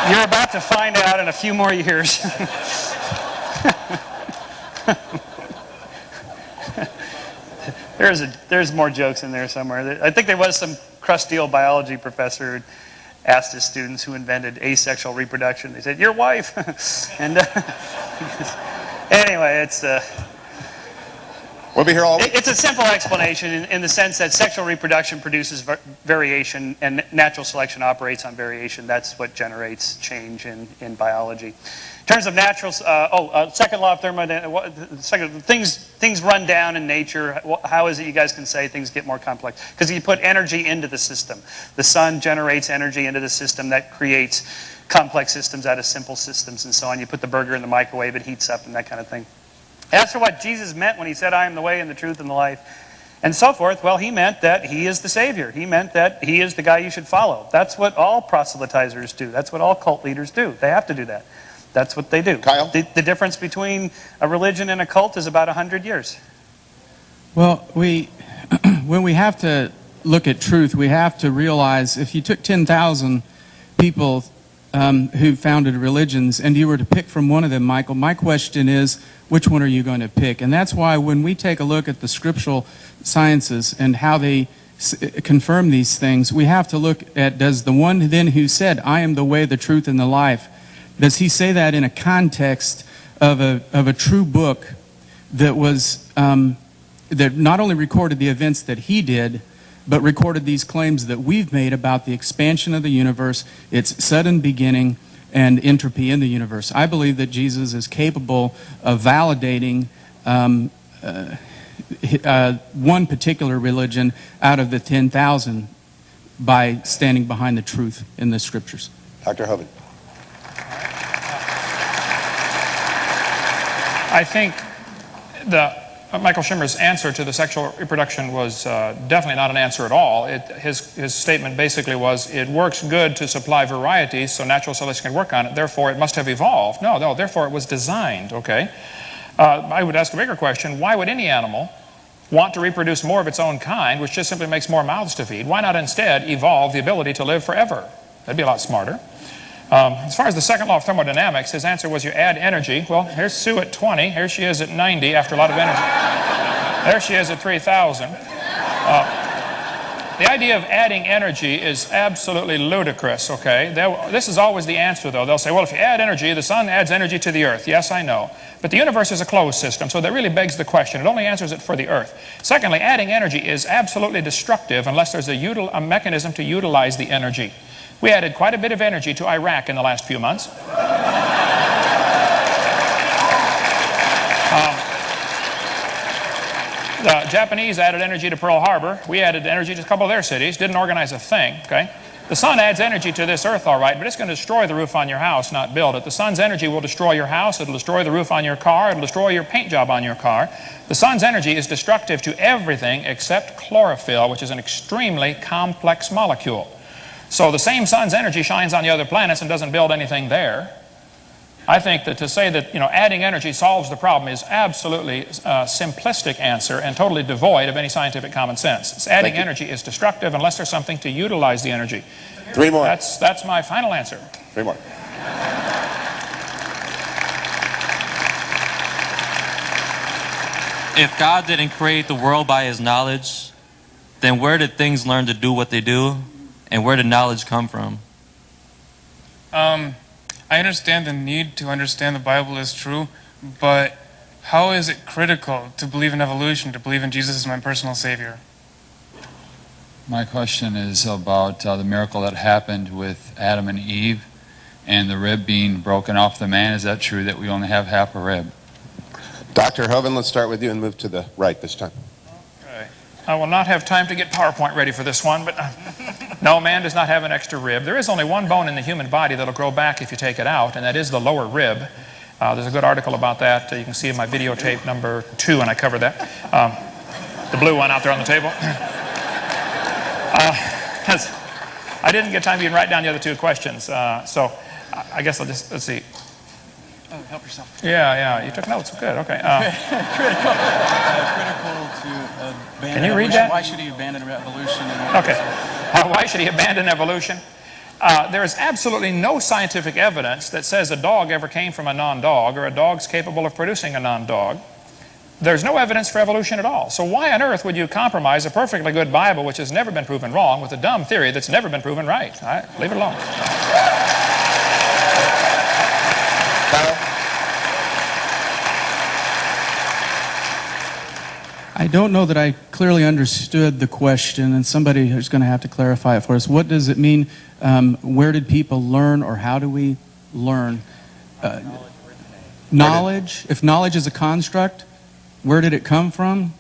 you're about to find out in a few more years. There's more jokes in there somewhere. I think there was some crusty old biology professor who asked his students who invented asexual reproduction. They said, your wife. And anyway, it's... We'll be here all week. It's a simple explanation in the sense that sexual reproduction produces variation and natural selection operates on variation. That's what generates change in biology. In terms of natural, second law of thermodynamics, things run down in nature. How is it you guys can say things get more complex? Because you put energy into the system. The sun generates energy into the system that creates complex systems out of simple systems and so on. You put the burger in the microwave, it heats up and that kind of thing. As for what Jesus meant when he said, I am the way and the truth and the life, and so forth, well, he meant that he is the Savior. He meant that he is the guy you should follow. That's what all proselytizers do. That's what all cult leaders do. They have to do that. That's what they do. Kyle? The difference between a religion and a cult is about 100 years. Well, when we have to look at truth, we have to realize if you took 10,000 people who founded religions and you were to pick from one of them, Michael, my question is, which one are you going to pick? And that's why when we take a look at the scriptural sciences and how they confirm these things, we have to look at, does the one then who said, I am the way, the truth, and the life, does he say that in a context of a true book that was that not only recorded the events that he did, but recorded these claims that we've made about the expansion of the universe, its sudden beginning, and entropy in the universe? I believe that Jesus is capable of validating one particular religion out of the 10,000 by standing behind the truth in the scriptures. Dr. Hovind. I think Michael Shermer's answer to the sexual reproduction was definitely not an answer at all. His statement basically was, it works good to supply varieties so natural selection can work on it, therefore it must have evolved. No, therefore it was designed, okay? I would ask a bigger question. Why would any animal want to reproduce more of its own kind, which just simply makes more mouths to feed? Why not instead evolve the ability to live forever? That'd be a lot smarter. As far as the second law of thermodynamics, his answer was you add energy. Well, here's Sue at 20. Here she is at 90 after a lot of energy. There she is at 3,000. The idea of adding energy is absolutely ludicrous, okay? This is always the answer, though. They'll say, well, if you add energy, the sun adds energy to the earth. Yes, I know. But the universe is a closed system, so that really begs the question. It only answers it for the earth. Secondly, adding energy is absolutely destructive unless there's a mechanism to utilize the energy. We added quite a bit of energy to Iraq in the last few months. The Japanese added energy to Pearl Harbor. We added energy to a couple of their cities. Didn't organize a thing, okay? The sun adds energy to this earth, all right, but it's going to destroy the roof on your house, not build it. The sun's energy will destroy your house. It'll destroy the roof on your car. It'll destroy your paint job on your car. The sun's energy is destructive to everything except chlorophyll, which is an extremely complex molecule. So the same sun's energy shines on the other planets and doesn't build anything there. I think that to say that, adding energy solves the problem is absolutely a simplistic answer and totally devoid of any scientific common sense. Adding energy is destructive unless there's something to utilize the energy. 3 more. That's my final answer. 3 more. If God didn't create the world by his knowledge, then where did things learn to do what they do? And where did knowledge come from? I understand the need to understand the Bible is true, but how is it critical to believe in evolution, to believe in Jesus as my personal Savior? My question is about the miracle that happened with Adam and Eve and the rib being broken off the man. Is that true that we only have half a rib? Dr. Hovind, let's start with you and move to the right this time. I will not have time to get PowerPoint ready for this one, but no, man does not have an extra rib. There is only one bone in the human body that will grow back if you take it out, and that is the lower rib. There's a good article about that. You can see in my videotape number 2, and I covered that. The blue one out there on the table. I didn't get time to even write down the other 2 questions, so I guess I'll just, let's see. Oh, help yourself. Yeah, you took notes. Good, okay. Critical to abandon. Can you read evolution. that? Why should he abandon evolution? Okay. Why should he abandon evolution? There is absolutely no scientific evidence that says a dog ever came from a non-dog or a dog's capable of producing a non-dog. There's no evidence for evolution at all. So why on earth would you compromise a perfectly good Bible which has never been proven wrong with a dumb theory that's never been proven right? All right, leave it alone. I don't know that I clearly understood the question, and somebody is going to have to clarify it for us. What does it mean? Where did people learn, or how do we learn? Knowledge? If knowledge is a construct, where did it come from?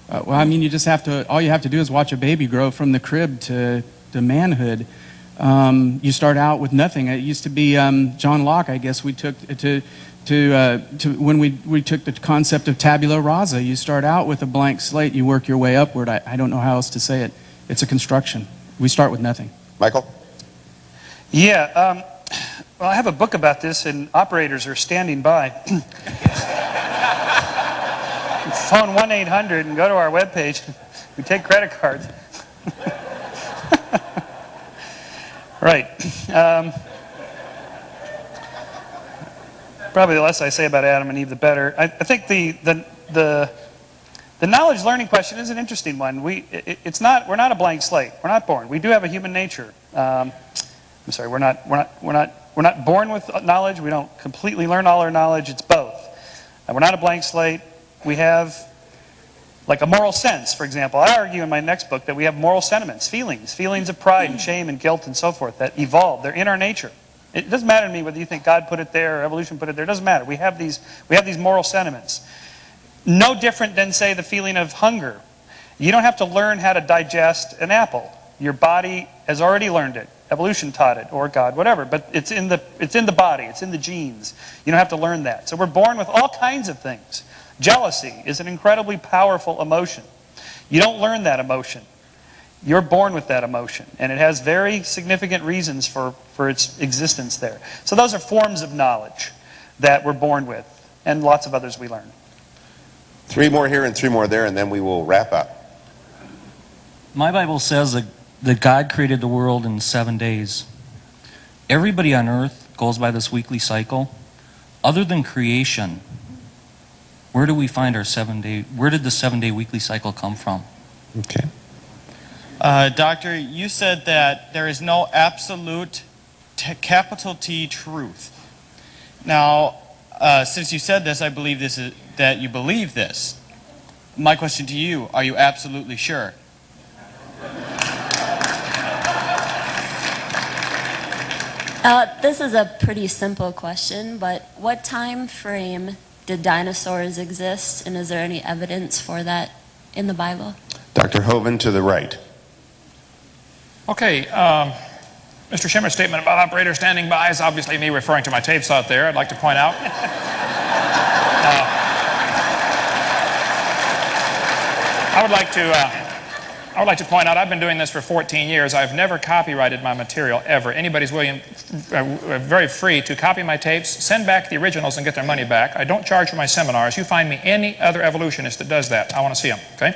Well, I mean, all you have to do is watch a baby grow from the crib to manhood. You start out with nothing. It used to be John Locke, I guess, we took when we took the concept of tabula rasa. You start out with a blank slate, you work your way upward. I don't know how else to say it. It's a construction. We start with nothing. Michael? Yeah, well, I have a book about this, and operators are standing by. Phone 1-800 and go to our webpage. We take credit cards. Right. Probably the less I say about Adam and Eve, the better. I think the knowledge learning question is an interesting one. We're not a blank slate. We're not born. We do have a human nature. I'm sorry. We're not born with knowledge. We don't completely learn all our knowledge. It's both. We're not a blank slate. We have like a moral sense, for example. I argue in my next book that we have moral sentiments, feelings of pride and shame and guilt and so forth that evolve. They're in our nature. It doesn't matter to me whether you think God put it there or evolution put it there. It doesn't matter. We have these moral sentiments. No different than, say, the feeling of hunger. You don't have to learn how to digest an apple. Your body has already learned it. Evolution taught it, or God, whatever. But it's in the body. It's in the genes. You don't have to learn that. So we're born with all kinds of things. Jealousy is an incredibly powerful emotion. You don't learn that emotion. You're born with that emotion, and it has very significant reasons for its existence there. So those are forms of knowledge that we're born with, and lots of others we learn. 3 more here and 3 more there, and then we will wrap up. My Bible says that God created the world in 7 days. Everybody on earth goes by this weekly cycle. Other than creation, where do we find our 7-day, where did the 7-day weekly cycle come from? Okay. Doctor, you said that there is no absolute capital T truth. Now, since you said this, I believe that you believe this. My question to you, are you absolutely sure? This is a pretty simple question, but what time frame did dinosaurs exist, and is there any evidence for that in the Bible? Dr. Hovind to the right. Okay, Mr. Shermer's statement about operators standing by is obviously me referring to my tapes out there. I'd like to point out. I would like to point out, I've been doing this for 14 years. I've never copyrighted my material, ever. Anybody's very free to copy my tapes, send back the originals, and get their money back. I don't charge for my seminars. You find me any other evolutionist that does that. I want to see them, okay?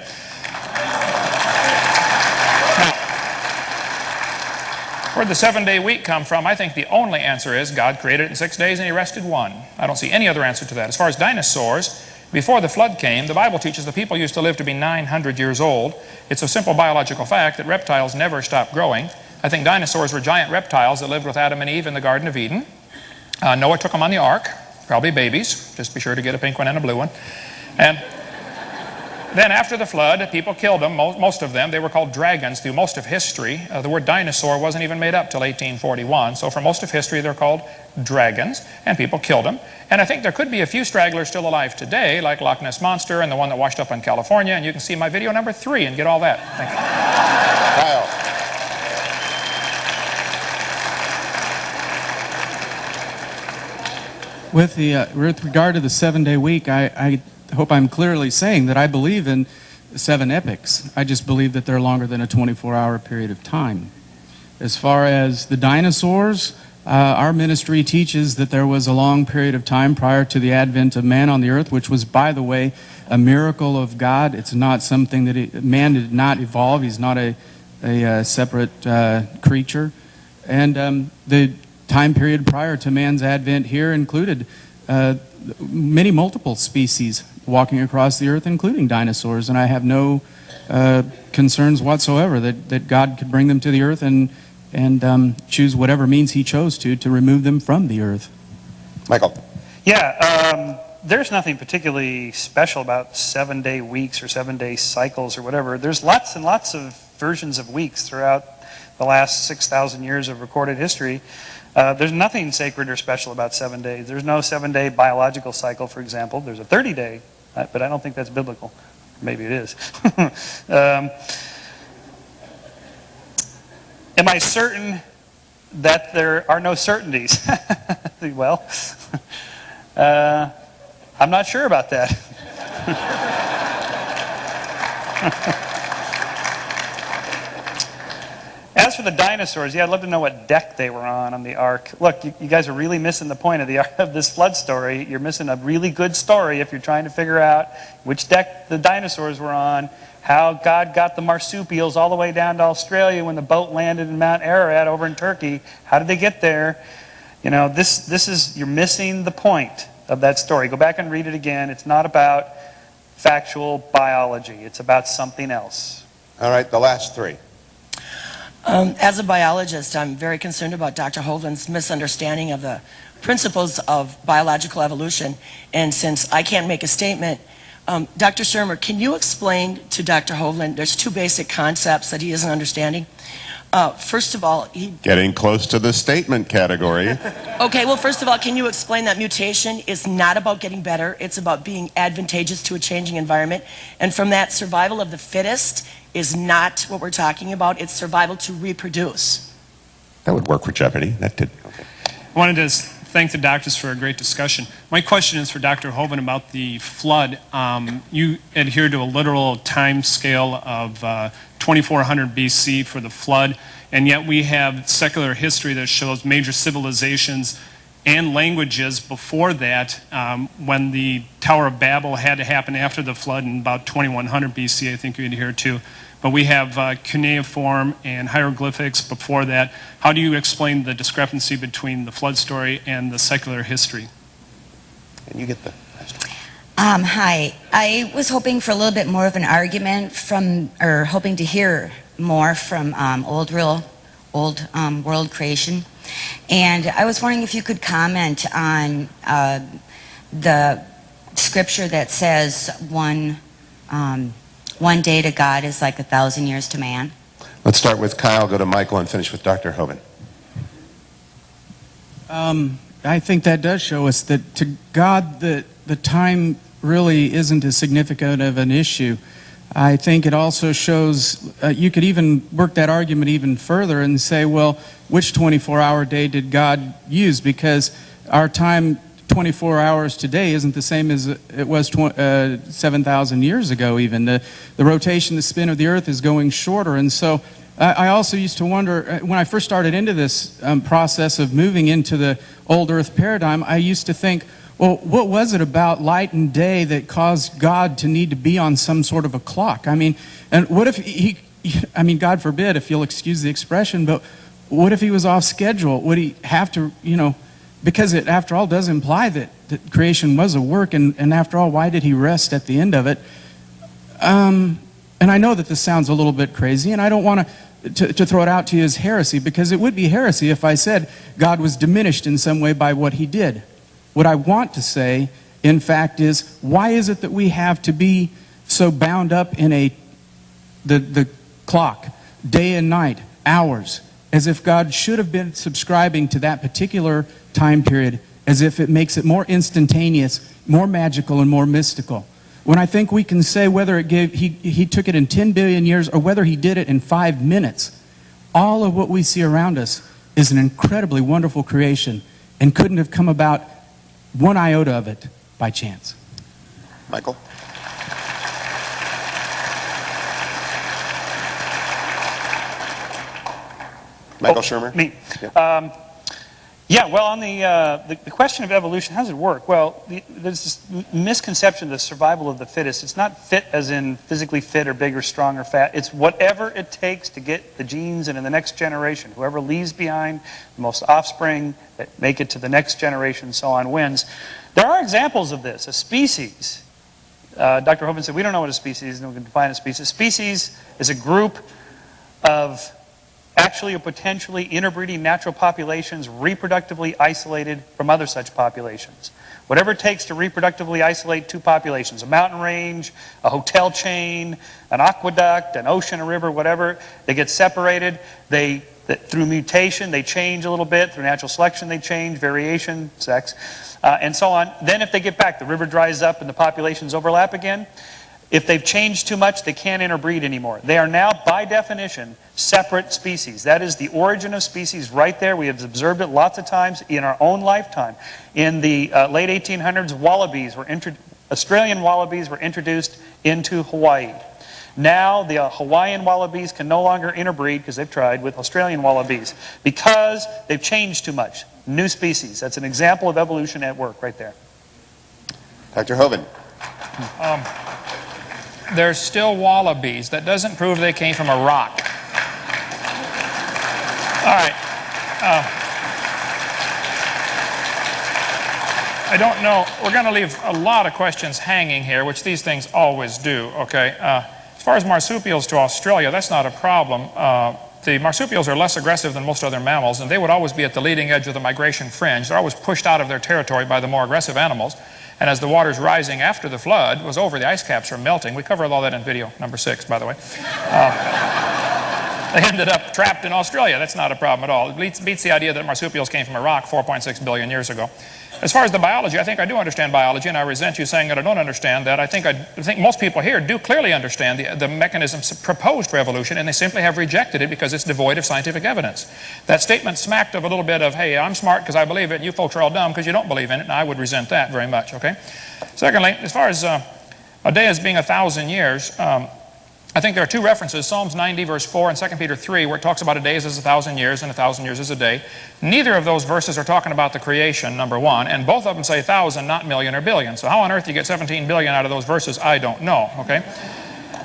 Now, where'd the 7-day week come from? I think the only answer is God created it in 6 days and he rested 1. I don't see any other answer to that. As far as dinosaurs, before the flood came, the Bible teaches that people used to live to be 900 years old. It's a simple biological fact that reptiles never stop growing. I think dinosaurs were giant reptiles that lived with Adam and Eve in the Garden of Eden. Noah took them on the ark, probably babies. Just be sure to get a pink one and a blue one. And then after the flood, people killed them, most of them. They were called dragons through most of history. The word dinosaur wasn't even made up till 1841. So for most of history, they're called dragons, and people killed them. And I think there could be a few stragglers still alive today, like Loch Ness Monster and the one that washed up in California. And you can see my video number 3 and get all that. Thank With regard to the 7-day week, I hope I'm clearly saying that I believe in 7 epochs. I just believe that they're longer than a 24-hour period of time. As far as the dinosaurs, our ministry teaches that there was a long period of time prior to the advent of man on the earth, which was, by the way, a miracle of God. It's not something that man did not evolve. He's not a separate creature. And the time period prior to man's advent here included many multiple species walking across the earth, including dinosaurs. And I have no concerns whatsoever that God could bring them to the earth and choose whatever means he chose to remove them from the earth. Michael. Yeah, there's nothing particularly special about 7-day weeks or 7-day cycles or whatever. There's lots and lots of versions of weeks throughout the last 6,000 years of recorded history. There's nothing sacred or special about 7 days. There's no 7-day biological cycle, for example. There's a 30-day, but I don't think that's biblical. Maybe it is. Am I certain that there are no certainties? Well, I'm not sure about that. As for the dinosaurs, yeah, I'd love to know what deck they were on the ark. Look, you guys are really missing the point of this flood story. You're missing a really good story if you're trying to figure out which deck the dinosaurs were on, how God got the marsupials all the way down to Australia when the boat landed in Mount Ararat over in Turkey. How did they get there? You know, you're missing the point of that story. Go back and read it again. It's not about factual biology. It's about something else. All right, the last 3. As a biologist, I'm very concerned about Dr. Hovind's misunderstanding of the principles of biological evolution. And since I can't make a statement, Dr. Shermer, can you explain to Dr. Hovind, there's 2 basic concepts that he isn't understanding. First of all, Getting close to the statement category. Okay, well, first of all, can you explain that mutation is not about getting better, it's about being advantageous to a changing environment. And from that, survival of the fittest is not what we're talking about, it's survival to reproduce. That would work for Jeopardy. That did. Okay. I wanted to thank the doctors for a great discussion. My question is for Dr. Hovind about the flood. You adhered to a literal time scale of 2400 BC for the flood, and yet we have secular history that shows major civilizations and languages before that, when the Tower of Babel had to happen after the flood in about 2100 BC, I think you adhere to. But we have cuneiform and hieroglyphics before that. How do you explain the discrepancy between the flood story and the secular history? And you get the Hi. I was hoping for a little bit more of an argument from, or hoping to hear more from old world creation. And I was wondering if you could comment on the scripture that says one day to God is like 1,000 years to man. Let's start with Kyle, go to Michael, and finish with Dr. Hovind. I think that does show us that to God the time really isn't as significant of an issue. I think it also shows, you could even work that argument even further and say, well, which 24-hour day did God use? Because our time, 24 hours today, isn't the same as it was 7,000 years ago even. The rotation, the spin of the earth is going shorter. And so I also used to wonder, when I first started into this process of moving into the old earth paradigm, I used to think, well, what was it about light and day that caused God to need to be on some sort of a clock? I mean, and what if I mean, God forbid, if you'll excuse the expression, but what if he was off schedule? Would he have to, because it, after all, does imply that creation was a work, and after all, why did he rest at the end of it? And I know that this sounds a little bit crazy, and I don't want to throw it out to you as heresy, because it would be heresy if I said God was diminished in some way by what he did. What I want to say, in fact, is why is it that we have to be so bound up in the clock, day and night, hours, as if God should have been subscribing to that particular time period, as if it makes it more instantaneous, more magical, and more mystical. When I think we can say whether he took it in 10 billion years or whether he did it in 5 minutes, all of what we see around us is an incredibly wonderful creation and couldn't have come about one iota of it by chance. Michael? Michael Shermer? Me. Yeah. Yeah, well, on the question of evolution, how does it work? Well, there's this misconception of the survival of the fittest. It's not fit as in physically fit or big or strong or fat. It's whatever it takes to get the genes into the next generation. Whoever leaves behind the most offspring that make it to the next generation, so on, wins. There are examples of this. A species, Dr. Hovind said, we don't know what a species is, and we can define a species. A species is a group of actually or potentially interbreeding natural populations reproductively isolated from other such populations. Whatever it takes to reproductively isolate two populations, a mountain range, a hotel chain, an aqueduct, an ocean, a river, whatever, they get separated. Through mutation, they change a little bit. Through natural selection, they change, variation, sex, and so on. Then if they get back, the river dries up and the populations overlap again. If they've changed too much, they can't interbreed anymore. They are now, by definition, separate species. That is the origin of species right there. We have observed it lots of times in our own lifetime. In the late 1800s, Australian wallabies were introduced into Hawaii. Now the Hawaiian wallabies can no longer interbreed, because they've tried, with Australian wallabies, because they've changed too much. New species. That's an example of evolution at work right there. Dr. Hovind? There's still wallabies. That doesn't prove they came from a rock. All right. I don't know. We're going to leave a lot of questions hanging here, which these things always do, okay? As far as marsupials to Australia, that's not a problem. The marsupials are less aggressive than most other mammals, and they would always be at the leading edge of the migration fringe. They're always pushed out of their territory by the more aggressive animals. And as the water's rising after the flood was over, the ice caps are melting. We covered all that in video number 6, by the way. They ended up trapped in Australia. That's not a problem at all. It beats the idea that marsupials came from a rock 4.6 billion years ago. As far as the biology, I think I do understand biology, and I resent you saying that I don't understand that. I think most people here do clearly understand the mechanisms proposed for evolution, and they simply have rejected it because it's devoid of scientific evidence. That statement smacked of a little bit of, hey, I'm smart because I believe it, and you folks are all dumb because you don't believe in it, and I would resent that very much, okay? Secondly, as far as a day as being 1,000 years, I think there are two references, Psalms 90 verse 4 and 2 Peter 3, where it talks about a day as 1,000 years and 1,000 years as a day. Neither of those verses are talking about the creation, number one, and both of them say 1,000, not million or billion. So how on earth you get 17 billion out of those verses, I don't know, okay?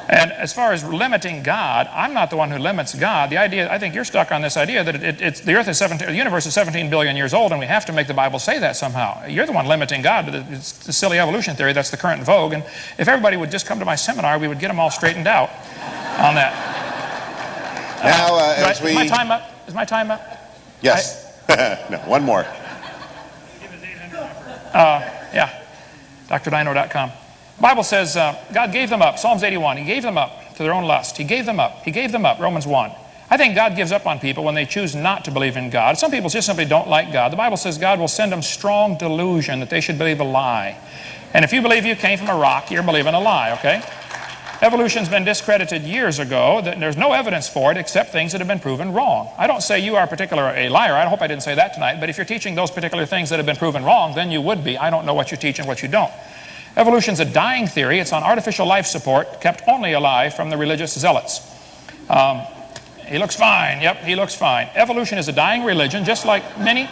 And as far as limiting God, I'm not the one who limits God. The idea, I think you're stuck on this idea that the earth is the universe is 17 billion years old, and we have to make the Bible say that somehow. You're the one limiting God. It's the silly evolution theory that's the current vogue. And if everybody would just come to my seminar, we would get them all straightened out on that. Now, is my time up? Is my time up? Yes. No, one more. Yeah. DrDino.com. The Bible says God gave them up. Psalms 81. He gave them up to their own lust. He gave them up. He gave them up. Romans 1. I think God gives up on people when they choose not to believe in God. Some people just simply don't like God. The Bible says God will send them strong delusion that they should believe a lie. And if you believe you came from a rock, you're believing a lie, okay? Evolution's been discredited years ago. There's no evidence for it except things that have been proven wrong. I don't say you are a liar. I hope I didn't say that tonight. But if you're teaching those particular things that have been proven wrong, then you would be. I don't know what you teach and what you don't. Evolution's a dying theory. It's on artificial life support, kept only alive from the religious zealots. He looks fine. Yep, he looks fine. Evolution is a dying religion, just like many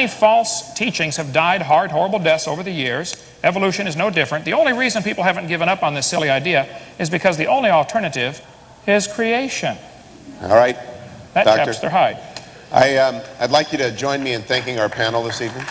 false teachings have died hard, horrible deaths over the years. Evolution is no different. The only reason people haven't given up on this silly idea is because the only alternative is creation. All right, That Doctor. chaps their hide. I'd like you to join me in thanking our panel this evening.